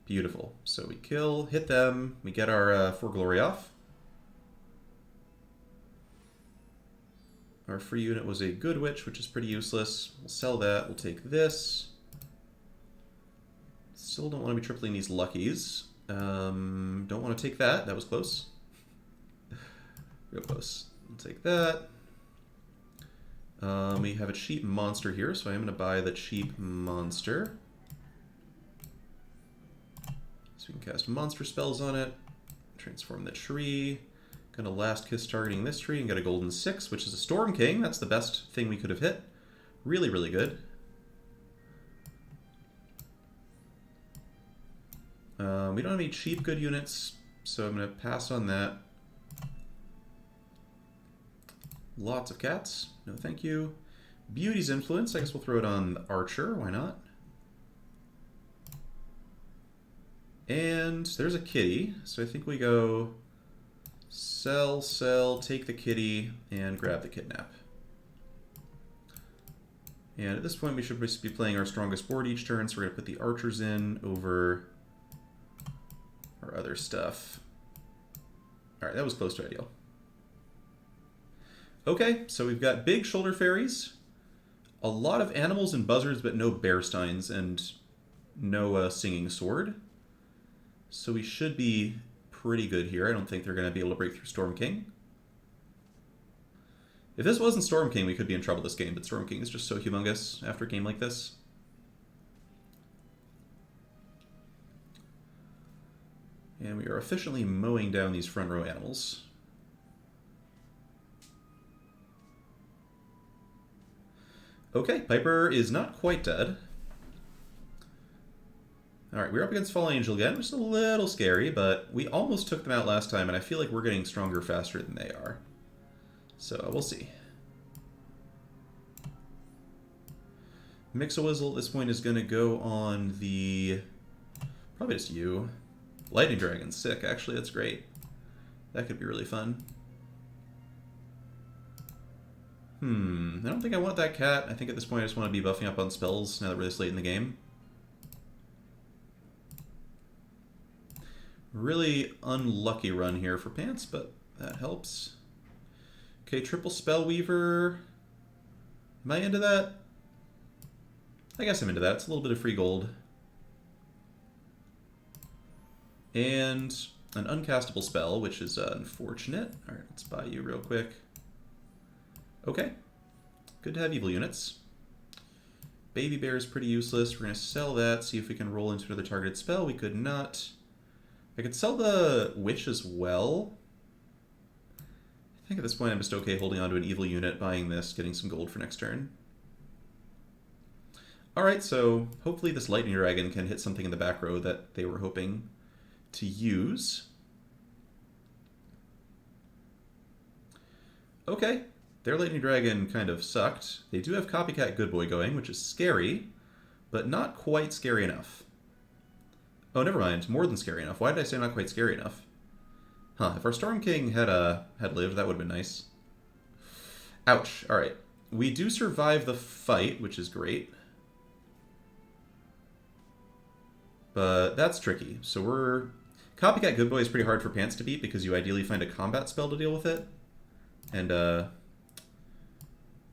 Beautiful. So we kill, hit them, we get our 4 glory off. Our free unit was a good witch, which is pretty useless. We'll sell that, we'll take this. Still don't want to be tripling these luckies. Don't want to take that, that was close. Real close. We'll take that. We have a cheap monster here, so I'm going to buy the cheap monster. So we can cast monster spells on it. Transform the tree. Gonna last kiss targeting this tree and get a golden 6, which is a Storm King. That's the best thing we could have hit. Really, really good. We don't have any cheap good units, so I'm gonna pass on that. Lots of cats. No thank you. Beauty's Influence. I guess we'll throw it on the Archer. Why not? And there's a kitty, so I think we go sell, sell, take the kitty, and grab the kidnap. And at this point we should be playing our strongest board each turn, so we're going to put the archers in over our other stuff. Alright, that was close to ideal. Okay, so we've got big shoulder fairies, a lot of animals and buzzards, but no bearsteins, and no singing sword. So we should be pretty good here. I don't think they're going to be able to break through Storm King. If this wasn't Storm King, we could be in trouble this game, but Storm King is just so humongous after a game like this. And we are efficiently mowing down these front row animals. Okay, Piper is not quite dead. Alright, we're up against Fallen Angel again, which is a little scary, but we almost took them out last time, and I feel like we're getting stronger faster than they are. So, we'll see. Mix-a-Wizzle at this point is going to go on the... probably just you. Lightning Dragon's sick, actually, that's great. That could be really fun. I don't think I want that cat. I think at this point I just want to be buffing up on spells now that we're this late in the game. Really unlucky run here for Pants, but that helps. Okay, triple Spellweaver. Am I into that? I guess I'm into that. It's a little bit of free gold. And an uncastable spell, which is unfortunate. Alright, let's buy you real quick. Okay. Good to have evil units. Baby Bear is pretty useless. We're going to sell that, see if we can roll into another targeted spell. We could not. I could sell the Witch as well. I think at this point I'm just okay holding on to an evil unit, buying this, getting some gold for next turn. Alright, so hopefully this Lightning Dragon can hit something in the back row that they were hoping to use. Okay, their Lightning Dragon kind of sucked. They do have Copycat Good Boy going, which is scary, but not quite scary enough. Oh, never mind. More than scary enough. Why did I say not quite scary enough? Huh, if our Storm King had lived, that would have been nice. Ouch. Alright. We do survive the fight, which is great. But that's tricky. So we're... Copycat Good Boy is pretty hard for Pants to beat because you ideally find a combat spell to deal with it. And,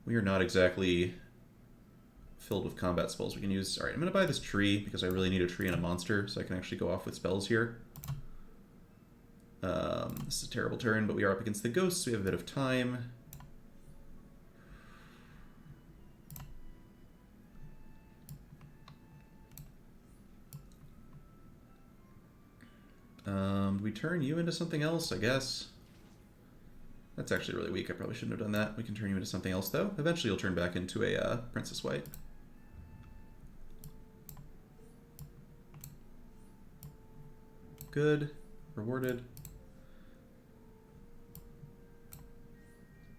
we are not exactly filled with combat spells we can use. Alright, I'm going to buy this tree because I really need a tree and a monster so I can actually go off with spells here. This is a terrible turn, but we are up against the ghosts, so we have a bit of time. We turn you into something else, I guess. That's actually really weak. I probably shouldn't have done that. We can turn you into something else, though. Eventually you'll turn back into a Princess White. Good. Rewarded.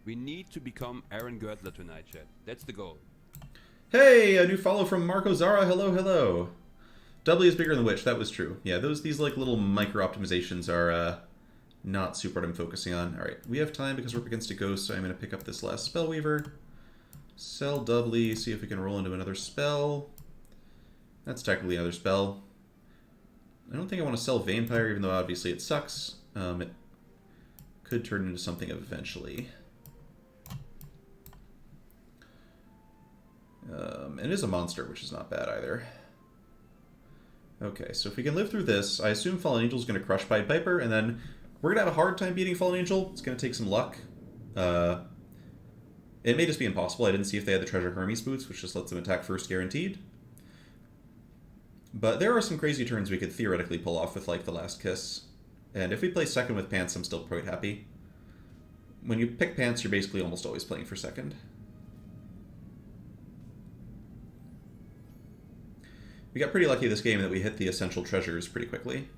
We need to become Aaron Gertler tonight, Chad. That's the goal. Hey, a new follow from Marco Zara. Hello, hello. Doubly is bigger than Witch. That was true. Yeah, these like little micro optimizations are not super what I'm focusing on. All right, we have time because we're up against a ghost, so I'm going to pick up this last Spellweaver. Sell doubly, see if we can roll into another spell. That's technically another spell. I don't think I want to sell Vampire, even though obviously it sucks. It could turn into something eventually. It is a monster, which is not bad either. Okay, so if we can live through this, I assume Fallen Angel is going to crush Pied Piper, and then we're going to have a hard time beating Fallen Angel. It's going to take some luck. It may just be impossible. I didn't see if they had the Treasure Hermes boots, which just lets them attack first guaranteed. But there are some crazy turns we could theoretically pull off with, like, the Last Kiss. And if we play second with Pants, I'm still quite happy. When you pick Pants, you're basically almost always playing for second. We got pretty lucky this game that we hit the essential treasures pretty quickly.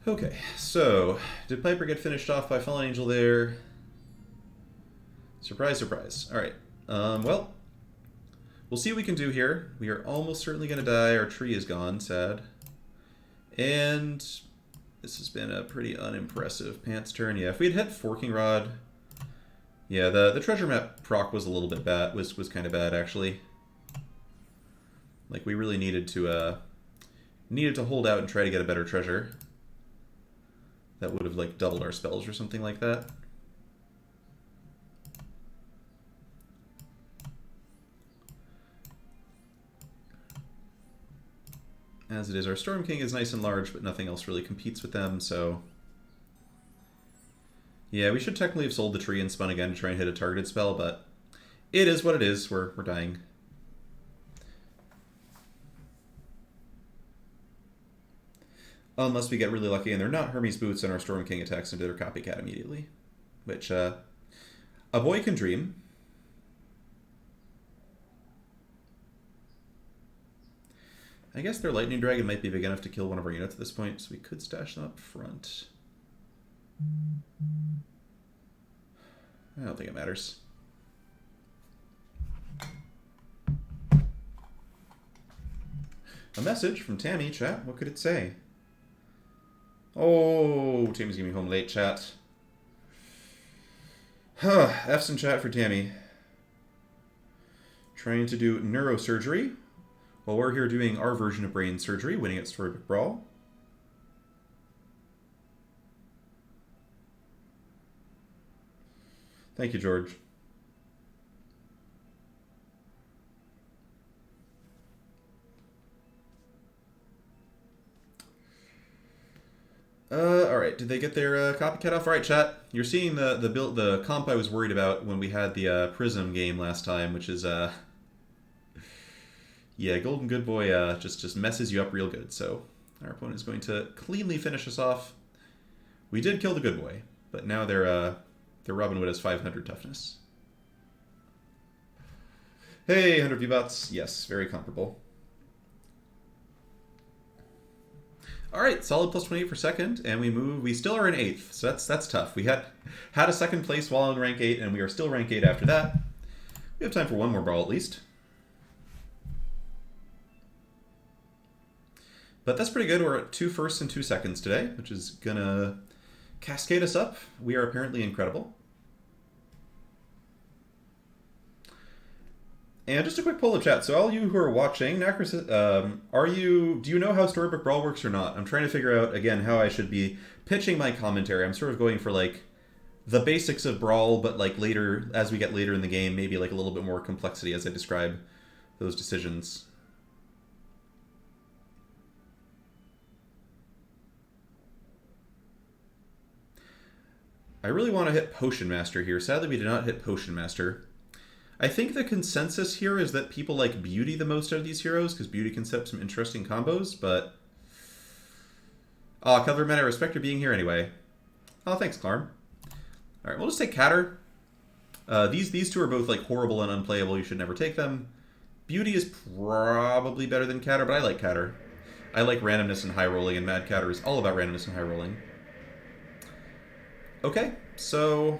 Okay, so did Piper get finished off by Fallen Angel there? Surprise, surprise. All right. Well, we'll see what we can do here. We are almost certainly going to die. Our tree is gone. Sad. And this has been a pretty unimpressive Pants turn. Yeah, if we had hit Forking Rod... Yeah, the treasure map proc was a little bit bad. Was kind of bad, actually. Like, we really needed to hold out and try to get a better treasure. That would have, like, doubled our spells or something like that. As it is, our Storm King is nice and large, but nothing else really competes with them, so... Yeah, we should technically have sold the tree and spun again to try and hit a targeted spell, but it is what it is. We're dying. Unless we get really lucky and they're not Hermes Boots and our Storm King attacks into their copycat immediately. Which, a boy can dream. I guess their Lightning Dragon might be big enough to kill one of our units at this point, so we could stash them up front. I don't think it matters. A message from Tammy, chat. What could it say? Oh, Tammy's getting me home late, chat. F's in chat for Tammy. Trying to do neurosurgery while we're here doing our version of brain surgery, winning at Storybook Brawl. Thank you, George. Alright, did they get their copycat off? Alright, chat. You're seeing the comp I was worried about when we had the Prism game last time, which is, yeah, Golden Good Boy just messes you up real good, so our opponent is going to cleanly finish us off. We did kill the Good Boy, but now their Robin Hood has 500 toughness. Hey, 100 V-Bots. Yes, very comparable. Alright, solid plus 28 for second, and we still are in 8th, so that's tough. We had a second place while in rank 8, and we are still rank 8 after that. We have time for one more brawl at least. But that's pretty good. We're at 2 firsts and 2 seconds today, which is gonna cascade us up. We are apparently incredible. And just a quick poll of chat. So all you who are watching, Nacris, do you know how Storybook Brawl works or not? I'm trying to figure out, again, how I should be pitching my commentary. I'm sort of going for, like, the basics of Brawl, but, like, later, as we get later in the game, maybe, like, a little bit more complexity as I describe those decisions. I really want to hit Potion Master here. Sadly, we did not hit Potion Master. I think the consensus here is that people like Beauty the most out of these heroes, because Beauty can set up some interesting combos, but... Aw, Calverman, I respect your being here anyway. Oh, thanks, Clarm. Alright, we'll just take Catter. These two are both like horrible and unplayable. You should never take them. Beauty is probably better than Catter, but I like Catter. I like randomness and high rolling, and Mad Catter is all about randomness and high rolling. Okay, so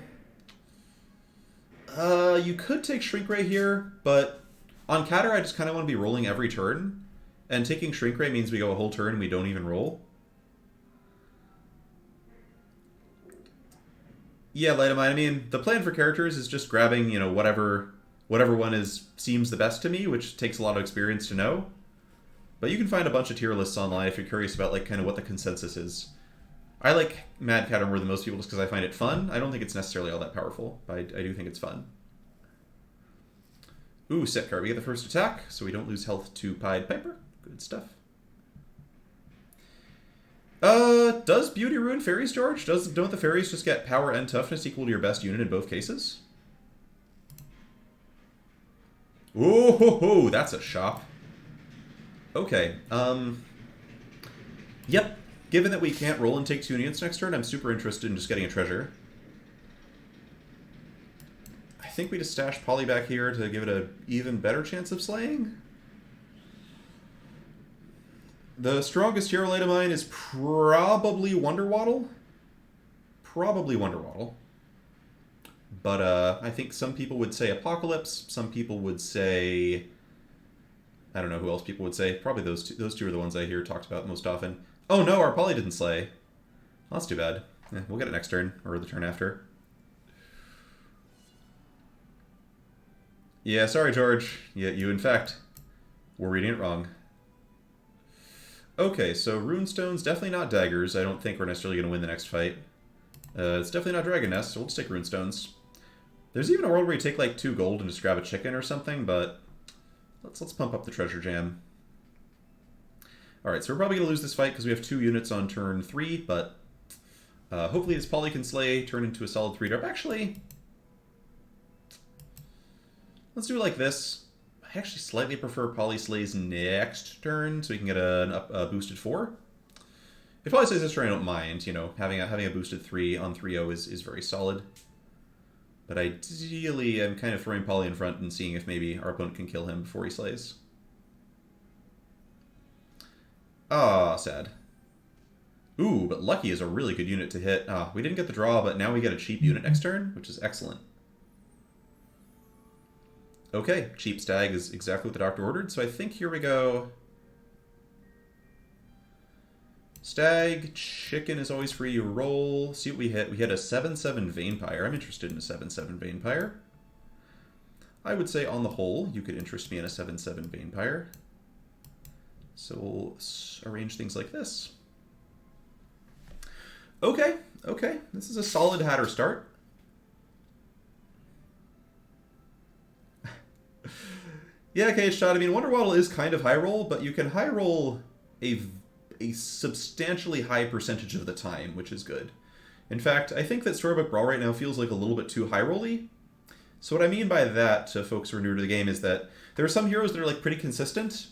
you could take Shrink Ray here, but on Catter I just kind of want to be rolling every turn, and taking Shrink Ray means we go a whole turn and we don't even roll. Yeah, Light of Mine. I mean, the plan for characters is just grabbing, whatever one seems the best to me, which takes a lot of experience to know. But you can find a bunch of tier lists online if you're curious about like kind of what the consensus is. I like Mad Catter more than most people just because I find it fun. I don't think it's necessarily all that powerful, but I do think it's fun. Ooh, set card. We get the first attack, so we don't lose health to Pied Piper. Good stuff. Does Beauty ruin fairies, George? Don't the fairies just get power and toughness equal to your best unit in both cases? Ooh, ho, ho, that's a shop. Okay, yep. Given that we can't roll and take 2 units next turn, I'm super interested in just getting a treasure. I think we just stash Polly back here to give it an even better chance of slaying. The strongest hero light of mine is probably Wonderwaddle. Probably Wonderwaddle. But I think some people would say Apocalypse. Some people would say... I don't know who else people would say. Probably those two are the ones I hear talked about most often. Oh no, our Polly didn't slay. Well, that's too bad. We'll get it next turn, or the turn after. Yeah, sorry, George. Yeah, you, in fact, were reading it wrong. Okay, so Runestones, definitely not Daggers. I don't think we're necessarily going to win the next fight. It's definitely not Dragon Nest, so we'll just take Runestones. There's even a world where you take, like, 2 gold and just grab a chicken or something, but let's pump up the Treasure Jam. Alright, so we're probably going to lose this fight because we have 2 units on turn 3, but hopefully this Polly can slay, turn into a solid 3-drop. Actually, let's do it like this. I actually slightly prefer Polly slays next turn, so we can get a boosted 4. If Polly slays this turn, I don't mind. Having a boosted 3 on 3-0 is very solid. But ideally, I'm kind of throwing Polly in front and seeing if maybe our opponent can kill him before he slays. Ah, sad. Ooh, but Lucky is a really good unit to hit. We didn't get the draw, but now we get a cheap unit next turn, which is excellent. Okay, cheap stag is exactly what the doctor ordered, so I think here we go. Stag, chicken is always free, you roll. See what we hit. We hit a 7/7 Vampire. I'm interested in a 7/7 Vampire. I would say on the whole, you could interest me in a 7/7 Vampire. So we'll arrange things like this. Okay, this is a solid Hatter start. Yeah, okay, shot. I mean, Wonderwaddle is kind of high roll, but you can high roll a substantially high percentage of the time, which is good. In fact, I think that Storybook Brawl right now feels like a little bit too high rolly. So what I mean by that, to folks who are new to the game, is that there are some heroes that are like pretty consistent.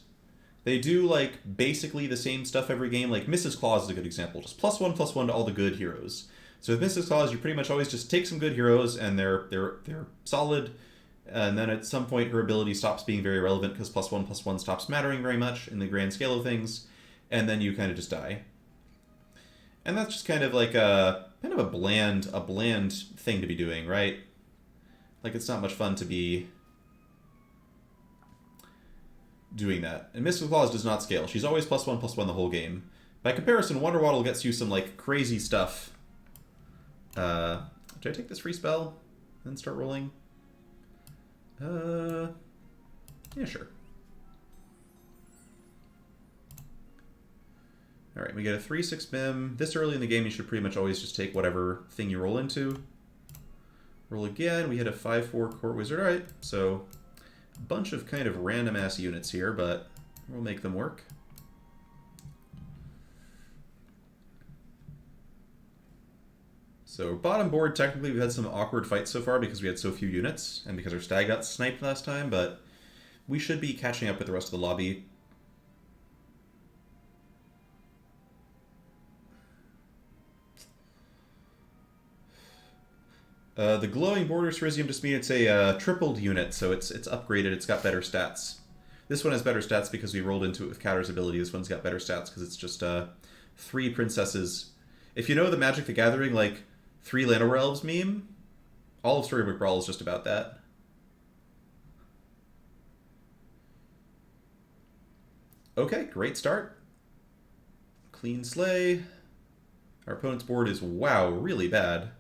They do like basically the same stuff every game. Like Mrs. Claus is a good example. Just +1/+1 to all the good heroes. So with Mrs. Claus, you pretty much always just take some good heroes and they're solid. And then at some point, her ability stops being very relevant because +1/+1 stops mattering very much in the grand scale of things, and then you kind of just die. And that's just kind of like a bland thing to be doing, right? Like it's not much fun to be doing that. And Mrs. Claus does not scale. She's always +1/+1 the whole game. By comparison, Wonderwaddle gets you some like crazy stuff. Did I take this free spell and then start rolling? Yeah, sure. Alright, we get a 3/6 BIM. This early in the game, you should pretty much always just take whatever thing you roll into. Roll again. We hit a 5/4 Court Wizard. Alright, so a bunch of kind of random-ass units here, but we'll make them work. So bottom board, technically we've had some awkward fights so far because we had so few units, and because our stag got sniped last time, but we should be catching up with the rest of the lobby. The glowing borders Risium just mean it's a tripled unit, so it's upgraded, it's got better stats. This one has better stats because we rolled into it with Catter's ability. This one's got better stats because it's just 3 princesses. If you know the Magic the Gathering, like, 3 Llanowar Elves meme. All of Storybook Brawl is just about that. Okay, great start. Clean slay. Our opponent's board is, wow, really bad.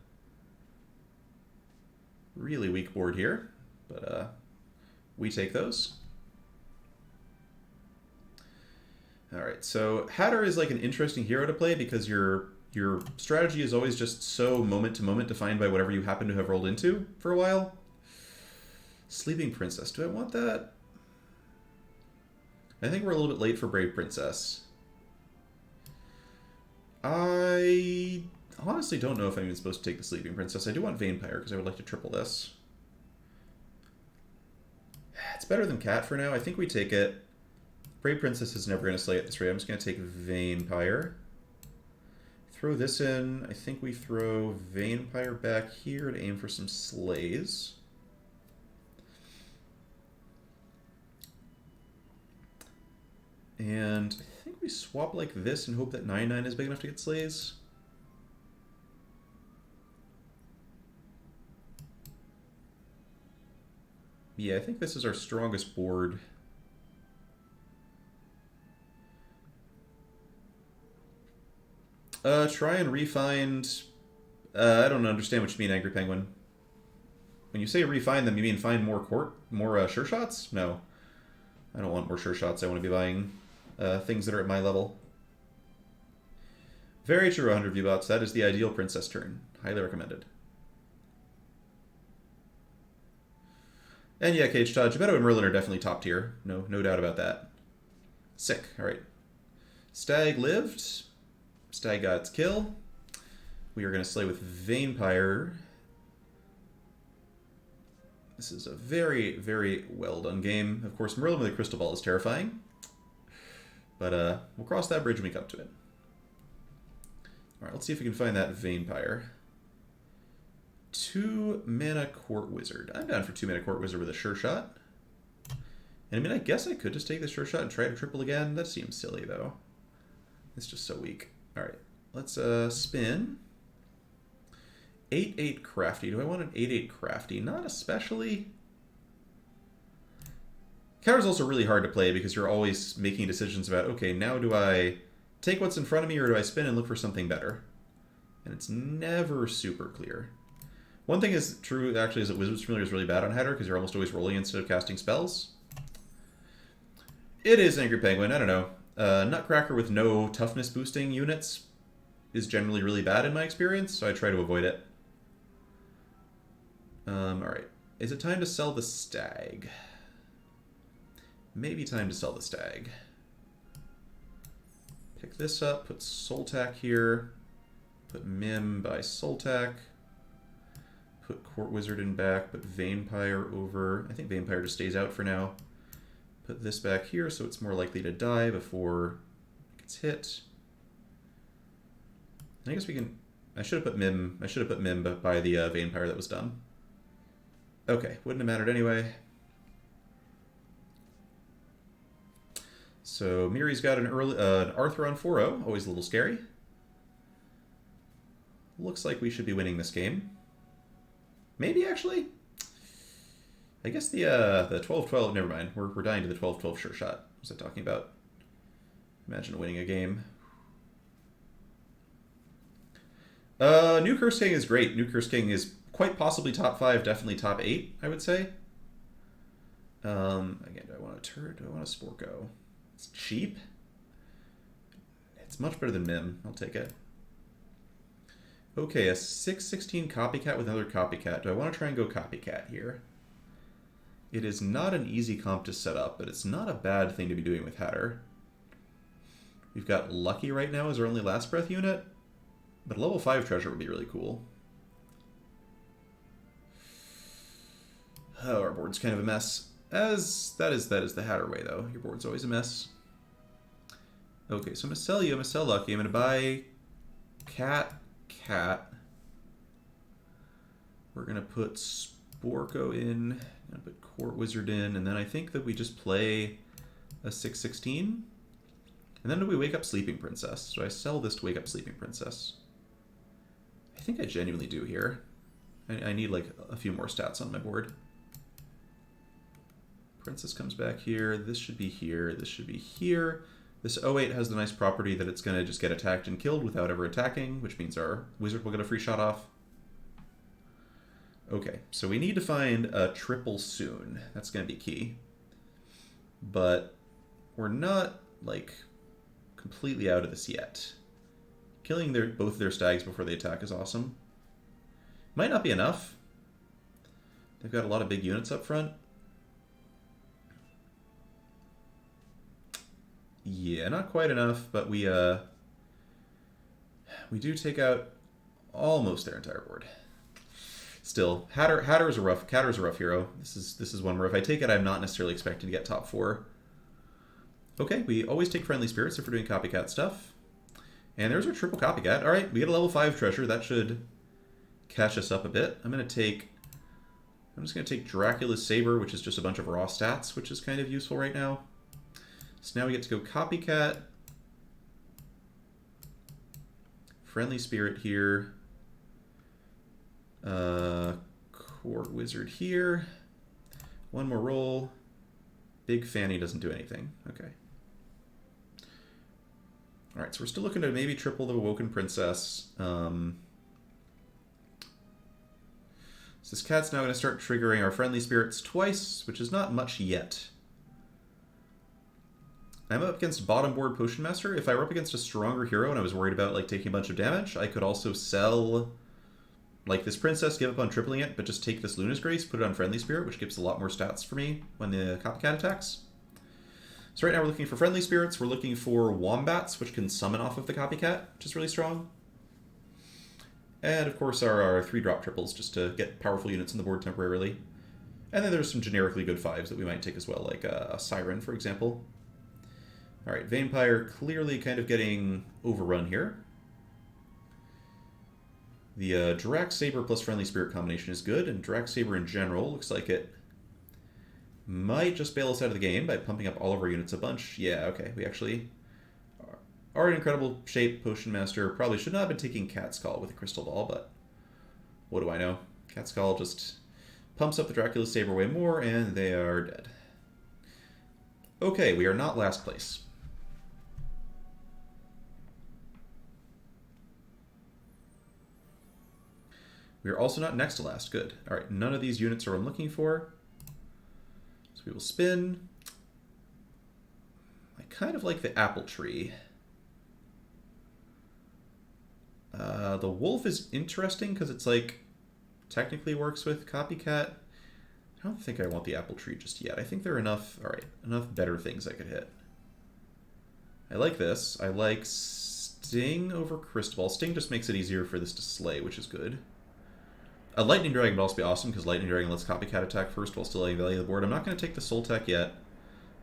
Really weak board here, but we take those. Alright, so Hatter is like an interesting hero to play because your strategy is always just so moment to moment defined by whatever you happen to have rolled into for a while. Sleeping Princess, do I want that? I think we're a little bit late for Brave Princess. I honestly don't know if I'm even supposed to take the Sleeping Princess. I do want Vampire because I would like to triple this. It's better than Cat for now. I think we take it. Brave Princess is never going to slay at this rate. I'm just going to take Vampire. Throw this in. I think we throw Vampire back here to aim for some slays. And I think we swap like this and hope that 9/9 is big enough to get slays. Yeah, I think this is our strongest board. Try and refind... I don't understand what you mean, Angry Penguin. When you say refine them, you mean find more sure shots? No. I don't want more sure shots. I want to be buying things that are at my level. Very true, 100 V-Bots. That is the ideal princess turn. Highly recommended. And yeah, Cage Todd, Geppetto and Merlin are definitely top tier. No doubt about that. Sick. Alright. Stag lived. Stag got its kill. We are going to slay with Vampire. This is a very, very well done game. Of course, Merlin with a crystal ball is terrifying. But we'll cross that bridge when we come to it. Alright, let's see if we can find that Vampire. 2 mana Court Wizard. I'm down for 2 mana Court Wizard with a sure shot. And I mean, I guess I could just take the sure shot and try to triple again. That seems silly, though. It's just so weak. Alright, let's spin. 8/8 Crafty. Do I want an 8/8 Crafty? Not especially. Counter's also really hard to play because you're always making decisions about, okay, now do I take what's in front of me or do I spin and look for something better? And it's never super clear. One thing is true, actually, is that Wizard's Familiar is really bad on Hatter because you're almost always rolling instead of casting spells. It is Angry Penguin, I don't know. Nutcracker with no toughness boosting units is generally really bad in my experience, so I try to avoid it. Alright. Is it time to sell the Stag? Maybe time to sell the Stag. Pick this up, put Soltac here, put Mim by Soltac, put Court Wizard in back, put Vampire over. I think Vampire just stays out for now. Put this back here so it's more likely to die before it gets hit. And I guess we can... I should have put Mim by the Vampire that was done. Okay, wouldn't have mattered anyway. So Miri's got an Arthur on 4-0, always a little scary. Looks like we should be winning this game. Maybe, actually? I guess the 12-12, never mind. We're dying to the 12-12 sure shot. What was I talking about? Imagine winning a game. New Curse King is great. New Curse King is quite possibly top 5, definitely top 8, I would say. Again, do I want a turret? Do I want a Sporko? It's cheap. It's much better than Mim. I'll take it. Okay, a 6/16 Copycat with another Copycat. Do I want to try and go Copycat here? It is not an easy comp to set up, but it's not a bad thing to be doing with Hatter. We've got Lucky right now as our only Last Breath unit, but a level 5 treasure would be really cool. Oh, our board's kind of a mess. That is the Hatter way, though. Your board's always a mess. Okay, so I'm going to sell you. I'm going to sell Lucky. I'm going to buy Cat. We're going to put Sporko in. I'm going to put Court Wizard in. And then I think that we just play a 6/16. And then do we wake up Sleeping Princess? So I sell this to wake up Sleeping Princess. I think I genuinely do here. I need like a few more stats on my board. Princess comes back here. This should be here. This should be here. This 08 has the nice property that it's going to just get attacked and killed without ever attacking, which means our wizard will get a free shot off. Okay, so we need to find a triple soon. That's going to be key. But we're not, like, completely out of this yet. Killing both their stags before they attack is awesome. Might not be enough. They've got a lot of big units up front. Yeah, not quite enough, but we do take out almost their entire board. Still, Hatter's a rough hero. This is one where if I take it, I'm not necessarily expecting to get top 4. Okay, we always take friendly spirits if we're doing copycat stuff. And there's our triple copycat. All right, we get a level 5 treasure. That should catch us up a bit. I'm just gonna take Dracula's Saber, which is just a bunch of raw stats, which is kind of useful right now. So now we get to go copycat. Friendly spirit here. Court wizard here. One more roll. Big Fanny doesn't do anything. Okay. Alright, so we're still looking to maybe triple the Awoken Princess. So this cat's now going to start triggering our friendly spirits twice, which is not much yet. I'm up against bottom board Potion Master. If I were up against a stronger hero and I was worried about like taking a bunch of damage, I could also sell like this princess, give up on tripling it, but just take this Luna's Grace, put it on Friendly Spirit, which gives a lot more stats for me when the copycat attacks. So right now we're looking for friendly spirits. We're looking for wombats, which can summon off of the copycat, which is really strong. And of course our 3-drop triples, just to get powerful units on the board temporarily. And then there's some generically good 5s that we might take as well, like a Siren, for example. Alright, Vampire clearly kind of getting overrun here. The Drac Saber plus Friendly Spirit combination is good, and Drac Saber in general looks like it might just bail us out of the game by pumping up all of our units a bunch. Yeah, okay, we actually are in incredible shape. Potion Master probably should not have been taking Cat's Call with a Crystal Ball, but what do I know? Cat's Call just pumps up the Dracula's Saber way more, and they are dead. Okay, we are not last place. We are also not next to last. Good. Alright, none of these units are what I'm looking for. So we will spin. I kind of like the apple tree. The wolf is interesting because it's like technically works with copycat. I don't think I want the apple tree just yet. I think there are enough, alright, enough better things I could hit. I like this. I like Sting over Crystal Ball. Sting just makes it easier for this to slay, which is good. A Lightning Dragon would also be awesome, because Lightning Dragon lets Copycat attack first while still adding value to the board. I'm not going to take the Soul Tech yet.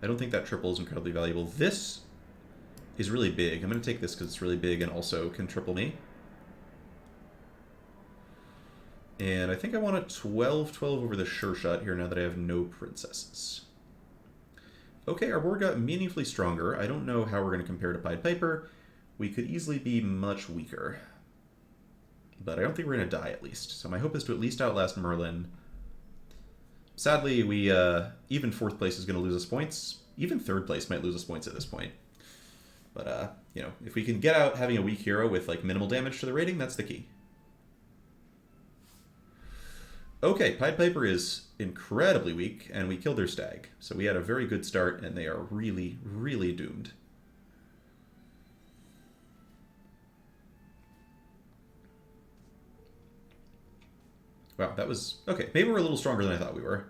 I don't think that triple is incredibly valuable. This is really big. I'm going to take this because it's really big and also can triple me. And I think I want a 12-12 over the Sure Shot here now that I have no princesses. Okay, our board got meaningfully stronger. I don't know how we're going to compare to Pied Piper. We could easily be much weaker. But I don't think we're going to die, at least. So my hope is to at least outlast Merlin. Sadly, even 4th place is going to lose us points. Even 3rd place might lose us points at this point. But, you know, if we can get out having a weak hero with, like, minimal damage to the rating, that's the key. Okay, Pied Piper is incredibly weak, and we killed their stag. So we had a very good start, and they are really, really doomed. Wow, that was... Okay, maybe we're a little stronger than I thought we were.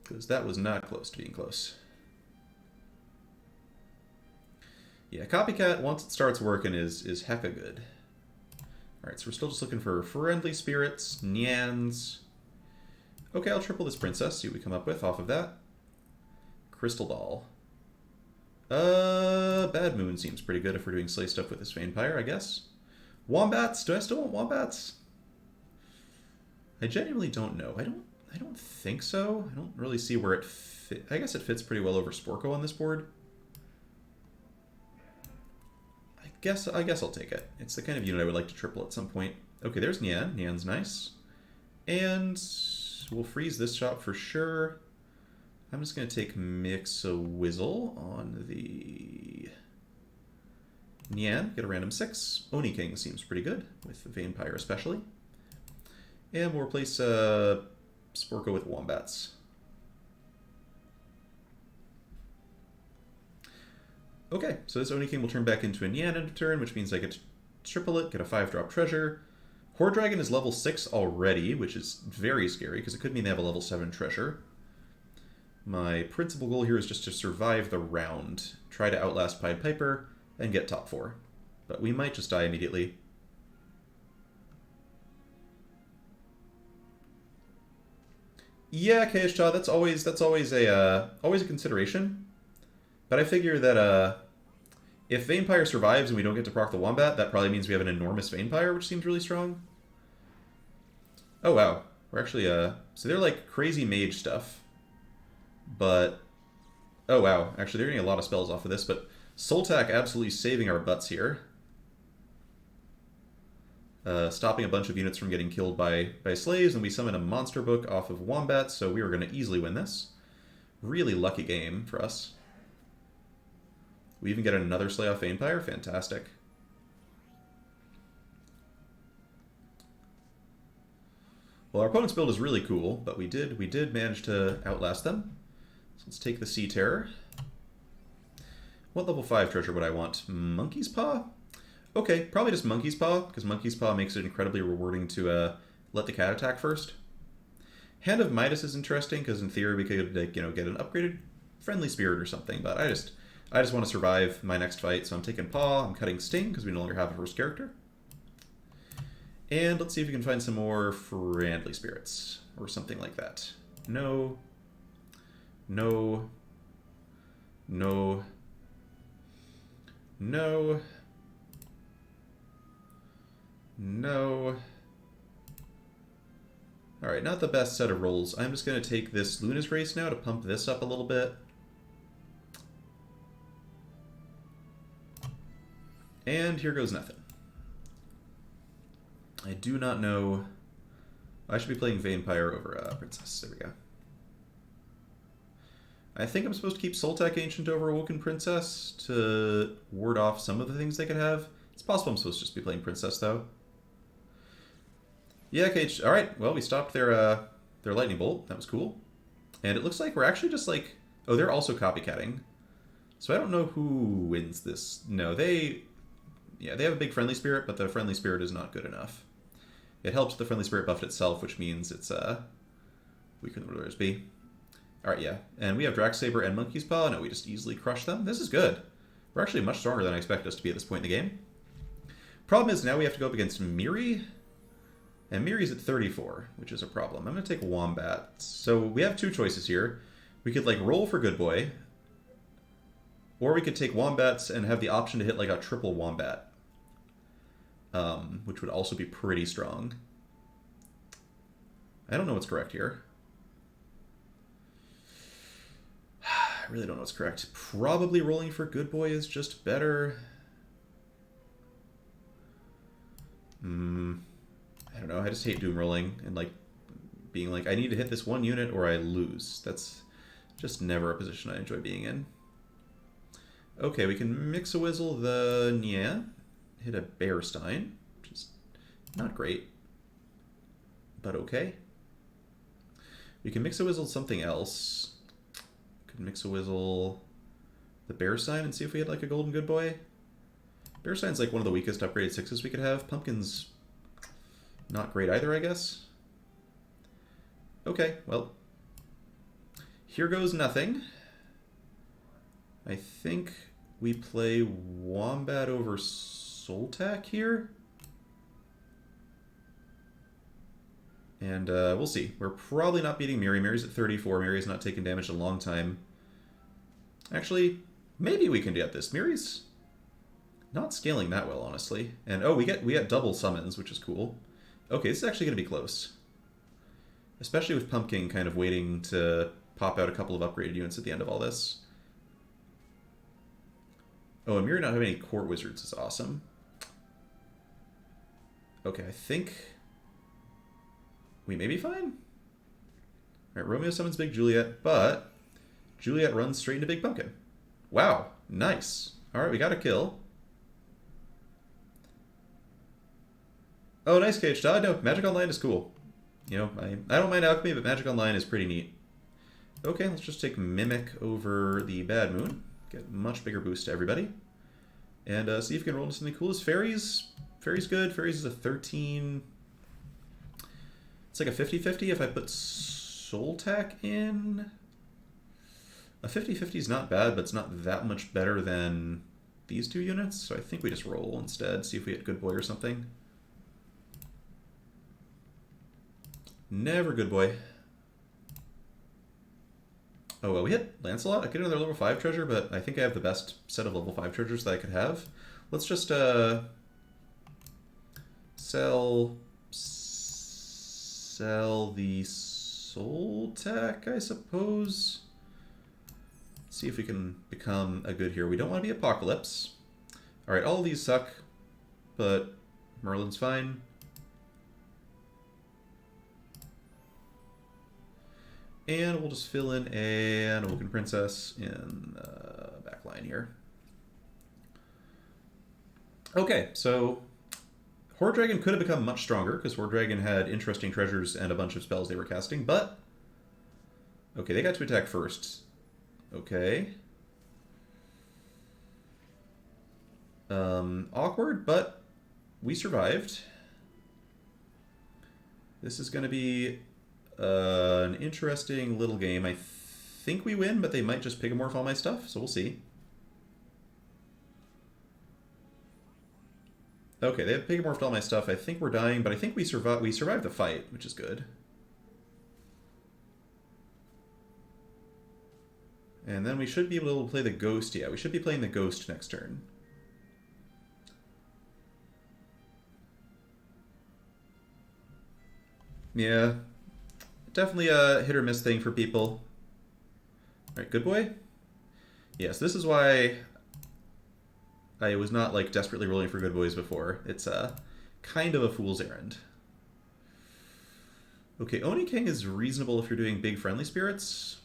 Because that was not close to being close. Yeah, Copycat, once it starts working, is hecka good. Alright, so we're still just looking for friendly spirits, Nyans. Okay, I'll triple this princess, see what we come up with off of that. Crystal Ball. Bad Moon seems pretty good if we're doing slay stuff with this Vampire, I guess. Wombats? Do I still want Wombats? I genuinely don't know. I don't think so. I don't really see where it fit. I guess it fits pretty well over Sporko on this board. I guess I'll take it. It's the kind of unit I would like to triple at some point. Okay, there's Nian. Nian's nice. And we'll freeze this shop for sure. I'm just going to take Mix-a-Wizzle on the Nian. Get a random 6. Oni King seems pretty good, with Vampire especially. And we'll replace Sporko with Wombats. Okay, so this Oni King will turn back into a Nian end of turn, which means I get to triple it, get a 5-drop treasure. Horde Dragon is level 6 already, which is very scary, because it could mean they have a level 7 treasure. My principal goal here is just to survive the round, try to outlast Pied Piper, and get top 4. But we might just die immediately. Yeah, KHTA, that's always a consideration. But I figure that if Vampire survives and we don't get to proc the Wombat, that probably means we have an enormous Vampire, which seems really strong. Oh wow, we're actually so they're like crazy mage stuff. But oh wow, actually they're getting a lot of spells off of this, but Soltak absolutely saving our butts here. Stopping a bunch of units from getting killed by slaves, and we summon a monster book off of Wombat, so we were going to easily win this. Really lucky game for us. We even get another Slay off Vampire? Fantastic. Well, our opponent's build is really cool, but we did manage to outlast them. So let's take the Sea Terror. What level 5 treasure would I want? Monkey's Paw? Okay, probably just Monkey's Paw, because Monkey's Paw makes it incredibly rewarding to let the cat attack first. Hand of Midas is interesting, because in theory we could like, get an upgraded Friendly Spirit or something, but I just want to survive my next fight, so I'm taking Paw, I'm cutting Sting, because we no longer have a first character. And let's see if we can find some more Friendly Spirits, or something like that. No. No. No. No. No. Alright, not the best set of rolls. I'm just going to take this Luna's Grace now to pump this up a little bit. And here goes nothing. I do not know. I should be playing Vampire over Princess. There we go. I think I'm supposed to keep Soltak Ancient over Awoken Princess to ward off some of the things they could have. It's possible I'm supposed to just be playing Princess, though. Yeah, KH. Alright, well, we stopped their Lightning Bolt. That was cool. And it looks like we're actually just like... Oh, they're also copycatting. So I don't know who wins this. No, they... Yeah, they have a big Friendly Spirit, but the Friendly Spirit is not good enough. It helps the Friendly Spirit buffed itself, which means it's weaker than the others be. Alright, yeah. And we have Draxsaber and Monkey's Paw. No, we just easily crush them. This is good. We're actually much stronger than I expected us to be at this point in the game. Problem is, now we have to go up against Miri. And Miri's at 34, which is a problem. I'm going to take Wombat. So we have two choices here. We could, like, roll for Good Boy. Or we could take Wombats and have the option to hit, like, a triple Wombat. Which would also be pretty strong. I don't know what's correct here. I really don't know what's correct. Probably rolling for Good Boy is just better. I don't know. I just hate doom rolling and like being like, I need to hit this one unit or I lose. That's just never a position I enjoy being in. Okay, we can Mix-a-Wizzle the Nian, hit a Bearstein, which is not great, but okay. We can Mix-a-Wizzle something else. Could Mix-a-Wizzle the Bearstein and see if we had like a Golden Good Boy. Bearstein's like one of the weakest upgraded 6s we could have. Pumpkin's not great either, I guess. Okay, well, here goes nothing. I think we play Wombat over Soltak here. And we'll see. We're probably not beating Miri. Miri's at 34. Miri's not taken damage in a long time. Actually, maybe we can get this. Miri's not scaling that well, honestly. And oh, we get double summons, which is cool. Okay, this is actually going to be close. Especially with Pumpkin kind of waiting to pop out a couple of upgraded units at the end of all this. Oh, and Mirror not having any court wizards is awesome. Okay, I think we may be fine. Alright, Romeo summons Big Juliet, but Juliet runs straight into Big Pumpkin. Wow, nice. Alright, we got a kill. Oh, nice Cage Todd. No, Magic Online is cool. You know, I don't mind Alchemy, but Magic Online is pretty neat. Okay, let's just take Mimic over the Bad Moon. Get much bigger boost to everybody. And see if we can roll into something cool. Is Fairies? Fairies good. Fairies is a 13. It's like a 50-50 if I put Soul Tack in. A 50-50 is not bad, but it's not that much better than these two units. So I think we just roll instead. See if we get Good Boy or something. Never Good Boy. Oh, well, we hit Lancelot. I could get another level 5 treasure, but I think I have the best set of level 5 treasures that I could have. Let's just sell the Soul Tack, I suppose. See if we can become a good here. We don't want to be Apocalypse. Alright, all of these suck, but Merlin's fine. And we'll just fill in an Awoken Princess in the back line here. Okay, so Horde Dragon could have become much stronger, because Horde Dragon had interesting treasures and a bunch of spells they were casting, but... Okay, they got to attack first. Okay. Awkward, but we survived. This is going to be an interesting little game. I think we win, but they might just Pigomorph all my stuff, so we'll see. Okay, they have Pigomorphed all my stuff. I think we're dying, but I think we survived the fight, which is good. And then we should be able to play the Ghost. Yeah, we should be playing the Ghost next turn. Yeah. Definitely a hit or miss thing for people. Alright, Good Boy? Yes, this is why I was not, like, desperately rolling for Good Boys before. It's kind of a fool's errand. Okay, Oni King is reasonable if you're doing big friendly spirits.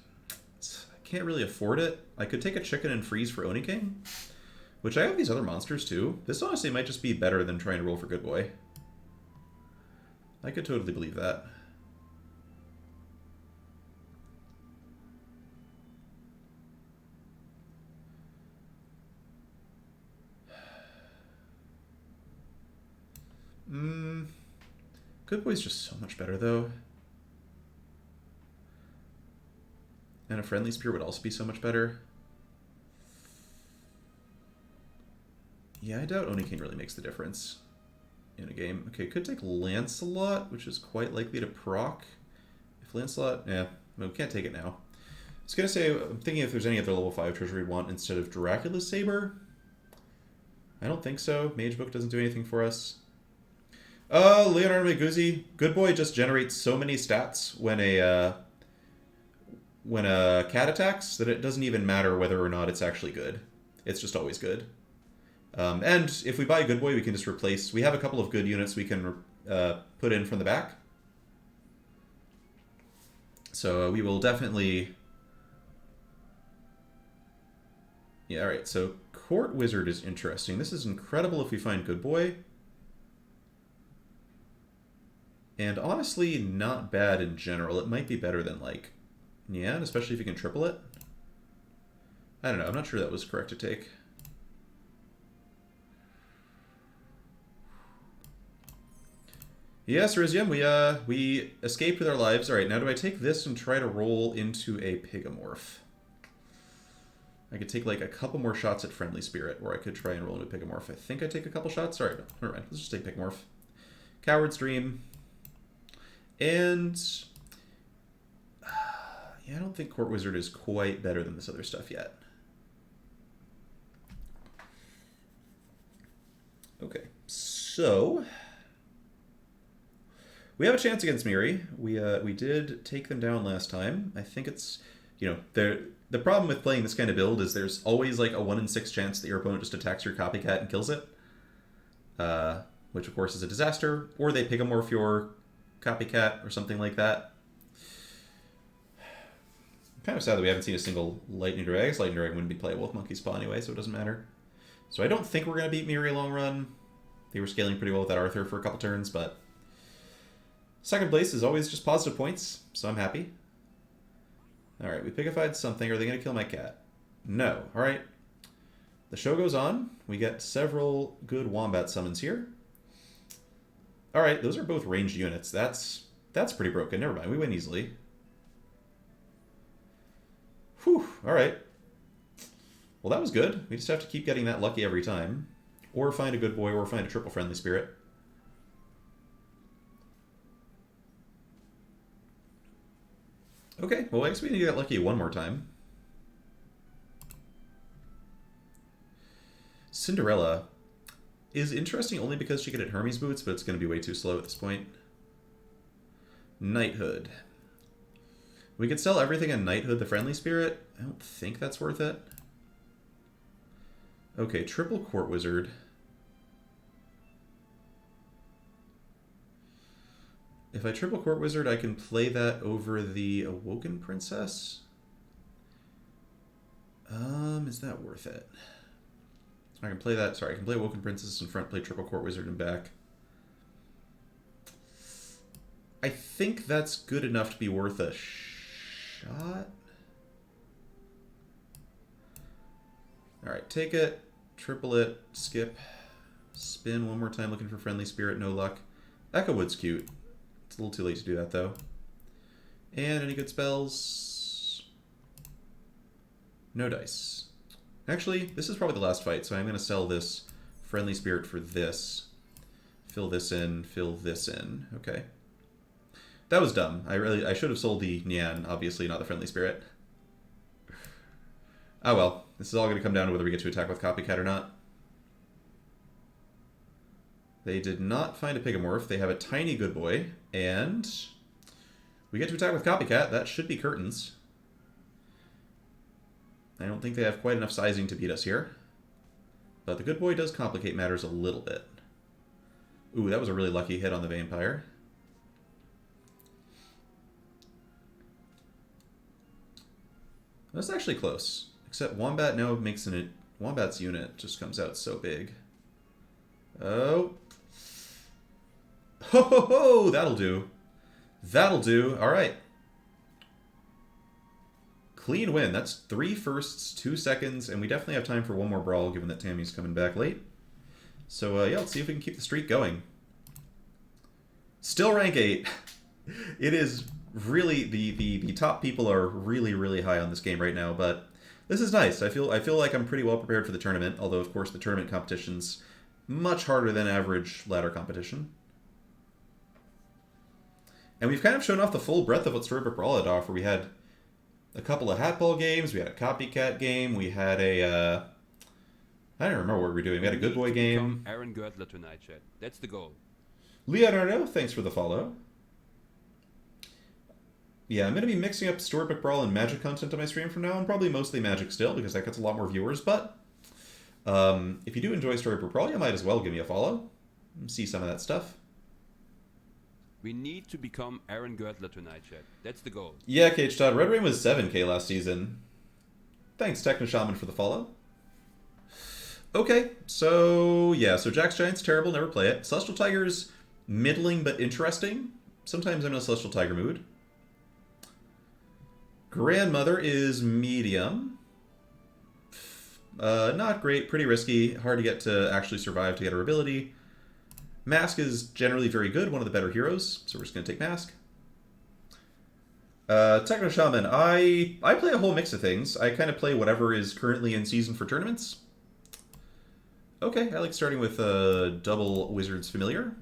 I can't really afford it. I could take a chicken and freeze for Oni King, which I have these other monsters too. This honestly might just be better than trying to roll for Good Boy. I could totally believe that. Good Boy's just so much better, though. And a Friendly Spear would also be so much better. Yeah, I doubt Oni King really makes the difference in a game. Okay, could take Lancelot, which is quite likely to proc. If Lancelot... Yeah, well, we can't take it now. I was going to say, I'm thinking if there's any other level 5 treasure we want instead of Dracula's Saber. I don't think so. Mage Book doesn't do anything for us. Leonardo Meguzzi, Good Boy just generates so many stats when a cat attacks that it doesn't even matter whether or not it's actually good. It's just always good. And if we buy Good Boy, we can just replace... We have a couple of good units we can put in from the back. So we will definitely... Yeah, alright, so Court Wizard is interesting. This is incredible if we find Good Boy. And honestly, not bad in general. It might be better than, like, yeah, especially if you can triple it. I don't know. I'm not sure that was correct to take. Yes, Rizium, we escaped with our lives. All right, now do I take this and try to roll into a Pigomorph? I could take, like, a couple more shots at Friendly Spirit, or I could try and roll into Pigomorph. I think I take a couple shots. Sorry, never mind. Let's just take Pigomorph. Coward's Dream. And... yeah, I don't think Court Wizard is quite better than this other stuff yet. Okay, so... we have a chance against Miri. We did take them down last time. I think it's... you know, the problem with playing this kind of build is there's always like a 1 in 6 chance that your opponent just attacks your copycat and kills it. Which of course is a disaster. Or they Pigamorph your copycat or something like that. I'm kind of sad that we haven't seen a single Lightning Drag. I guess Lightning Drag wouldn't be playable with Monkey's Paw anyway, so it doesn't matter. So I don't think we're going to beat Miri long run. They were scaling pretty well with that Arthur for a couple turns, but second place is always just positive points, so I'm happy. Alright, we pigified something. Are they going to kill my cat? No. Alright. The show goes on. We get several good Wombat summons here. Alright, those are both ranged units. That's pretty broken. Never mind, we win easily. Whew, alright. Well, that was good. We just have to keep getting that lucky every time. Or find a good boy, or find a triple friendly spirit. Okay, well, I guess we need to get lucky one more time. Cinderella is interesting only because she can hit Hermes boots, but it's going to be way too slow at this point. Knighthood. We could sell everything in Knighthood, the friendly spirit. I don't think that's worth it. Okay, triple court wizard. If I triple court wizard, I can play that over the Awoken Princess. Is that worth it? I can play that. Sorry, I can play Awoken Princess in front, play triple court wizard in back. I think that's good enough to be worth a shot. Alright, take it, triple it, skip, spin one more time looking for friendly spirit, no luck. Echowood's cute. It's a little too late to do that though. And any good spells? No dice. Actually, this is probably the last fight, so I'm going to sell this friendly spirit for this. Fill this in, fill this in. Okay. That was dumb. I should have sold the Nyan, obviously, not the friendly spirit. Oh well. This is all going to come down to whether we get to attack with Copycat or not. They did not find a Pigamorph. They have a tiny good boy, and we get to attack with Copycat. That should be curtains. I don't think they have quite enough sizing to beat us here. But the good boy does complicate matters a little bit. Ooh, that was a really lucky hit on the Vampire. That's actually close. Except Wombat now makes an... Wombat's unit just comes out so big. Oh. Ho ho ho! That'll do. That'll do. Alright. Clean win. That's 3 firsts, 2 seconds, and we definitely have time for one more brawl, given that Tammy's coming back late. So, yeah, let's see if we can keep the streak going. Still rank 8. It is really... The top people are really, really high on this game right now, but this is nice. I feel like I'm pretty well prepared for the tournament, although, of course, the tournament competition's much harder than average ladder competition. And we've kind of shown off the full breadth of what Storybook Brawl had to offer. We had a couple of Hatball games, we had a Copycat game, we had a, I don't remember what we were doing. We had a Good Boy game. Aaron Girdler tonight, chat. That's the goal. Leonardo, thanks for the follow. Yeah, I'm going to be mixing up Storybook Brawl and Magic content on my stream from now on. Probably mostly Magic still, because that gets a lot more viewers, but if you do enjoy Storybook Brawl, you might as well give me a follow. See some of that stuff. We need to become Aaron Girdler tonight, chat. That's the goal. Yeah, Cage Todd. Red Rain was 7k last season. Thanks, Techno Shaman, for the follow. Okay, so yeah, so Jack's Giant's terrible, never play it. Celestial Tiger's middling but interesting. Sometimes I'm in a Celestial Tiger mood. Grandmother is medium. Not great, pretty risky, hard to get to actually survive to get her ability. Mask is generally very good, one of the better heroes, so we're just going to take Mask. Techno Shaman, I play a whole mix of things. I kind of play whatever is currently in season for tournaments. Okay, I like starting with double Wizard's Familiar.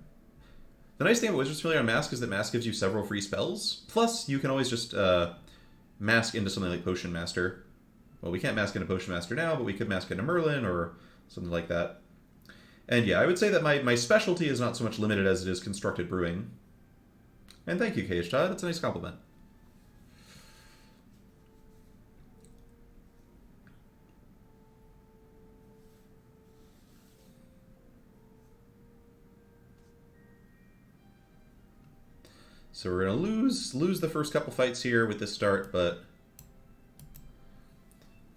The nice thing about Wizard's Familiar on Mask is that Mask gives you several free spells. Plus, you can always just Mask into something like Potion Master. Well, we can't Mask into Potion Master now, but we could Mask into Merlin or something like that. And yeah, I would say that my specialty is not so much limited as it is constructed brewing. And thank you, Cage Todd. That's a nice compliment. So we're gonna lose the first couple fights here with this start, but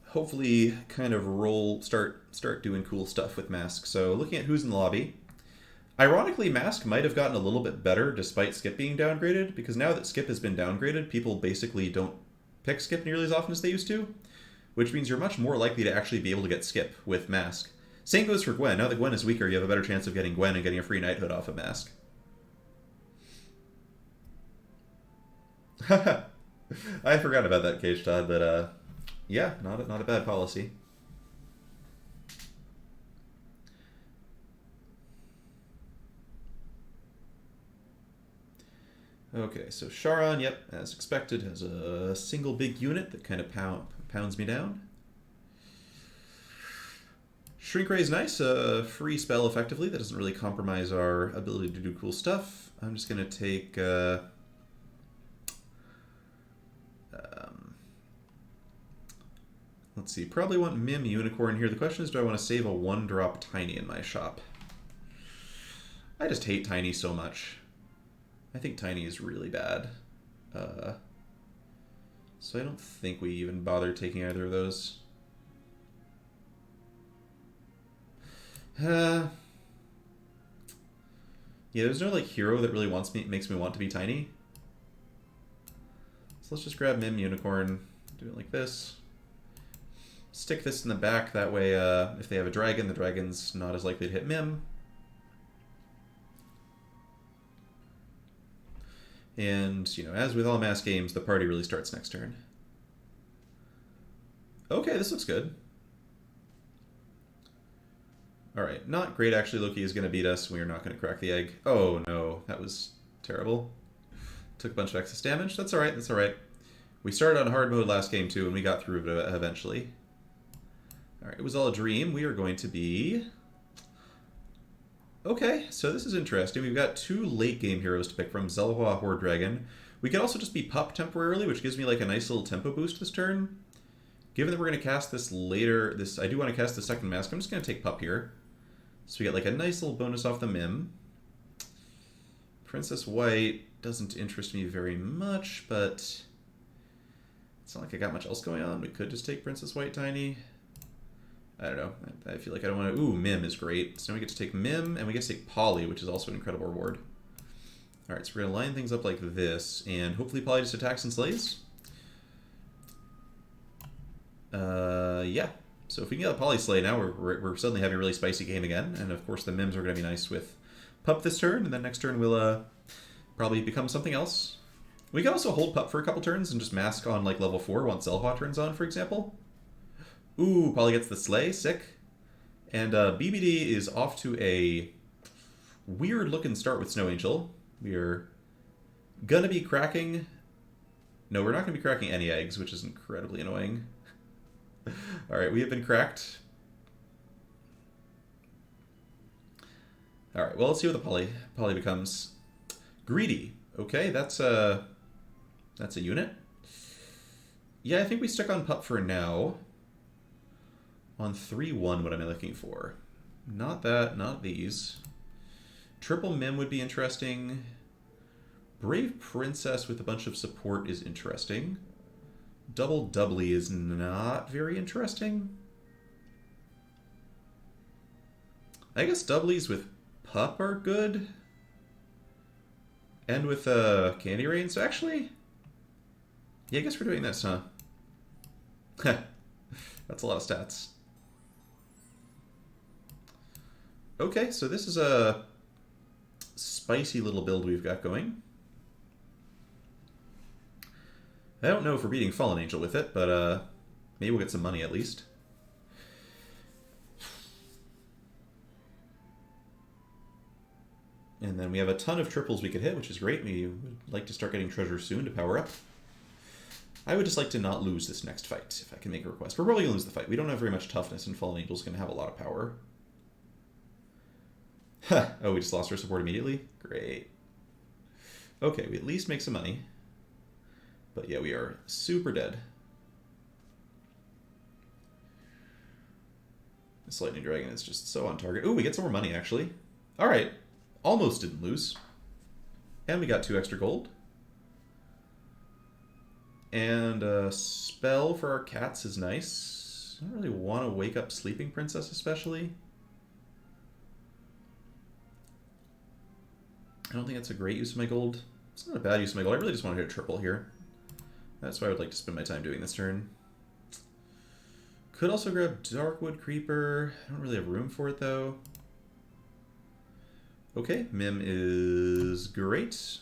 hopefully kind of start doing cool stuff with Mask. So looking at who's in the lobby. Ironically, Mask might have gotten a little bit better despite Skip being downgraded, because now that Skip has been downgraded, people basically don't pick Skip nearly as often as they used to, which means you're much more likely to actually be able to get Skip with Mask. Same goes for Gwen. Now that Gwen is weaker, you have a better chance of getting Gwen and getting a free knighthood off of Mask. I forgot about that, Cage Todd, but yeah, not a bad policy. Okay, so Sharon, yep, as expected, has a single big unit that kind of pounds me down. Shrink Ray is nice, a free spell effectively that doesn't really compromise our ability to do cool stuff. I'm just going to take... let's see, probably want Mim Unicorn here. The question is, do I want to save a 1-drop Tiny in my shop? I just hate Tiny so much. I think Tiny is really bad. So I don't think we even bother taking either of those. Yeah, there's no like hero that really makes me want to be Tiny. So let's just grab Mim Unicorn, do it like this. Stick this in the back, that way if they have a dragon, the dragon's not as likely to hit Mim. And, you know, as with all Mask games, the party really starts next turn. Okay, this looks good. Alright, not great actually. Loki is going to beat us. We are not going to crack the egg. Oh no, that was terrible. Took a bunch of excess damage. That's alright, that's alright. We started on hard mode last game too, and we got through it eventually. Alright, it was all a dream. We are going to be... Okay, so this is interesting. We've got 2 late game heroes to pick from, Zelhua, Horde Dragon. We could also just be Pup temporarily, which gives me like a nice little tempo boost this turn. Given that we're going to cast this later, I do want to cast the second Mask, I'm just going to take Pup here. So we get like a nice little bonus off the Mim. Princess White doesn't interest me very much, but it's not like I got much else going on. We could just take Princess White Tiny. I don't know. I feel like I don't want to... Ooh, Mim is great. So now we get to take Mim, and we get to take Polly, which is also an incredible reward. Alright, so we're going to line things up like this, and hopefully Polly just attacks and slays. Yeah. So if we can get a Polly slay now, we're suddenly having a really spicy game again. And of course the Mims are going to be nice with Pup this turn, and then next turn we'll probably become something else. We can also hold Pup for a couple turns and just Mask on like level 4 once Zelhua turns on, for example. Ooh, Polly gets the slay, sick. And BBD is off to a weird looking start with Snow Angel. We're gonna be cracking... No, we're not gonna be cracking any eggs, which is incredibly annoying. Alright, we have been cracked. Alright, well, let's see what the Polly becomes. Greedy. Okay, that's a unit. Yeah, I think we stick on Pup for now. On 3-1, what am I looking for? Not that, not these. Triple Mim would be interesting. Brave Princess with a bunch of support is interesting. Double Doubly is not very interesting. I guess Doublies with Pup are good. And with Candy Rain, so actually... Yeah, I guess we're doing this, huh? That's a lot of stats. Okay, so this is a spicy little build we've got going. I don't know if we're beating Fallen Angel with it, but maybe we'll get some money at least. And then we have a ton of triples we could hit, which is great. We would like to start getting treasure soon to power up. I would just like to not lose this next fight, if I can make a request. We're probably going to lose the fight. We don't have very much toughness, and Fallen Angel's going to have a lot of power. Oh, we just lost our support immediately? Great. Okay, we at least make some money. But yeah, we are super dead. This Lightning Dragon is just so on target. Ooh, we get some more money, actually. Alright. Almost didn't lose. And we got 2 extra gold. And a spell for our cats is nice. I don't really want to wake up Sleeping Princess especially. I don't think that's a great use of my gold. It's not a bad use of my gold. I really just want to hit a triple here. That's why I would like to spend my time doing this turn. Could also grab Darkwood Creeper. I don't really have room for it though. Okay, Mim is great.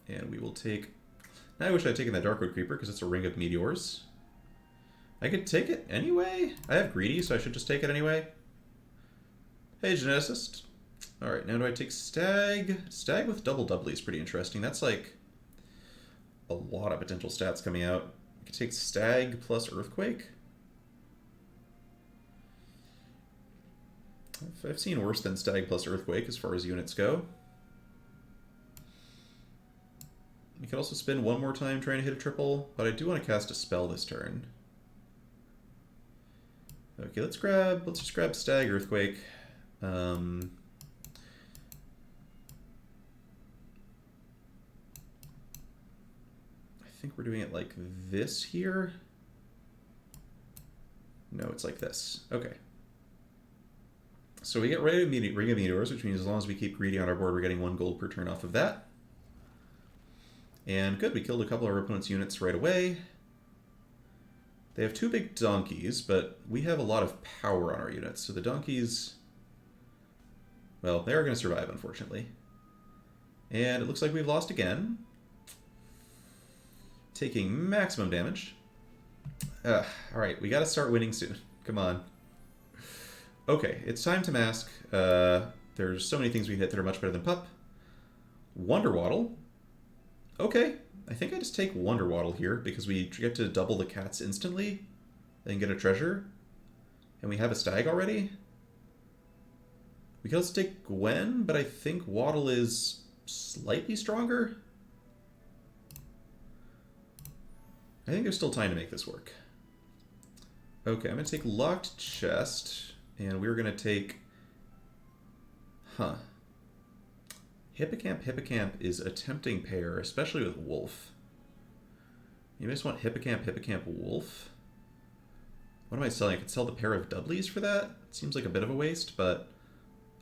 And we will take... Now I wish I'd taken that Darkwood Creeper because it's a Ring of Meteors. I could take it anyway? I have Greedy, so I should just take it anyway. Hey, Geneticist. Alright, now do I take Stag? Stag with double doubly is pretty interesting. That's like a lot of potential stats coming out. I could take Stag plus Earthquake. I've seen worse than Stag plus Earthquake as far as units go. You could also spin one more time trying to hit a triple, but I do want to cast a spell this turn. Okay, let's just grab Stag Earthquake. I think we're doing it like this here. No, it's like this. Okay. So we get Ring of Meteors, which means as long as we keep Greedy on our board, we're getting 1 gold per turn off of that. And good, we killed a couple of our opponent's units right away. They have 2 big donkeys, but we have a lot of power on our units, so the donkeys... Well, they are going to survive, unfortunately. And it looks like we've lost again. Taking maximum damage. Alright, we gotta start winning soon. Come on. Okay, it's time to mask. There's so many things we hit that are much better than Pup. Wonder Waddle. Okay, I think I just take Wonder Waddle here because we get to double the cats instantly and get a treasure. And we have a Stag already. We could also take Gwen, but I think Waddle is slightly stronger. I think there's still time to make this work. Okay, I'm going to take Locked Chest, and we're going to take... Hippocamp is a tempting pair, especially with Wolf. You just want Hippocamp, Wolf. What am I selling? I could sell the pair of doublies for that? It seems like a bit of a waste, but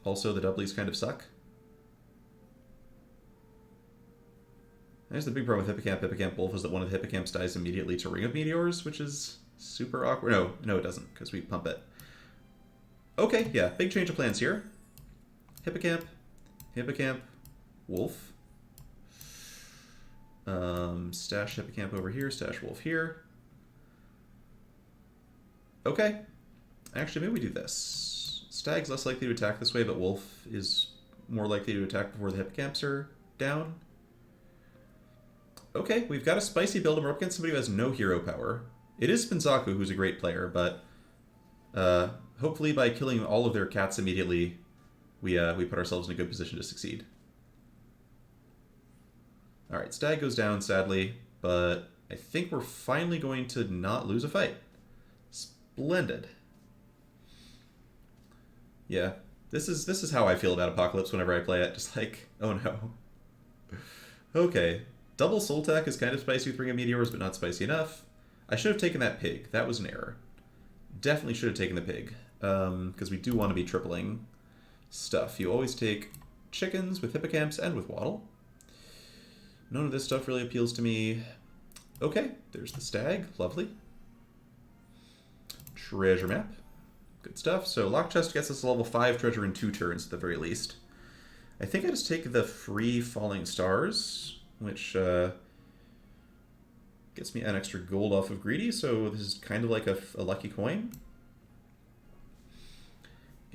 also the doublies kind of suck. There's the big problem with Hippocamp, Wolf is that one of the Hippocamps dies immediately to Ring of Meteors, which is super awkward. No, it doesn't, because we pump it. Okay, yeah, big change of plans here. Hippocamp, Wolf. Stash Hippocamp over here, stash Wolf here. Okay. Actually, maybe we do this. Stag's less likely to attack this way, but Wolf is more likely to attack before the Hippocamps are down. Okay, we've got a spicy build and we're up against somebody who has no hero power. It is Spinzaku, who's a great player, but hopefully by killing all of their cats immediately, we put ourselves in a good position to succeed. Alright, Stag goes down, sadly, but I think we're finally going to not lose a fight. Splendid. Yeah, this is how I feel about Apocalypse whenever I play it. Just like, oh no. Okay, double Soul Tack is kind of spicy with Ring of Meteors, but not spicy enough. I should have taken that pig. That was an error. Definitely should have taken the pig, because we do want to be tripling stuff. You always take chickens with Hippocamps and with Waddle. None of this stuff really appeals to me. Okay, there's the Stag. Lovely. Treasure map. Good stuff. So Lock Chest gets us a level 5 treasure in 2 turns at the very least. I think I just take the free Falling Stars, which gets me an extra gold off of Greedy, so this is kind of like a lucky coin.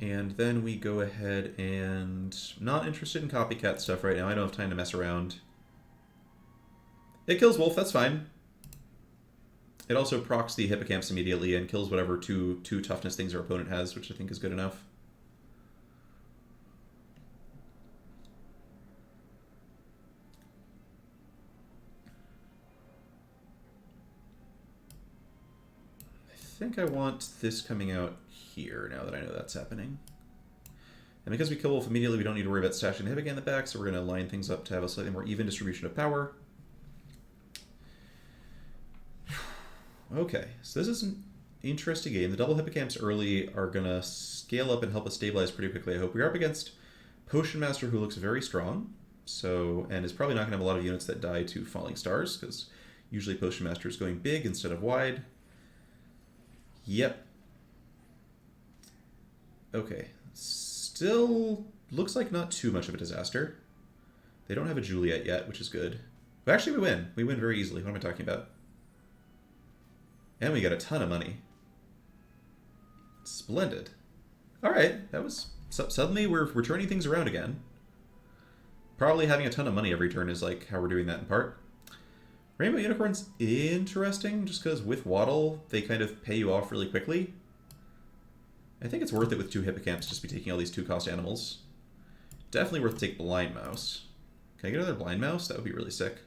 And then we go ahead and... Not interested in copycat stuff right now. I don't have time to mess around. It kills Wolf, that's fine. It also procs the Hippocamps immediately and kills whatever two toughness things our opponent has, which I think is good enough. I think I want this coming out here now that I know that's happening. And because we kill Wolf immediately, we don't need to worry about stashing the Hippocamp in the back, so we're going to line things up to have a slightly more even distribution of power. Okay, so this is an interesting game. The double hippocamps early are going to scale up and help us stabilize pretty quickly, I hope. We're up against Potion Master, who looks very strong, and is probably not going to have a lot of units that die to Falling Stars, because usually Potion Master is going big instead of wide. Yep. Okay. Still looks like not too much of a disaster. They don't have a Juliet yet, which is good. But actually, we win. We win very easily. What am I talking about? And we got a ton of money. Splendid. All right, that was... Suddenly, we're turning things around again. Probably having a ton of money every turn is like how we're doing that in part. Rainbow Unicorn's interesting, just because with Waddle, they kind of pay you off really quickly. I think it's worth it with 2 hippocamps, just be taking all these 2-cost animals. Definitely worth to take Blind Mouse. Can I get another Blind Mouse? That would be really sick.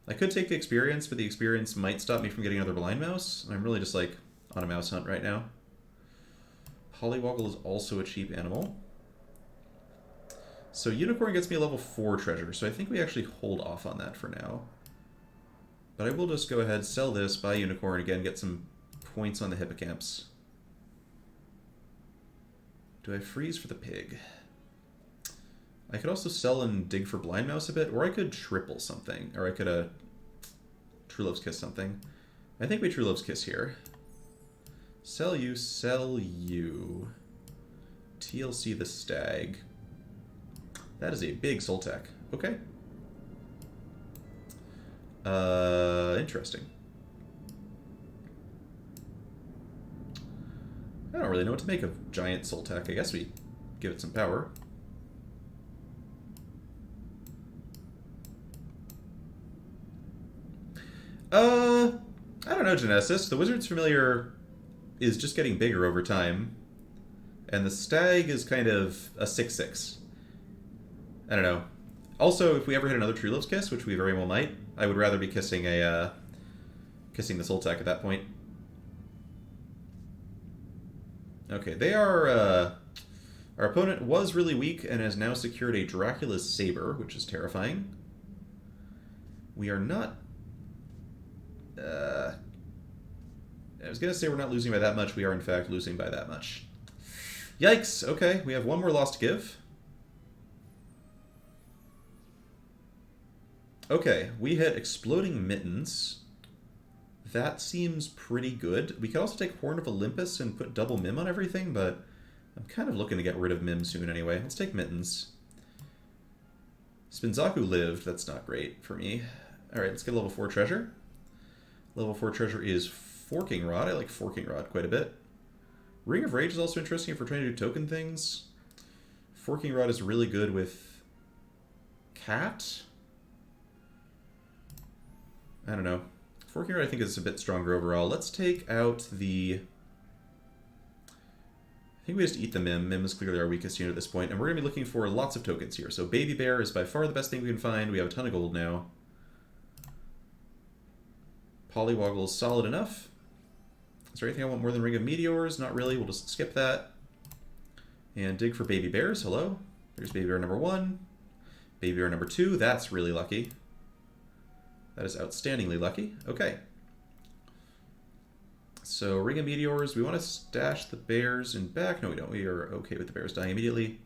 I could take the experience, but the experience might stop me from getting another Blind Mouse. I'm really just like on a mouse hunt right now. Pollywoggle is also a cheap animal. So Unicorn gets me a level 4 treasure, so I think we actually hold off on that for now. But I will just go ahead, sell this, buy Unicorn, again, get some points on the hippocamps. Do I freeze for the pig? I could also sell and dig for Blind Mouse a bit, or I could triple something, or I could True Love's Kiss something. I think we True Love's Kiss here. Sell you, sell you. TLC the Stag. That is a big soul tech. Okay. Interesting. I don't really know what to make of giant soul tech. I guess we give it some power. I don't know, Genesis. The Wizard's Familiar is just getting bigger over time. And the Stag is kind of a 6/6. I don't know. Also, if we ever hit another True Love's Kiss, which we very well might, I would rather be kissing the Soul Tech at that point. Okay, they are... our opponent was really weak and has now secured a Dracula's Saber, which is terrifying. We are not... I was going to say we're not losing by that much. We are, in fact, losing by that much. Yikes! Okay, we have one more loss to give. Okay, we hit Exploding Mittens. That seems pretty good. We could also take Horn of Olympus and put double Mim on everything, but I'm kind of looking to get rid of Mim soon anyway. Let's take Mittens. Spinzaku lived. That's not great for me. Alright, let's get a level 4 treasure. Level 4 treasure is Forking Rod. I like Forking Rod quite a bit. Ring of Rage is also interesting if we're trying to do token things. Forking Rod is really good with Cat. I don't know. Forking Rod I think is a bit stronger overall. Let's take out the... I think we just eat the Mim. Mim is clearly our weakest unit at this point, and we're going to be looking for lots of tokens here. So Baby Bear is by far the best thing we can find. We have a ton of gold now. Pollywoggle is solid enough. Is there anything I want more than Ring of Meteors? Not really. We'll just skip that. And dig for Baby Bears. Hello. There's Baby Bear number 1. Baby Bear number 2. That's really lucky. That is outstandingly lucky. Okay. So, Ring of Meteors. We want to stash the bears in back. No, we don't. We are okay with the bears dying immediately.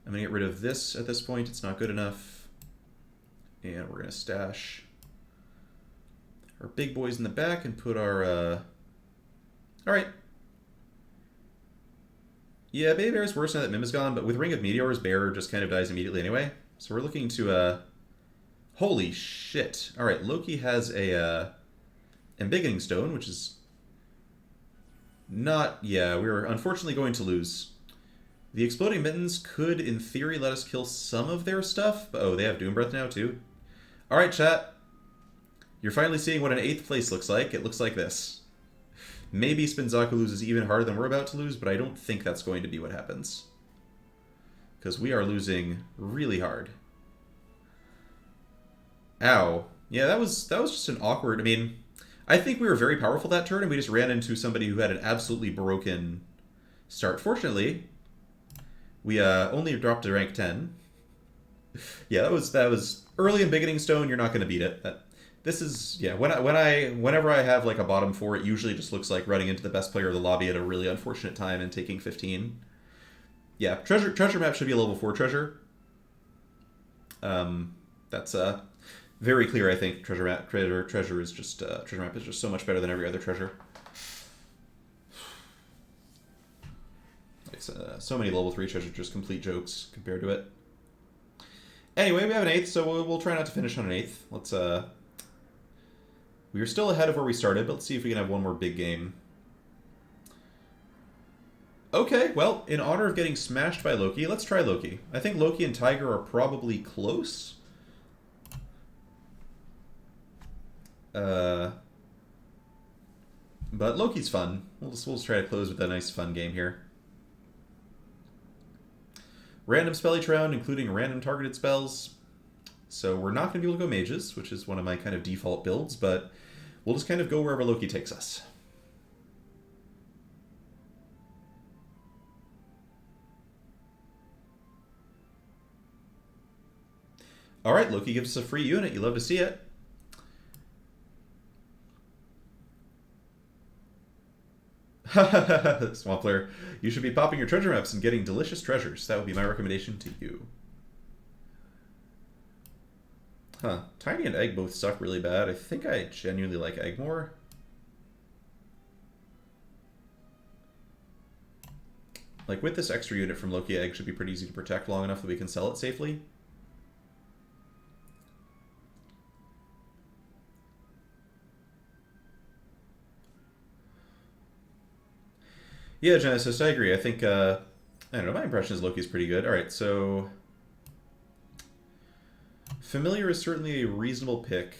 I'm going to get rid of this at this point. It's not good enough. And we're going to stash our big boys in the back and put our... Alright. Yeah, Baby Bear is worse now that Mim is gone, but with Ring of Meteors, Bear just kind of dies immediately anyway. So we're looking to... Holy shit. Alright, Loki has a Embiggening Stone, which is not... Yeah, we're unfortunately going to lose. The Exploding Mittens could, in theory, let us kill some of their stuff. But, oh, they have Doom Breath now, too. Alright, chat. You're finally seeing what an 8th place looks like. It looks like this. Maybe Spinzaku loses even harder than we're about to lose, but I don't think that's going to be what happens. Because we are losing really hard. Ow. Yeah, that was just an awkward... I mean, I think we were very powerful that turn, and we just ran into somebody who had an absolutely broken start. Fortunately, we only dropped to rank 10. Yeah, that was early in Embiggening Stone. You're not going to beat it. This is yeah. Whenever I have like a bottom four, it usually just looks like running into the best player of the lobby at a really unfortunate time and taking 15. Yeah, treasure map should be a level 4 treasure. That's very clear. I think treasure is just treasure map is just so much better than every other treasure. Like so many level 3 treasures just complete jokes compared to it. Anyway, we have an 8th, so we'll try not to finish on an 8th. Let's we are still ahead of where we started, but let's see if we can have one more big game. Okay, well, in honor of getting smashed by Loki, let's try Loki. I think Loki and Tiger are probably close. But Loki's fun. We'll just try to close with a nice fun game here. Random spell each round, including random targeted spells. So we're not going to be able to go mages, which is one of my kind of default builds, but we'll just kind of go wherever Loki takes us. Alright, Loki gives us a free unit. You love to see it. Swampler, you should be popping your treasure maps and getting delicious treasures. That would be my recommendation to you. Huh. Tiny and Egg both suck really bad. I think I genuinely like Egg more. Like, with this extra unit from Loki, Egg should be pretty easy to protect long enough that we can sell it safely. Yeah, Genesis, I agree. I think, I don't know, my impression is Loki's pretty good. Alright, so... Familiar is certainly a reasonable pick.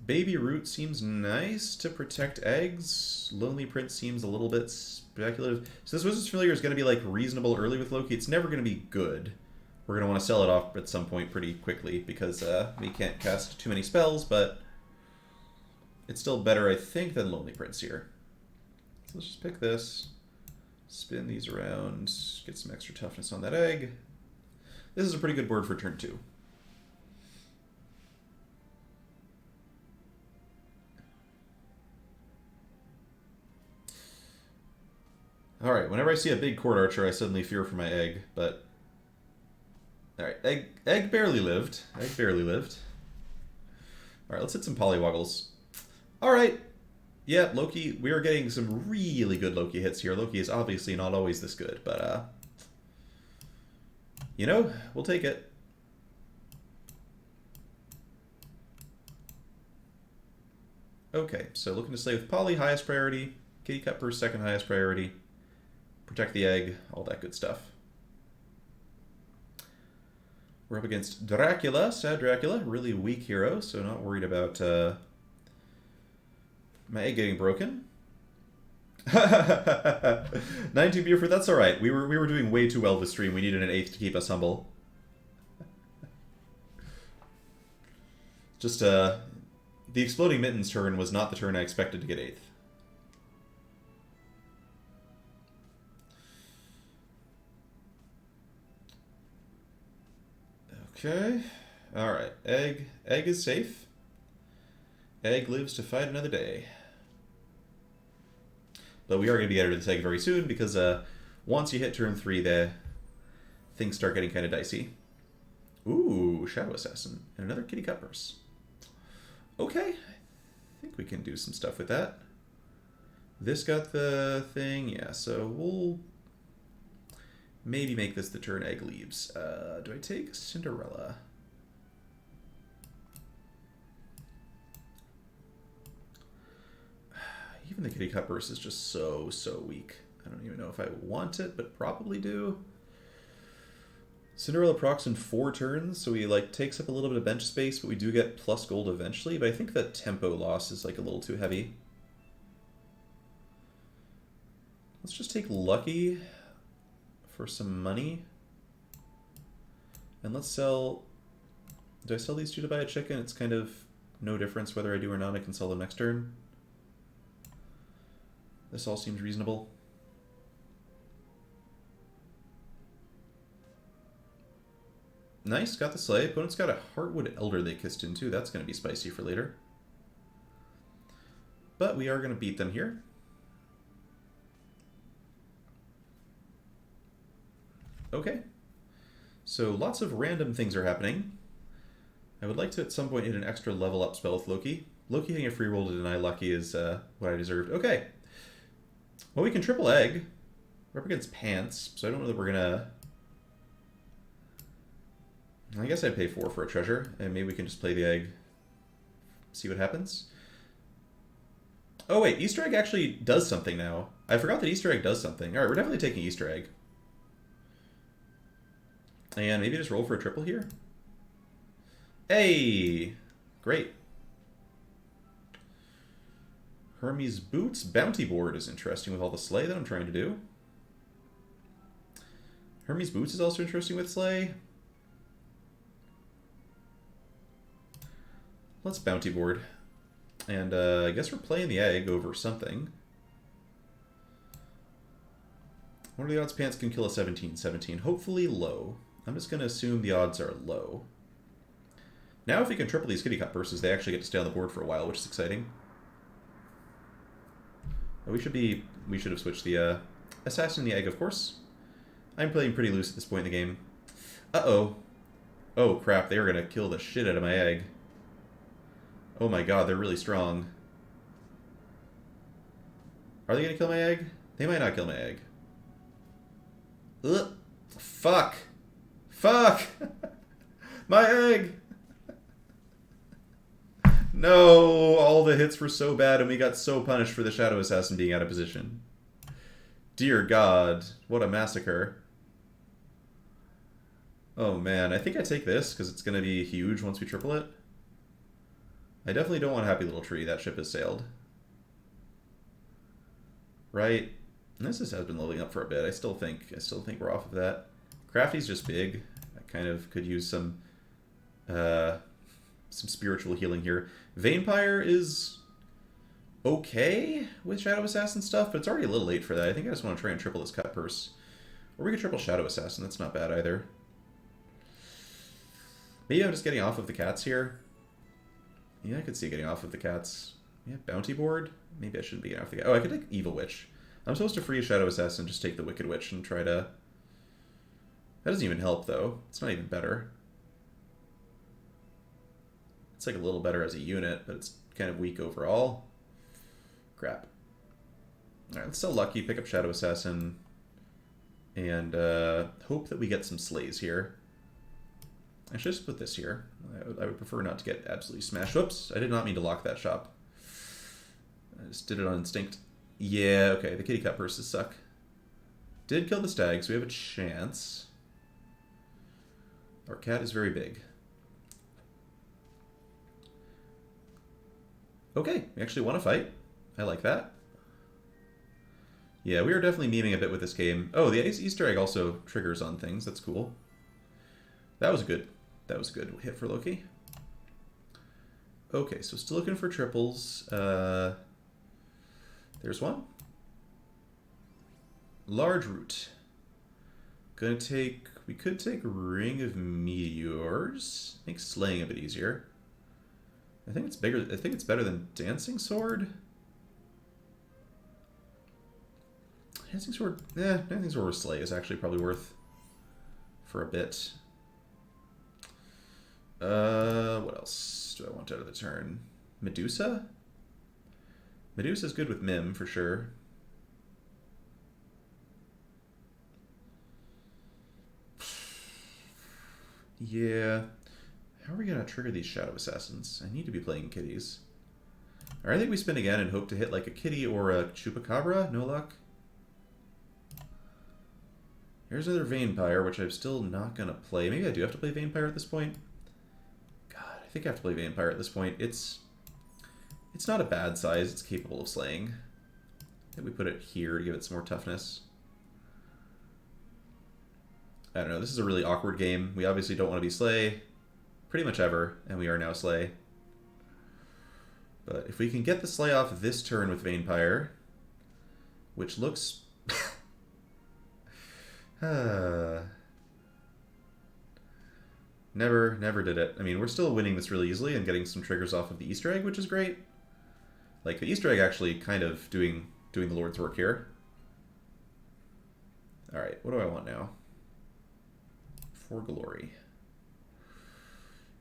Baby Root seems nice to protect eggs. Lonely Prince seems a little bit speculative. So this Wizard's Familiar is going to be like reasonable early with Loki. It's never going to be good. We're going to want to sell it off at some point pretty quickly because we can't cast too many spells, but it's still better, I think, than Lonely Prince here. So let's just pick this, spin these around, get some extra toughness on that egg. This is a pretty good board for turn 2. Alright, whenever I see a big Court Archer, I suddenly fear for my egg, but... Alright, egg barely lived. Egg barely lived. Alright, let's hit some Polywoggles. Alright. Yeah, Loki, we are getting some really good Loki hits here. Loki is obviously not always this good, but, you know, we'll take it. Okay, so looking to slay with Poly, highest priority. Kitty Cupper, second highest priority. Protect the egg, all that good stuff. We're up against Dracula, sad Dracula, really weak hero, so not worried about my egg getting broken. 19 Buford, that's alright. We were doing way too well this stream. We needed an 8th to keep us humble. Just, the Exploding Mittens turn was not the turn I expected to get 8th. Okay. Alright. Egg is safe. Egg lives to fight another day. But we are going to be getting rid of this egg very soon because once you hit turn 3, things start getting kind of dicey. Ooh, Shadow Assassin. And another Kitty Cuppers. Okay. I think we can do some stuff with that. This got the thing. Yeah, so we'll maybe make this the turn egg leaves. Do I take Cinderella? Even the Kitty Cuppers is just so weak. I don't even know if I want it, but probably do. Cinderella procs in 4 turns, so he like takes up a little bit of bench space, but we do get plus gold eventually. But I think that tempo loss is like a little too heavy. Let's just take Lucky for some money. And let's sell... Do I sell these two to buy a chicken? It's kind of no difference whether I do or not. I can sell them next turn. This all seems reasonable. Nice, got the Slay. Opponent's got a Heartwood Elder they kissed into. That's going to be spicy for later. But we are going to beat them here. Okay. So lots of random things are happening. I would like to at some point hit an extra level up spell with Loki. Loki hitting a free roll to deny Lucky is what I deserved. Okay. Well, we can triple egg. We're up against Pants, so I don't know that we're going to... I guess I'd pay 4 for a treasure, and maybe we can just play the egg. See what happens. Oh wait, Easter egg actually does something now. I forgot that Easter egg does something. Alright, we're definitely taking Easter egg. And maybe just roll for a triple here. Hey! Great. Hermes Boots Bounty Board is interesting with all the Slay that I'm trying to do. Hermes Boots is also interesting with Slay. Let's Bounty Board. And I guess we're playing the egg over something. What are the odds Pants can kill a 17-17? Hopefully low. I'm just going to assume the odds are low. Now if we can triple these Kitty Cut Purses, they actually get to stay on the board for a while, which is exciting. We should have switched the Assassin and the Egg, of course. I'm playing pretty loose at this point in the game. Uh-oh. Oh, crap. They were going to kill the shit out of my egg. Oh my god, they're really strong. Are they going to kill my egg? They might not kill my egg. Ugh. Fuck. Fuck! My egg! No, all the hits were so bad and we got so punished for the Shadow Assassin being out of position. Dear God, what a massacre. Oh man, I think I take this because it's going to be huge once we triple it. I definitely don't want Happy Little Tree. That ship has sailed. Right? This has been leveling up for a bit. I still think we're off of that. Crafty's just big. I kind of could use some spiritual healing here. Vampire is okay with Shadow Assassin stuff, but it's already a little late for that. I think I just want to try and triple this Cut Purse. Or we could triple Shadow Assassin. That's not bad either. Maybe I'm just getting off of the cats here. Yeah, I could see getting off of the cats. Yeah, Bounty Board? Maybe I shouldn't be getting off the cats. Oh, I could take Evil Witch. I'm supposed to free a Shadow Assassin and just take the Wicked Witch and try to... That doesn't even help, though. It's not even better. It's like a little better as a unit, but it's kind of weak overall. Crap. Alright, let's sell Lucky, pick up Shadow Assassin, and hope that we get some Slays here. I should just put this here. I would prefer not to get absolutely smashed. Whoops, I did not mean to lock that shop. I just did it on instinct. Yeah, okay, the Kitty Cut Purses suck. Did kill the stag, so we have a chance. Our cat is very big. Okay, we actually want to fight. I like that. Yeah, we are definitely memeing a bit with this game. Oh, the Easter egg also triggers on things. That's cool. That was good. That was a good hit for Loki. Okay, so still looking for triples. There's one. Large Root. Gonna take... We could take Ring of Meteors. Make slaying a bit easier. I think it's bigger. I think it's better than Dancing Sword. Dancing Sword... Dancing Sword with Slay is actually probably worth for a bit. What else do I want out of the turn? Medusa? Medusa's good with Mim, for sure. Yeah. How are we going to trigger these Shadow Assassins? I need to be playing kitties. Alright, I think we spin again and hope to hit like a kitty or a Chupacabra. No luck. Here's another Vampire, which I'm still not going to play. Maybe I do have to play Vampire at this point. God, I think I have to play Vampire at this point. It's not a bad size. It's capable of slaying. I think we put it here to give it some more toughness. I don't know. This is a really awkward game. We obviously don't want to be Slay pretty much ever, and we are now Slay. But if we can get the Slay off this turn with Vampire, which looks... Never did it. I mean, we're still winning this really easily and getting some triggers off of the Easter egg, which is great. Like, the Easter egg actually kind of doing the Lord's work here. Alright, what do I want now? For glory.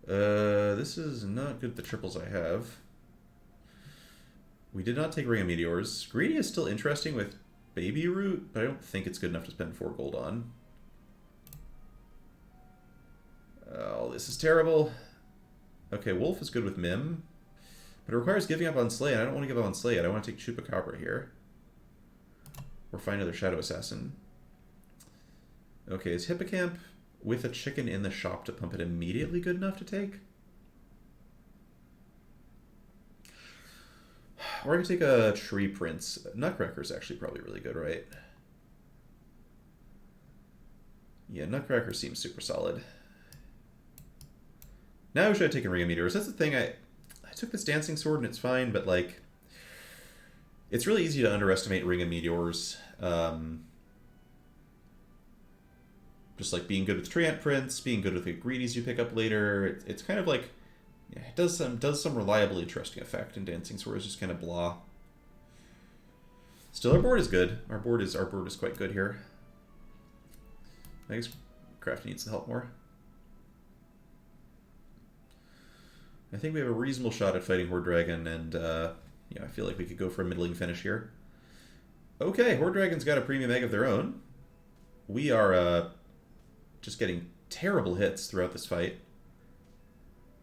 This is not good, the triples I have. We did not take Ring of Meteors. Greedy is still interesting with Baby Root, but I don't think it's good enough to spend 4 gold on. Oh, this is terrible. Okay, Wolf is good with Mim, but it requires giving up on Slay, and I don't want to give up on Slay yet. I want to take Chupacabra here. Or find another Shadow Assassin. Okay, is Hippocamp with a chicken in the shop to pump it immediately good enough to take? Or I could take a Tree Prince. Nutcracker's actually probably really good, right? Yeah, Nutcracker seems super solid. Now we should have taken Ring of Meteors. That's the thing, I took this Dancing Sword and it's fine, but like, it's really easy to underestimate Ring of Meteors. Just like being good with Treant Prince, being good with the Greedies you pick up later. It's kind of like, yeah, it does some reliably interesting effect, and Dancing Sword is just kind of blah. Still, our board is good. Our board is quite good here. I guess Craft needs to help more. I think we have a reasonable shot at fighting Horde Dragon, and yeah, I feel like we could go for a middling finish here. Okay, Horde Dragon's got a premium egg of their own. We are just getting terrible hits throughout this fight.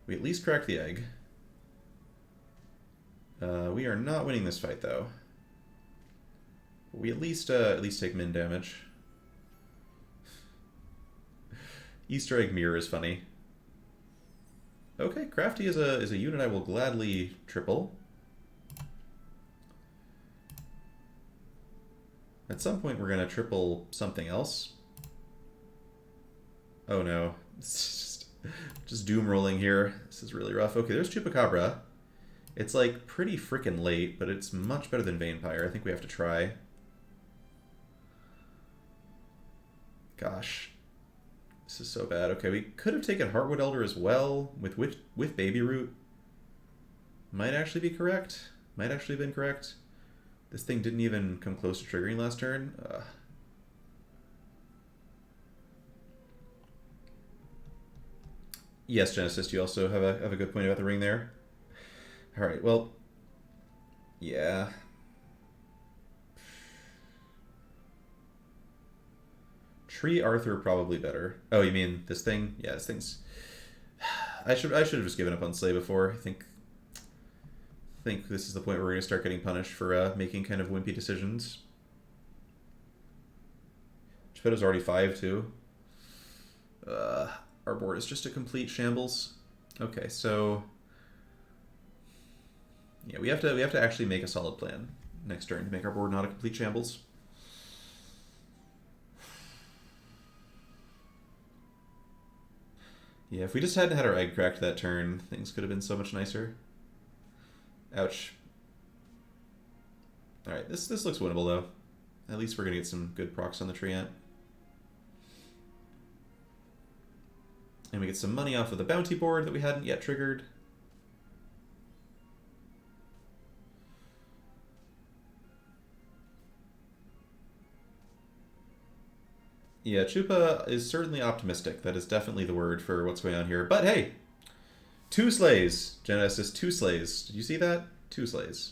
We at least cracked the egg. We are not winning this fight, though. We at least take min damage. Easter egg mirror is funny. Okay, Crafty is a unit I will gladly triple. At some point, we're gonna triple something else. Oh no, it's just doom rolling here. This is really rough. Okay, there's Chupacabra. It's like pretty freaking late, but it's much better than Vampire. I think we have to try. Gosh, this is so bad. Okay, we could have taken Heartwood Elder as well with Baby Root. Might actually be correct. Might actually have been correct. This thing didn't even come close to triggering last turn. Yes, Genesis, you also have a good point about the ring there. All right, well, yeah. Tree Arthur probably better. Oh, you mean this thing? Yeah, this thing's. I should have just given up on Slay before. I think this is the point where we're gonna start getting punished for making kind of wimpy decisions. Geppetto's already 5 too. Our board is just a complete shambles. Okay, so yeah, we have to actually make a solid plan next turn to make our board not a complete shambles. Yeah, if we just hadn't had our egg cracked that turn, things could have been so much nicer. Ouch. Alright, this looks winnable though. At least we're gonna get some good procs on the Treant. And we get some money off of the bounty board that we hadn't yet triggered. Yeah, Chupa is certainly optimistic. That is definitely the word for what's going on here. But hey, 2 slays. Genesis, 2 slays. Did you see that? 2 slays.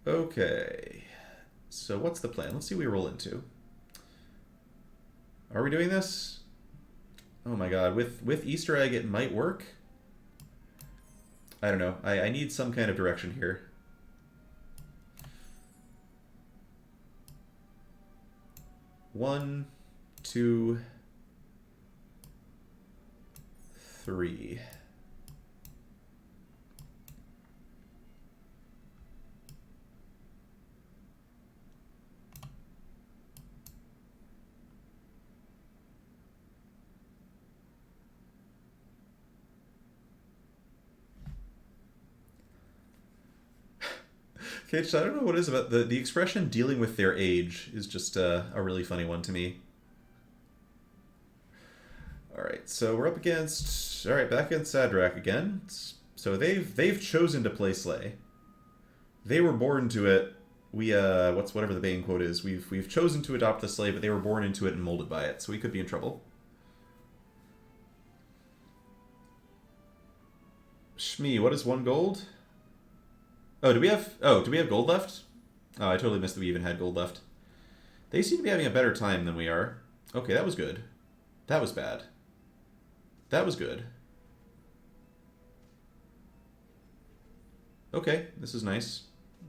Okay. So what's the plan? Let's see what we roll into. Are we doing this? Oh my god, with Easter egg it might work. I don't know. I need some kind of direction here. One, 2, 3. Okay, so I don't know what it is about the expression dealing with their age is just a really funny one to me. Alright, so we're up against... Alright, back against Sadrak again. So they've chosen to play Slay. They were born to it. We, whatever the Bane quote is. We've chosen to adopt the Slay, but they were born into it and molded by it. So we could be in trouble. Shmi, what is 1 gold? Oh, do we have gold left? Oh, I totally missed that we even had gold left. They seem to be having a better time than we are. Okay, that was good. That was bad. That was good. Okay, this is nice.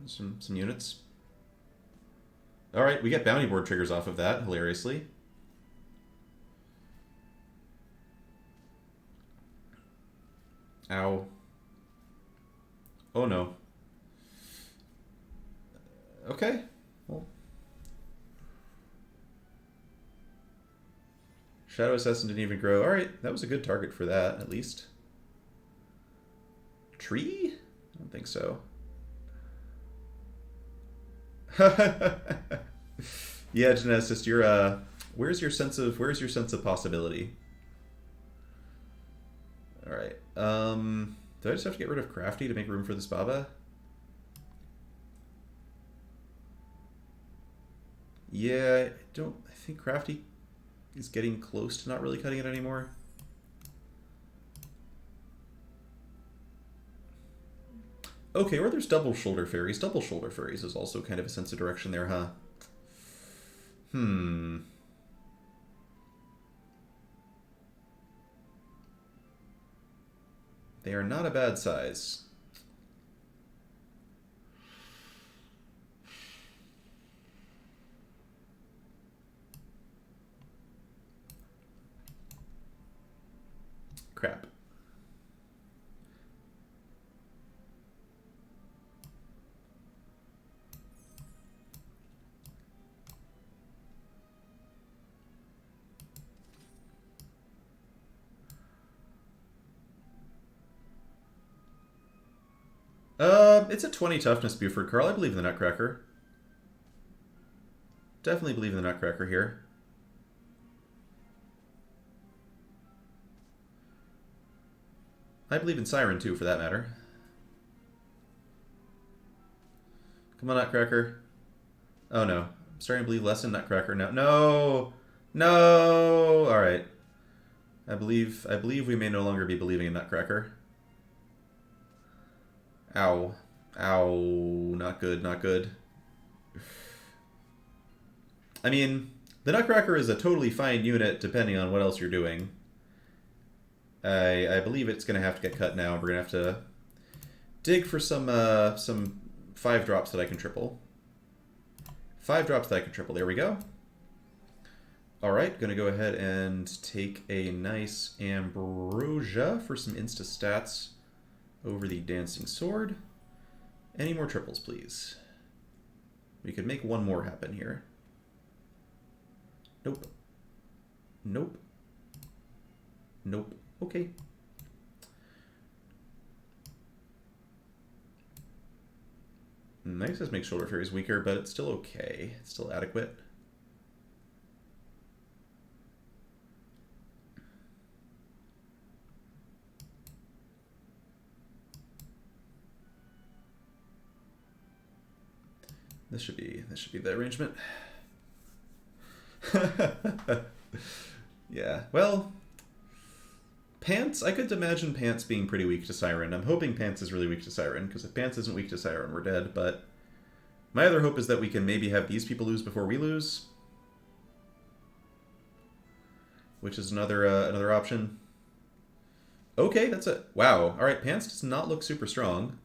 Some units. Alright, we get bounty board triggers off of that, hilariously. Ow. Oh no. Okay. Well. Shadow Assassin didn't even grow. Alright, that was a good target for that, at least. Tree? I don't think so. Yeah, Geneticist, you're where's your sense of possibility? Alright. Do I just have to get rid of Crafty to make room for this Baba? Yeah, I think Crafty is getting close to not really cutting it anymore. Okay, or there's double shoulder fairies. Double shoulder fairies is also kind of a sense of direction there, huh? They are not a bad size. Crap. It's a 20 toughness Buford Carl. I believe in the Nutcracker. Definitely believe in the Nutcracker here. I believe in Siren too, for that matter. Come on, Nutcracker. Oh no. I'm starting to believe less in Nutcracker now. No! No! Alright. I believe we may no longer be believing in Nutcracker. Ow. Ow. Not good, not good. I mean, the Nutcracker is a totally fine unit depending on what else you're doing. I believe it's going to have to get cut now. We're going to have to dig for some 5 drops that I can triple. 5 drops that I can triple. There we go. Alright, going to go ahead and take a nice Ambrosia for some insta stats over the Dancing Sword. Any more triples, please? We could make 1 more happen here. Nope. Nope. Nope. Okay. Nice, makes Shoulder Fairies weaker, but it's still okay. It's still adequate. This should be the arrangement. Yeah. Well, Pants, I could imagine Pants being pretty weak to Siren. I'm hoping Pants is really weak to Siren, because if Pants isn't weak to Siren, we're dead. But my other hope is that we can maybe have these people lose before we lose, which is another option. Okay, that's it. Wow. All right, Pants does not look super strong.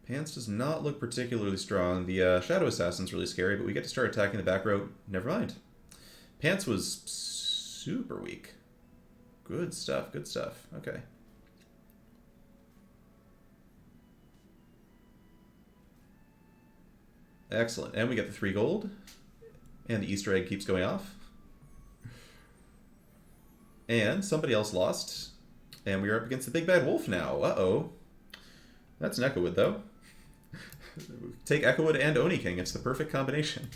Pants does not look particularly strong. The Shadow Assassin's really scary, but we get to start attacking the back row. Never mind. Pants was super weak. Good stuff, good stuff. Okay. Excellent. And we get the 3 gold. And the Easter egg keeps going off. And somebody else lost. And we are up against the big bad wolf now. Uh-oh. That's an Echowood, though. Take Echowood and Oni King. It's the perfect combination.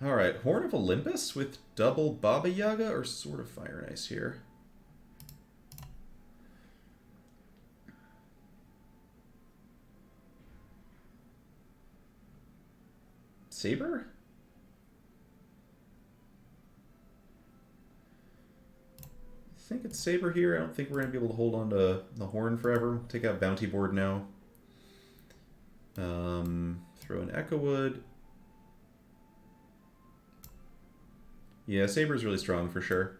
Alright, Horn of Olympus with double Baba Yaga or Sword of Fire and Ice here? Saber? I think it's Saber here. I don't think we're going to be able to hold on to the Horn forever. Take out Bounty Board now. Throw in Echo Wood. Yeah, Saber's really strong for sure.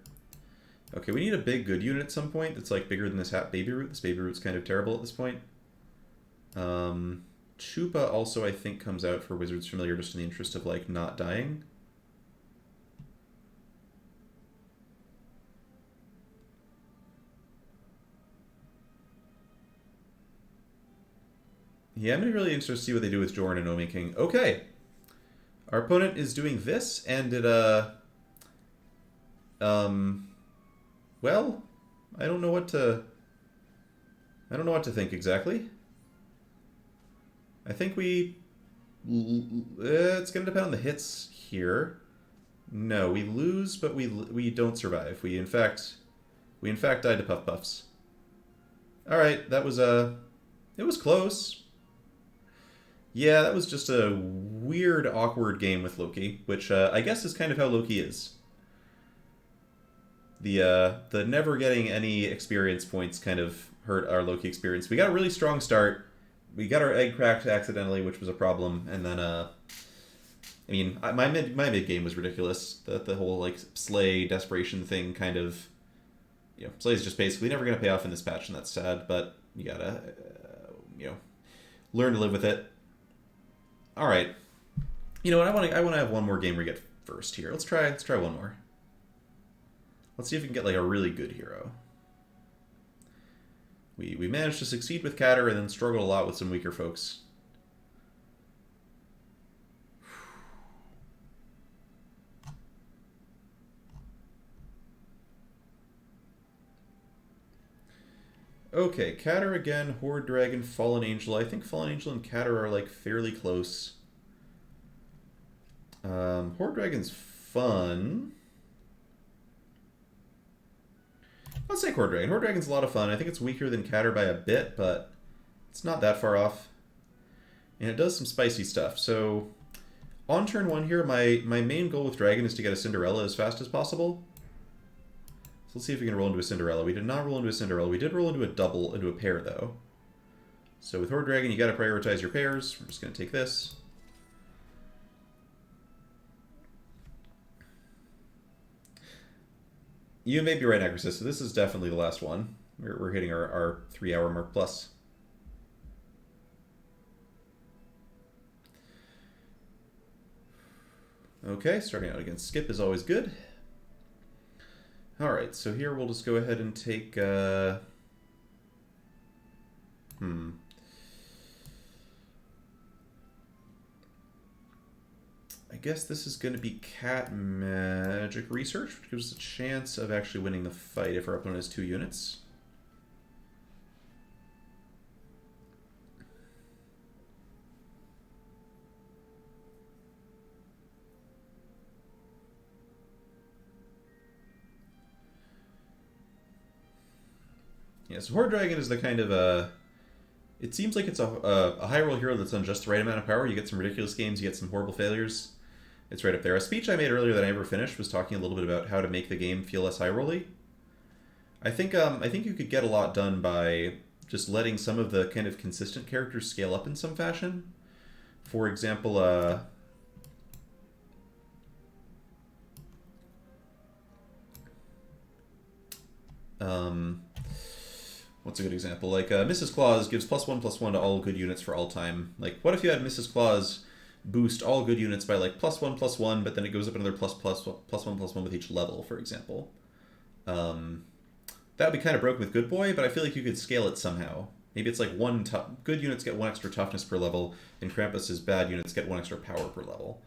Okay, we need a big good unit at some point that's like bigger than this Baby Root. This Baby Root's kind of terrible at this point. Chupa also, I think, comes out for Wizard's Familiar just in the interest of, like, not dying. Yeah, I'm going to be really interested to see what they do with Jorn and Omi King. Okay. Our opponent is doing this, and it, well, I don't know what to think exactly. I think it's going to depend on the hits here. No, we lose, but we don't survive. We in fact died to Puff Puffs. All right, that was it was close. Yeah, that was just a weird, awkward game with Loki, which I guess is kind of how Loki is. The never getting any experience points kind of hurt our Loki experience. We got a really strong start. We got our egg cracked accidentally, which was a problem, and then I mean, my mid game was ridiculous. The whole like Slay desperation thing kind of, you know, Slay's just basically never going to pay off in this patch, and that's sad. But you gotta, you know, learn to live with it. All right, you know what? I want to have one more game we get first here. Let's try one more. Let's see if we can get like a really good hero. We managed to succeed with Catter and then struggled a lot with some weaker folks. Okay, Catter again, Horde Dragon, Fallen Angel. I think Fallen Angel and Catter are like fairly close. Horde Dragon's fun. Let's take Horde Dragon. Horde Dragon's a lot of fun. I think it's weaker than Catter by a bit, but it's not that far off. And it does some spicy stuff. So on turn 1 here, my main goal with Dragon is to get a Cinderella as fast as possible. So let's see if we can roll into a Cinderella. We did not roll into a Cinderella. We did roll into a pair, though. So with Horde Dragon, you got to prioritize your pairs. We're just going to take this. You may be right, Necrosis. So this is definitely the last one. We're hitting our 3-hour mark plus. Okay, starting out against Skip is always good. Alright, so here we'll just go ahead and take... I guess this is going to be Cat Magic Research, which gives us a chance of actually winning the fight if our opponent has 2 units. Yeah, so Horde Dragon is the kind of it seems like it's a high roll hero that's on just the right amount of power. You get some ridiculous games, you get some horrible failures. It's right up there. A speech I made earlier that I never finished was talking a little bit about how to make the game feel less high rolly. I think you could get a lot done by just letting some of the kind of consistent characters scale up in some fashion. For example, what's a good example? Like, Mrs. Claus gives +1/+1 to all good units for all time. Like, what if you had Mrs. Claus boost all good units by, like, +1/+1, but then it goes up another +1/+1 with each level, for example? That would be kind of broken with Good Boy, but I feel like you could scale it somehow. Maybe it's like good units get 1 extra toughness per level, and Krampus's bad units get 1 extra power per level.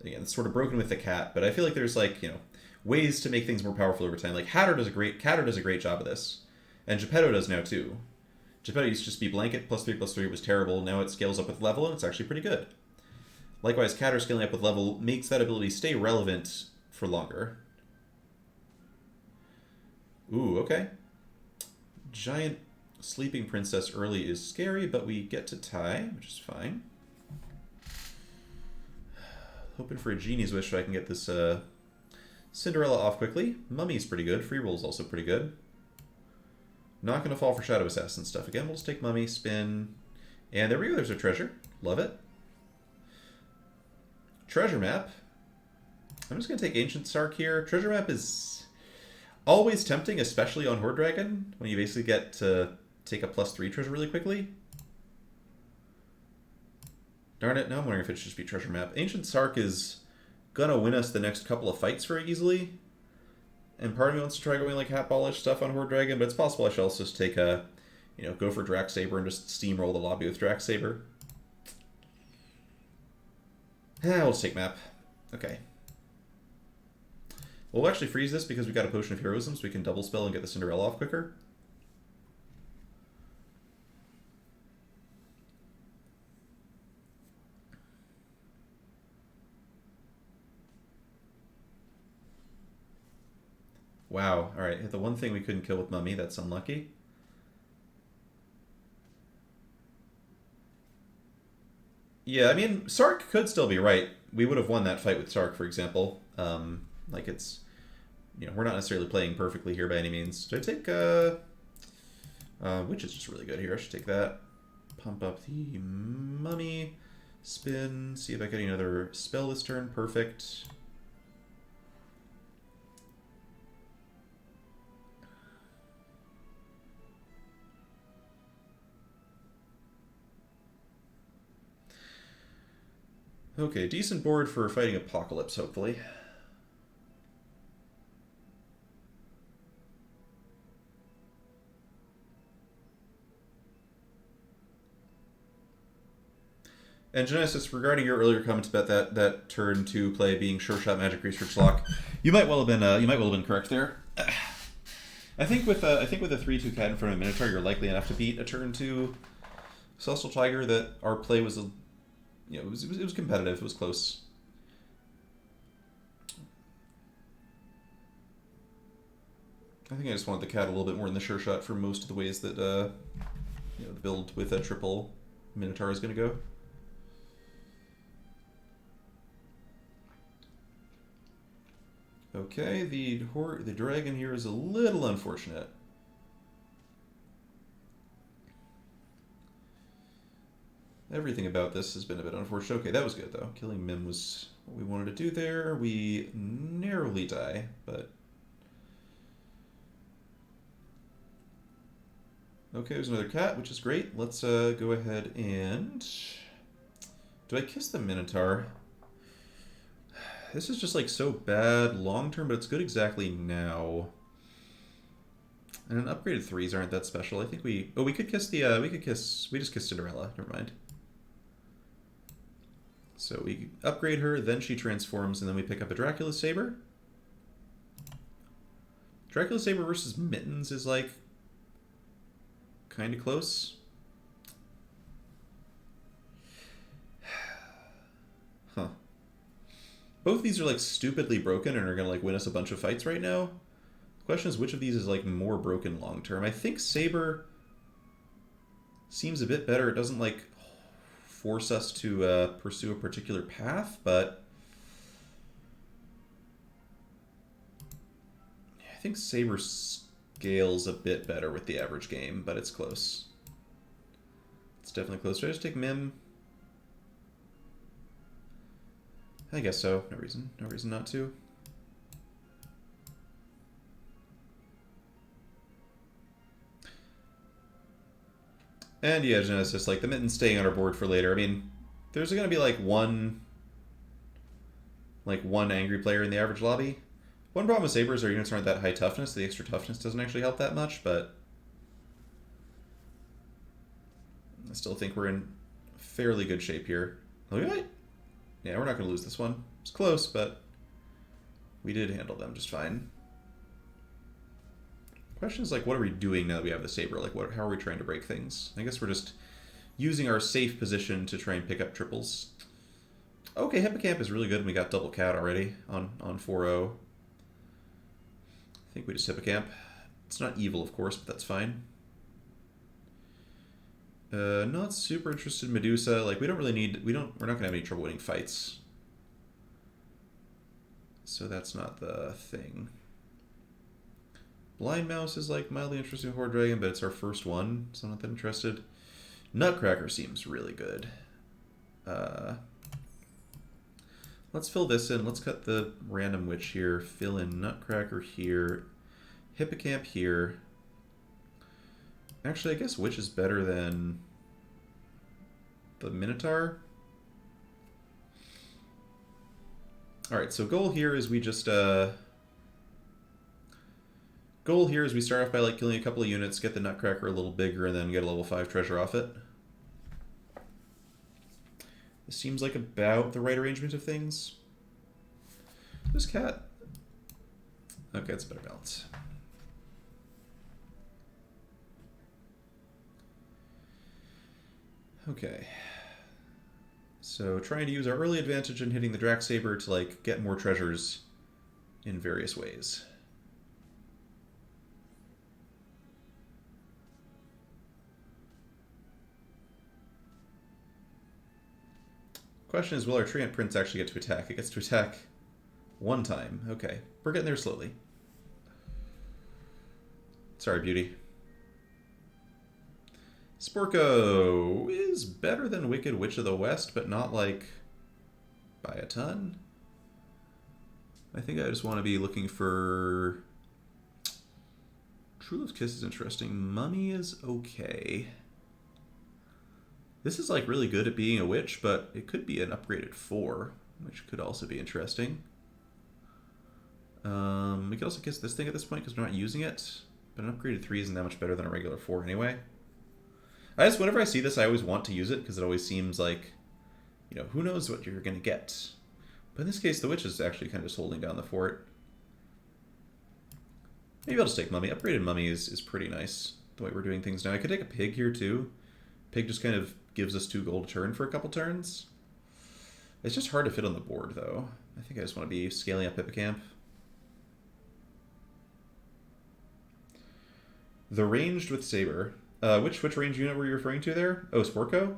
Again, it's sort of broken with the cat, but I feel like there's, like, you know, ways to make things more powerful over time. Like, Catter does a great job of this. And Geppetto does now, too. Geppetto used to just be blanket, +3/+3 was terrible. Now it scales up with level, and it's actually pretty good. Likewise, Catter scaling up with level makes that ability stay relevant for longer. Ooh, okay. Giant Sleeping Princess early is scary, but we get to tie, which is fine. Hoping for a Genie's Wish so I can get this Cinderella off quickly. Mummy's pretty good. Free Roll's also pretty good. Not going to fall for Shadow Assassin stuff. Again, we'll just take Mummy, spin. And there we go. There's our treasure. Love it. Treasure map. I'm just going to take Ancient Sark here. Treasure map is always tempting, especially on Horde Dragon, when you basically get to take a +3 treasure really quickly. Darn it, now I'm wondering if it should just be Treasure map. Ancient Sark is going to win us the next couple of fights very easily. And part of me wants to try going like Hat-Ballish stuff on Horde Dragon, but it's possible I should also just take a, go for Drax Saber and just steamroll the lobby with Drax Saber. We'll just take map. Okay. We'll actually freeze this because we got a Potion of Heroism, so we can double spell and get the Cinderella off quicker. Wow. Alright, hit the one thing we couldn't kill with Mummy. That's unlucky. Yeah, I mean, Sark could still be right. We would have won that fight with Sark, for example. Like, it's... we're not necessarily playing perfectly here by any means. Should I take, Witch is just really good here. I should take that. Pump up the Mummy. Spin. See if I get another spell this turn. Perfect. Okay, decent board for fighting Apocalypse, hopefully. And Genesis, regarding your earlier comments about that turn 2 play being Sure Shot Magic Research Lock, you might well have been correct there. I think with a 3/2 cat in front of a Minotaur, you're likely enough to beat a turn 2 Celestial Tiger. That our play was it was competitive. It was close. I think I just wanted the cat a little bit more in the sure shot for most of the ways that the build with a triple Minotaur is going to go. Okay, the dragon here is a little unfortunate. Everything about this has been a bit unfortunate. Okay, that was good, though. Killing Mim was what we wanted to do there. We narrowly die, but... Okay, there's another cat, which is great. Let's go ahead and... Do I kiss the Minotaur? This is just, like, so bad long-term, but it's good exactly now. And upgraded 3s aren't that special. I think we... Oh, we could kiss the... We just kissed Cinderella. Never mind. So we upgrade her, then she transforms, and then we pick up a Dracula Saber. Dracula Saber versus Mittens is, like, kind of close. Huh. Both of these are, like, stupidly broken and are going to, like, win us a bunch of fights right now. The question is, which of these is, like, more broken long term? I think Saber seems a bit better. It doesn't, like, force us to pursue a particular path, but I think Saber scales a bit better with the average game, but it's close. It's definitely close. Should I just take Mim? I guess so. No reason not to. And yeah, Genesis, like the Mittens staying on our board for later. I mean, there's going to be like one angry player in the average lobby. One problem with Sabers, our units aren't that high toughness. The extra toughness doesn't actually help that much, but I still think we're in fairly good shape here. Oh, yeah, we're not going to lose this one. It's close, but we did handle them just fine. Question is, like, what are we doing now that we have the Saber? Like, how are we trying to break things? I guess we're just using our safe position to try and pick up triples. Okay, Hippocamp is really good, and we got double cat already on 4-0. I think we just Hippocamp. It's not evil, of course, but that's fine. Not super interested in Medusa. Like, we don't really need... We're not going to have any trouble winning fights. So that's not the thing. Blind Mouse is, like, mildly interesting in Horde Dragon, but it's our first one, so I'm not that interested. Nutcracker seems really good. Let's fill this in. Let's cut the random witch here. Fill in Nutcracker here. Hippocamp here. Actually, I guess witch is better than the Minotaur. Alright, so goal here is we just... Goal here is we start off by like killing a couple of units, get the Nutcracker a little bigger, and then get a level 5 treasure off it. This seems like about the right arrangement of things. This cat... Okay, it's a better balance. Okay. So trying to use our early advantage in hitting the Drax Saber to like get more treasures in various ways. Question is, will our Treant Prince actually get to attack? It gets to attack one time. Okay. We're getting there slowly. Sorry, beauty. Sporko is better than Wicked Witch of the West, but not, like, by a ton. I think I just want to be looking for... True Love's Kiss is interesting. Mummy is okay. This is, like, really good at being a witch, but it could be an upgraded 4, which could also be interesting. We could also kiss this thing at this point because we're not using it, but an upgraded 3 isn't that much better than a regular 4 anyway. Whenever I see this, I always want to use it because it always seems like, you know, who knows what you're going to get. But in this case, the witch is actually kind of just holding down the fort. Maybe I'll just take Mummy. Upgraded Mummy is pretty nice, the way we're doing things now. I could take a Pig here, too. Pig just kind of gives us 2 gold a turn for a couple turns. It's just hard to fit on the board, though. I think I just want to be scaling up Hippocamp. The ranged with Saber. Which range unit were you referring to there? Oh, Sporko?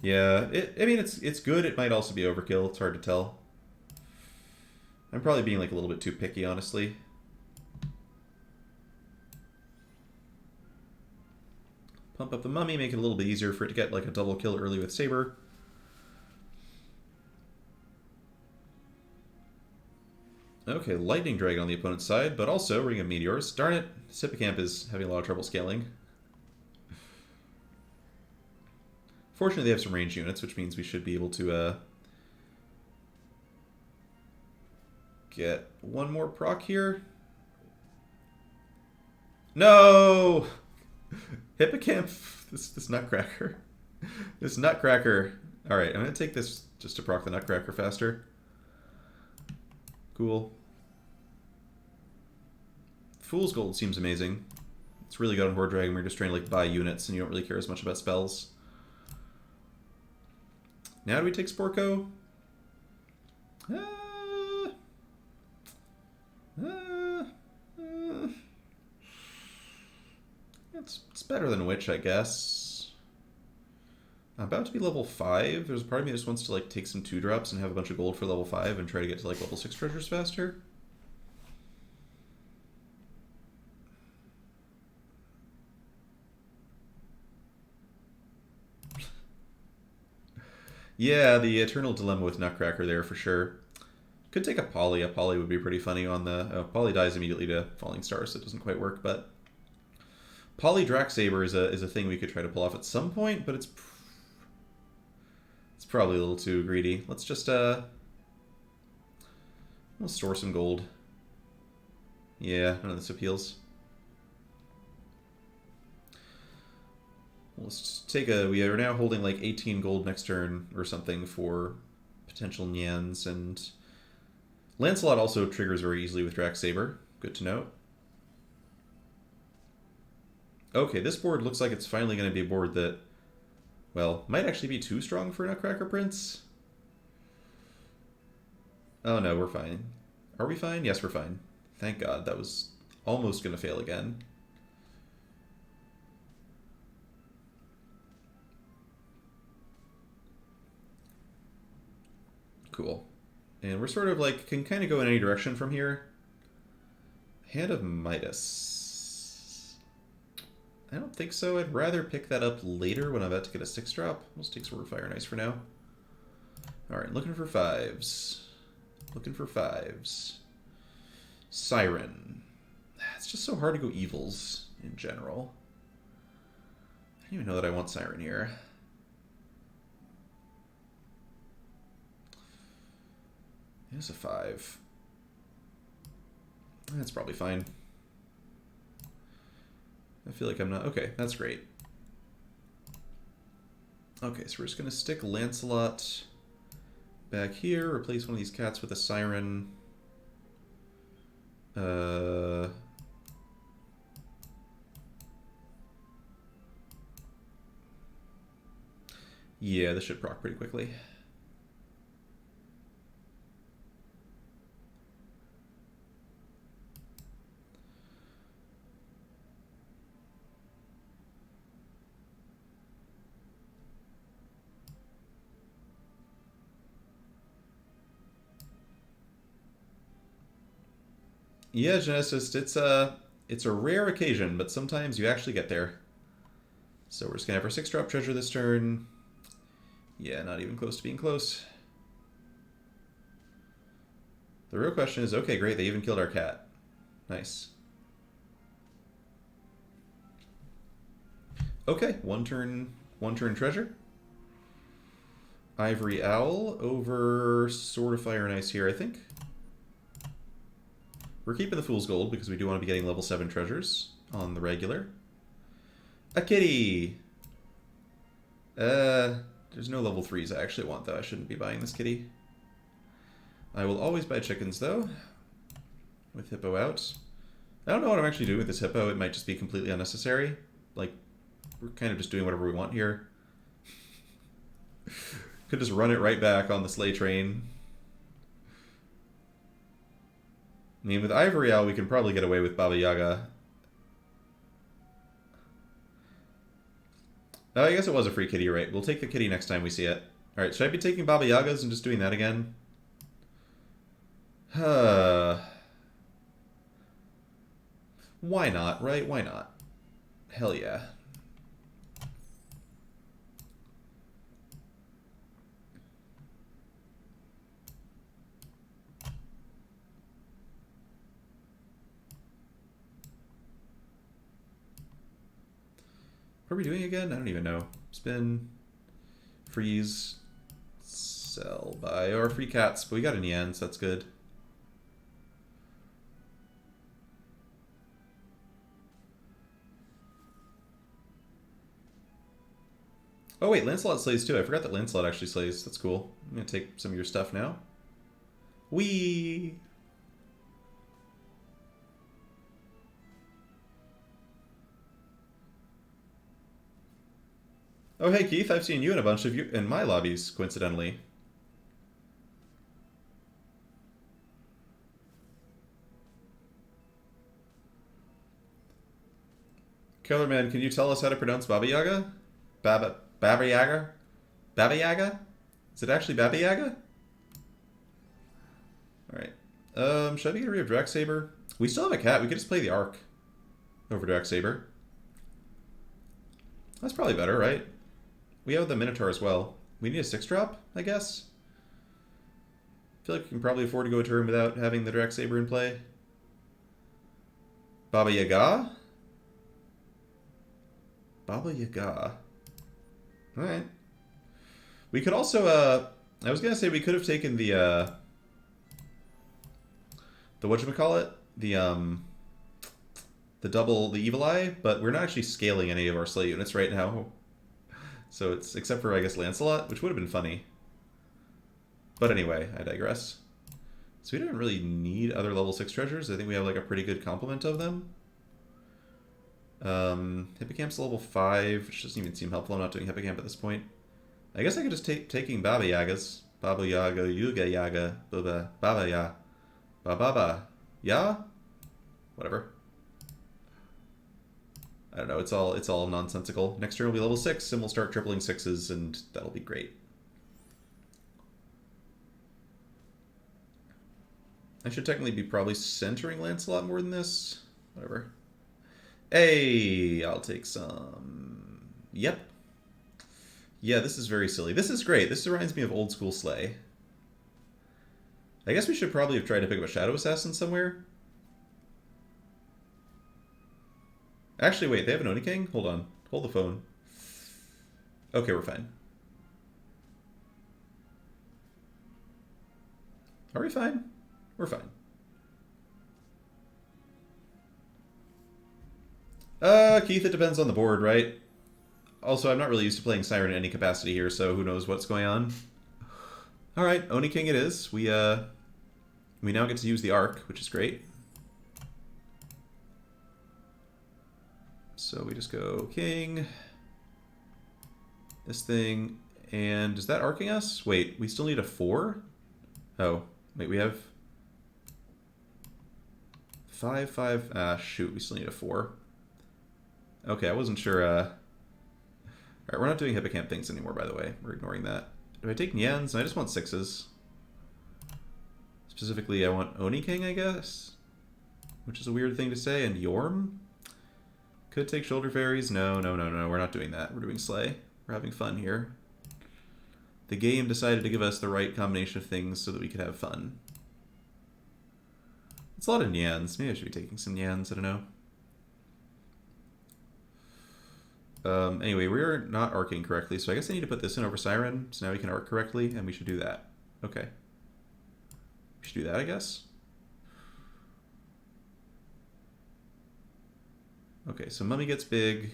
Yeah, I mean, it's good. It might also be overkill. It's hard to tell. I'm probably being like a little bit too picky, honestly. Pump up the Mummy, make it a little bit easier for it to get like a double kill early with Saber. Okay, Lightning Dragon on the opponent's side, but also Ring of Meteors. Darn it, Hippocamp is having a lot of trouble scaling. Fortunately, they have some ranged units, which means we should be able to get one more proc here. No! Hippocamp, this Nutcracker. This Nutcracker. Alright, I'm going to take this just to proc the Nutcracker faster. Cool. Fool's Gold seems amazing. It's really good on Horde Dragon. We're just trying to like buy units and you don't really care as much about spells. Now do we take Sporko? It's better than Witch, I guess. I'm about to be level 5. There's a part of me that just wants to like take some 2-drops and have a bunch of gold for level 5 and try to get to like level 6 treasures faster. Yeah, the eternal dilemma with Nutcracker there for sure. Could take a Polly. A Polly would be pretty funny on the... Oh, Polly dies immediately to Falling Stars, so it doesn't quite work, but... Polly Drax Saber is a thing we could try to pull off at some point, but it's probably a little too greedy. Let's just, we'll store some gold. Yeah, none of this appeals. Let's just take we are now holding like 18 gold next turn or something for potential Nyans, and Lancelot also triggers very easily with Drax Saber. Good to know. Okay, this board looks like it's finally going to be a board that, well, might actually be too strong for Nutcracker Prince. Oh no, we're fine. Are we fine? Yes, we're fine. Thank God. That was almost going to fail again. Cool. And we're sort of like, can kind of go in any direction from here. Hand of Midas. I don't think so. I'd rather pick that up later when I'm about to get a 6-drop. Let's take Sword of Fire and Ice for now. Alright, looking for 5s. Looking for 5s. Siren. It's just so hard to go evils in general. I don't even know that I want Siren here. It's a 5. That's probably fine. I feel like I'm not... Okay, that's great. Okay, so we're just going to stick Lancelot back here, replace one of these cats with a Siren. Yeah, this should proc pretty quickly. Yeah, Genesis, it's a rare occasion, but sometimes you actually get there. So we're just gonna have our 6-drop treasure this turn. Yeah, not even close to being close. The real question is, okay, great, they even killed our cat. Nice. Okay, one turn treasure. Ivory Owl over Sword of Fire and Ice here, I think. We're keeping the Fool's Gold because we do want to be getting level 7 treasures on the regular. A kitty! There's no level 3s I actually want, though. I shouldn't be buying this kitty. I will always buy chickens, though. With Hippo out. I don't know what I'm actually doing with this Hippo. It might just be completely unnecessary. Like, we're kind of just doing whatever we want here. Could just run it right back on the sleigh train. I mean, with Ivory Owl, we can probably get away with Baba Yaga. Oh, I guess it was a free kitty, right? We'll take the kitty next time we see it. Alright, should I be taking Baba Yagas and just doing that again? Why not, right? Why not? Hell yeah. What are we doing again? I don't even know. Spin, freeze, sell, buy, or free cats. But we got an yen, so that's good. Oh wait, Lancelot slays too. I forgot that Lancelot actually slays. That's cool. I'm gonna take some of your stuff now. Whee! Oh hey Keith, I've seen you in a bunch of in my lobbies, coincidentally. Kellerman, can you tell us how to pronounce Baba Yaga? Baba Yaga? Baba Yaga? Is it actually Baba Yaga? Alright. Should I be getting rid of Draxsaber? We still have a cat. We could just play the Arc over Draxsaber. That's probably better, right? We have the Minotaur as well. We need a 6-drop, I guess? I feel like we can probably afford to go a turn without having the Draxsaber in play. Baba Yaga? Baba Yaga. Alright. We could also, I was gonna say we could have taken the whatchamacallit? The Evil Eye, but we're not actually scaling any of our sleigh units right now. So it's, except for, I guess, Lancelot, which would have been funny. But anyway, I digress. So we don't really need other level 6 treasures. I think we have, like, a pretty good complement of them. Hippocamp's level 5, which doesn't even seem helpful. I'm not doing Hippocamp at this point. I guess I could just take taking Baba Yagas. Baba Yaga, Yuga Yaga, Baba, Baba Ya, Baba Ya? Whatever. I don't know, it's all nonsensical. Next turn will be level 6, and we'll start tripling 6s, and that'll be great. I should technically be probably centering Lancelot more than this. Whatever. Hey, I'll take some. Yep. Yeah, this is very silly. This is great. This reminds me of old school Slay. I guess we should probably have tried to pick up a Shadow Assassin somewhere. Actually, wait, they have an Oni King? Hold on. Hold the phone. Okay, we're fine. Are we fine? We're fine. Keith, it depends on the board, right? Also, I'm not really used to playing Siren in any capacity here, so who knows what's going on. Alright, Oni King it is. We now get to use the Arc, which is great. So we just go King, this thing, and is that arcing us? Wait, we still need a 4? Oh, wait, we have 5, 5, shoot, we still need a 4. Okay, I wasn't sure, Alright, we're not doing Hippocamp things anymore, by the way. We're ignoring that. Do I take Nyans? I just want 6s. Specifically, I want Oni King, I guess? Which is a weird thing to say, and Yorm? Could take Shoulder Fairies. No, no, no, no. We're not doing that. We're doing Slay. We're having fun here. The game decided to give us the right combination of things so that we could have fun. It's a lot of Nyans. Maybe I should be taking some Nyans. I don't know. Anyway, we're not arcing correctly, so I guess I need to put this in over Siren, so now we can arc correctly, and we should do that. Okay. We should do that, I guess. Okay, so Mummy gets big.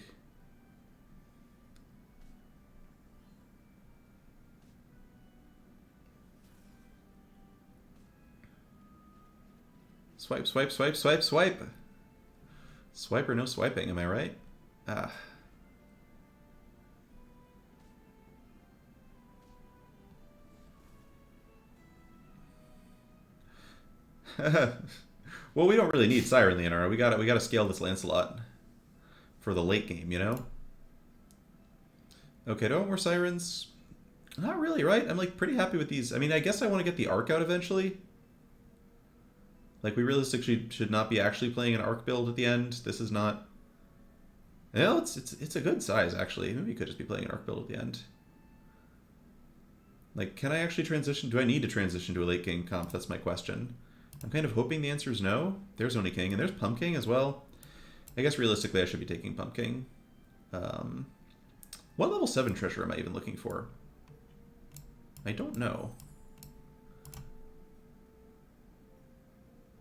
Swipe, swipe, swipe, swipe, swipe. Swipe or no swiping, am I right? Ah. Well, we don't really need Siren, Leonora. We gotta scale this Lancelot for the late game, you know? Okay, do I want more Sirens? Not really, right? I'm like pretty happy with these. I mean, I guess I want to get the Arc out eventually. Like, we realistically should not be actually playing an Arc build at the end. This is not... Well, it's a good size, actually. Maybe you could just be playing an Arc build at the end. Like, can I actually transition? Do I need to transition to a late game comp? That's my question. I'm kind of hoping the answer is no. There's Oni King, and there's Pump King as well. I guess realistically I should be taking Pump King. What level 7 treasure am I even looking for? I don't know.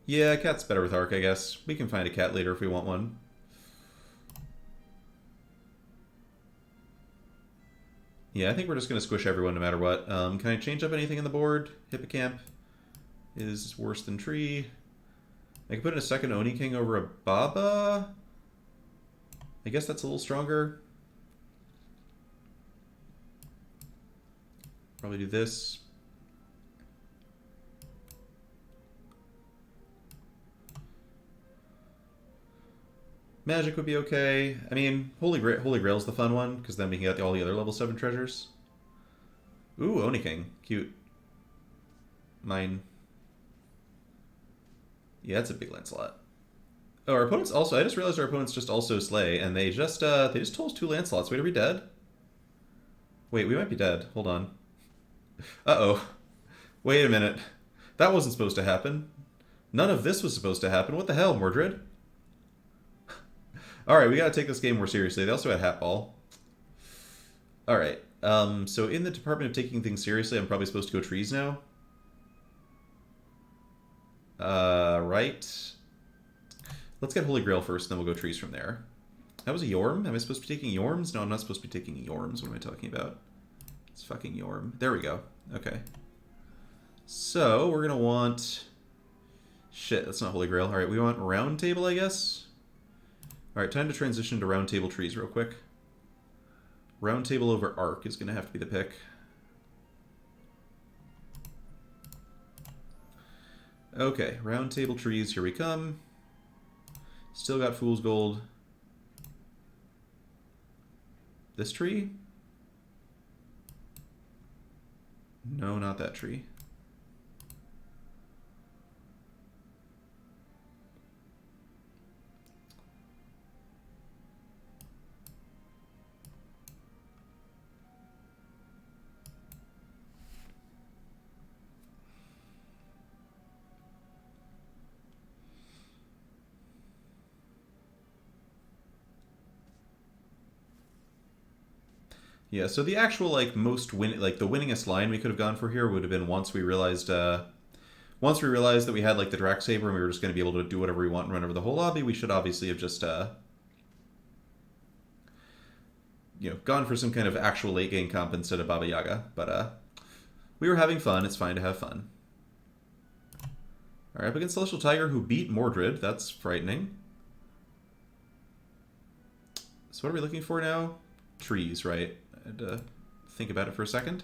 Yeah, Cat's better with Arc, I guess. We can find a Cat later if we want one. Yeah, I think we're just going to squish everyone no matter what. Can I change up anything on the board? Hippocamp is worse than Tree. I can put in a second Oni King over a Baba. I guess that's a little stronger. Probably do this. Magic would be okay. I mean, Holy Grail's the fun one, because then we can get all the other level 7 treasures. Ooh, Oni King. Cute. Mine. Yeah, that's a big Lancelot. Oh, our opponents also... I just realized our opponents just also Slay, and they just told us 2 Lancelots. Wait, are we dead? Wait, we might be dead. Hold on. Uh-oh. Wait a minute. That wasn't supposed to happen. None of this was supposed to happen. What the hell, Mordred? Alright, we gotta take this game more seriously. They also had Hatball. Alright. So in the department of taking things seriously, I'm probably supposed to go trees now. Right. Let's get Holy Grail first, and then we'll go trees from there. That was a Yorm? Am I supposed to be taking Yorms? No, I'm not supposed to be taking Yorms. What am I talking about? It's fucking Yorm. There we go. Okay. So, we're gonna want... Shit, that's not Holy Grail. Alright, we want Round Table, I guess? Alright, time to transition to Round Table trees real quick. Round Table over Arc is gonna have to be the pick. Okay, round table trees, here we come. Still got fool's gold. This tree? No, not that tree. Yeah, so the actual like most win like the winningest line we could have gone for here would have been once we realized that we had like the Drac Saber and we were just going to be able to do whatever we want and run over the whole lobby, we should obviously have just gone for some kind of actual late game comp instead of Baba Yaga. But we were having fun. It's fine to have fun. All right, up against Celestial Tiger, who beat Mordred. That's frightening. So what are we looking for now? Trees, right? I had to think about it for a second.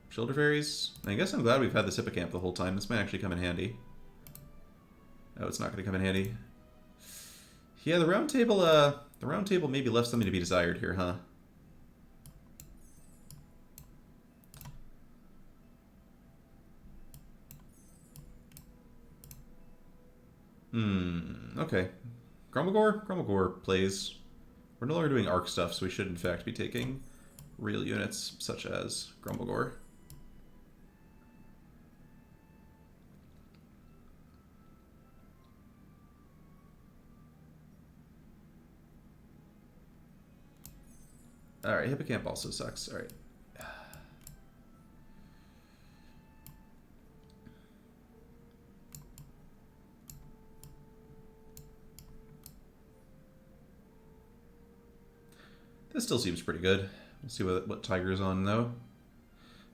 Shoulder Fairies. I guess I'm glad we've had this Hippocamp the whole time. This might actually come in handy. Oh, it's not going to come in handy. Yeah, the round table maybe left something to be desired here, huh? Okay. Grumblegore plays. We're no longer doing arc stuff, so we should in fact be taking real units such as Grumblegore. Alright, Hippocamp also sucks. Alright. This still seems pretty good. We'll see what Tiger's on, though.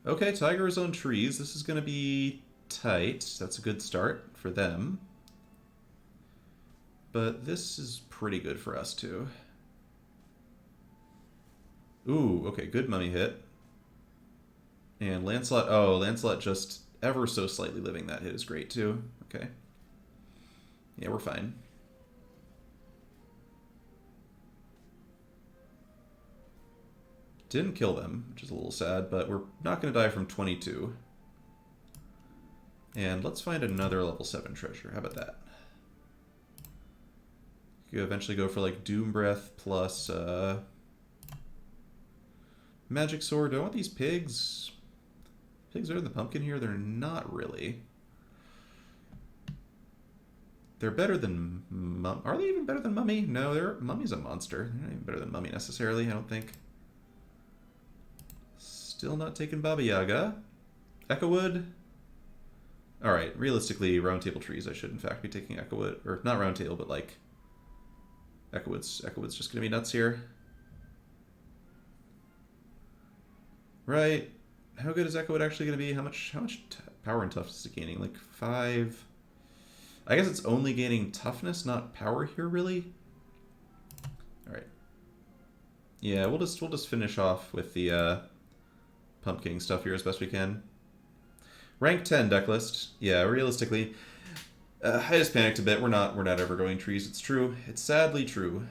Okay, Tiger is on trees. This is going to be tight. That's a good start for them. But this is pretty good for us, too. Ooh, okay, good mummy hit. And Lancelot, oh, Lancelot just ever so slightly living that hit is great, too. Okay. Yeah, we're fine. Didn't kill them, which is a little sad, but we're not going to die from 22. And let's find another level 7 treasure. How about that? You eventually go for like Doom Breath plus Magic Sword. Do I want these pigs? Pigs are in the pumpkin here? They're not really. They're better than Are they even better than Mummy? No, Mummy's a monster. They're not even better than Mummy necessarily, I don't think. Still not taking Baba Yaga. Echowood. Alright, realistically, round table trees, I should in fact be taking Echowood. Or not round table, but like Echowood's just gonna be nuts here. Right. How good is Echowood actually gonna be? How much power and toughness is it gaining? Like 5. I guess it's only gaining toughness, not power here, really. Alright. Yeah, we'll just finish off with the pumpkin stuff here as best we can. Rank 10 deck list. Yeah, realistically, I just panicked a bit. We're not ever going trees. It's true. It's sadly true.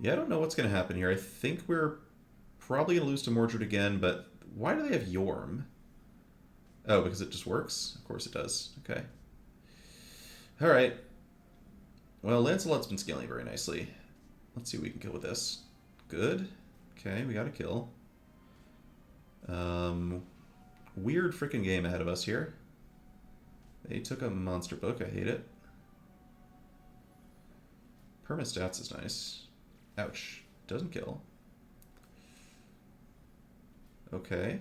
Yeah, I don't know what's going to happen here. I think we're probably going to lose to Mordred again, but why do they have Yorm? Oh, because it just works? Of course it does. Okay. Alright. Well, Lancelot's been scaling very nicely. Let's see what we can kill with this. Good. Okay, we got a kill. Weird freaking game ahead of us here. They took a monster book. I hate it. Permastats is nice. Ouch. Doesn't kill. Okay.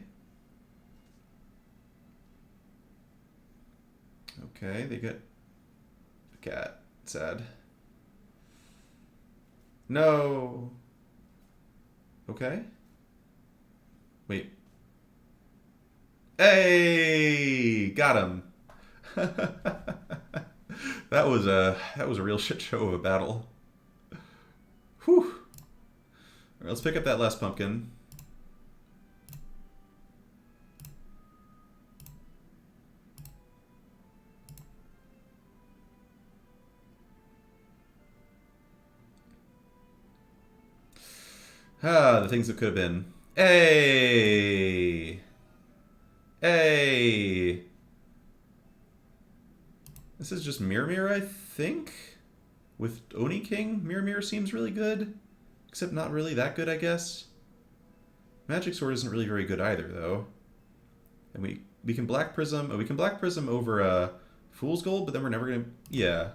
Okay, they get a cat. Sad. No. Okay. Wait. Hey, got him. That was a real shit show of a battle. Whew. Alright, let's pick up that last pumpkin. Ah, the things that could have been. Hey! Hey! This is just Mirror, I think? With Oni King, Mirror seems really good. Except not really that good, I guess. Magic Sword isn't really very good either, though. And we can Black Prism... Oh, we can Black Prism over Fool's Gold, but then we're never gonna... Yeah.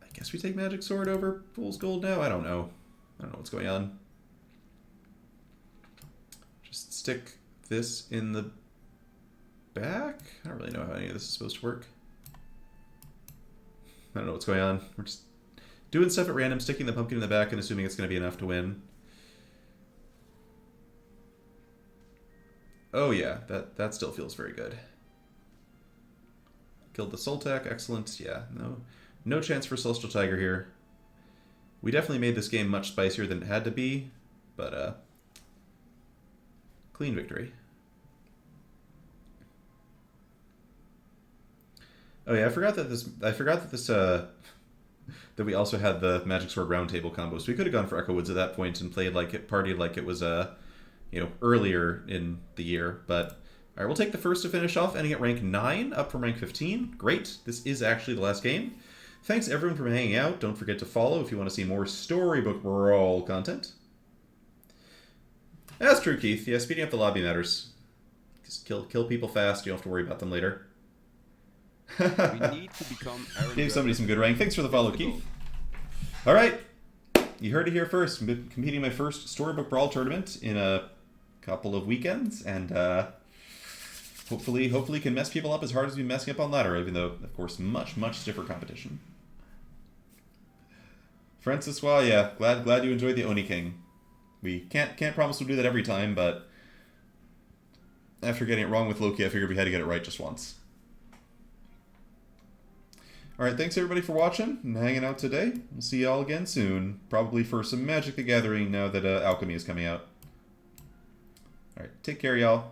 I guess we take Magic Sword over Fool's Gold now? I don't know. I don't know what's going on. Just stick this in the back? I don't really know how any of this is supposed to work. I don't know what's going on. We're just doing stuff at random, sticking the pumpkin in the back and assuming it's going to be enough to win. Oh yeah, that still feels very good. Killed the Sultak, excellent. Yeah, no chance for Celestial Tiger here. We definitely made this game much spicier than it had to be, but clean victory. Oh yeah, I forgot that that we also had the Magic Sword Roundtable combo. So we could have gone for Echo Woods at that point and played like it, partied like it was earlier in the year. But all right, we'll take the first to finish off, ending at rank 9, up from rank 15. Great. This is actually the last game. Thanks everyone for hanging out. Don't forget to follow if you want to see more Storybook Brawl content. That's true, Keith. Yeah, speeding up the lobby matters. Just kill people fast. You don't have to worry about them later. We need to become Aaron. Gave somebody some good rank. Thanks for the follow, Keith. All right, you heard it here first. I'm competing in my first Storybook Brawl tournament in a couple of weekends, and hopefully can mess people up as hard as we've been messing up on ladder. Even though, of course, much stiffer competition. Francois, yeah, glad you enjoyed the Oni King. We can't promise we'll do that every time, but after getting it wrong with Loki, I figured we had to get it right just once. Alright, thanks everybody for watching and hanging out today. We'll see y'all again soon. Probably for some Magic the Gathering now that Alchemy is coming out. Alright, take care, y'all.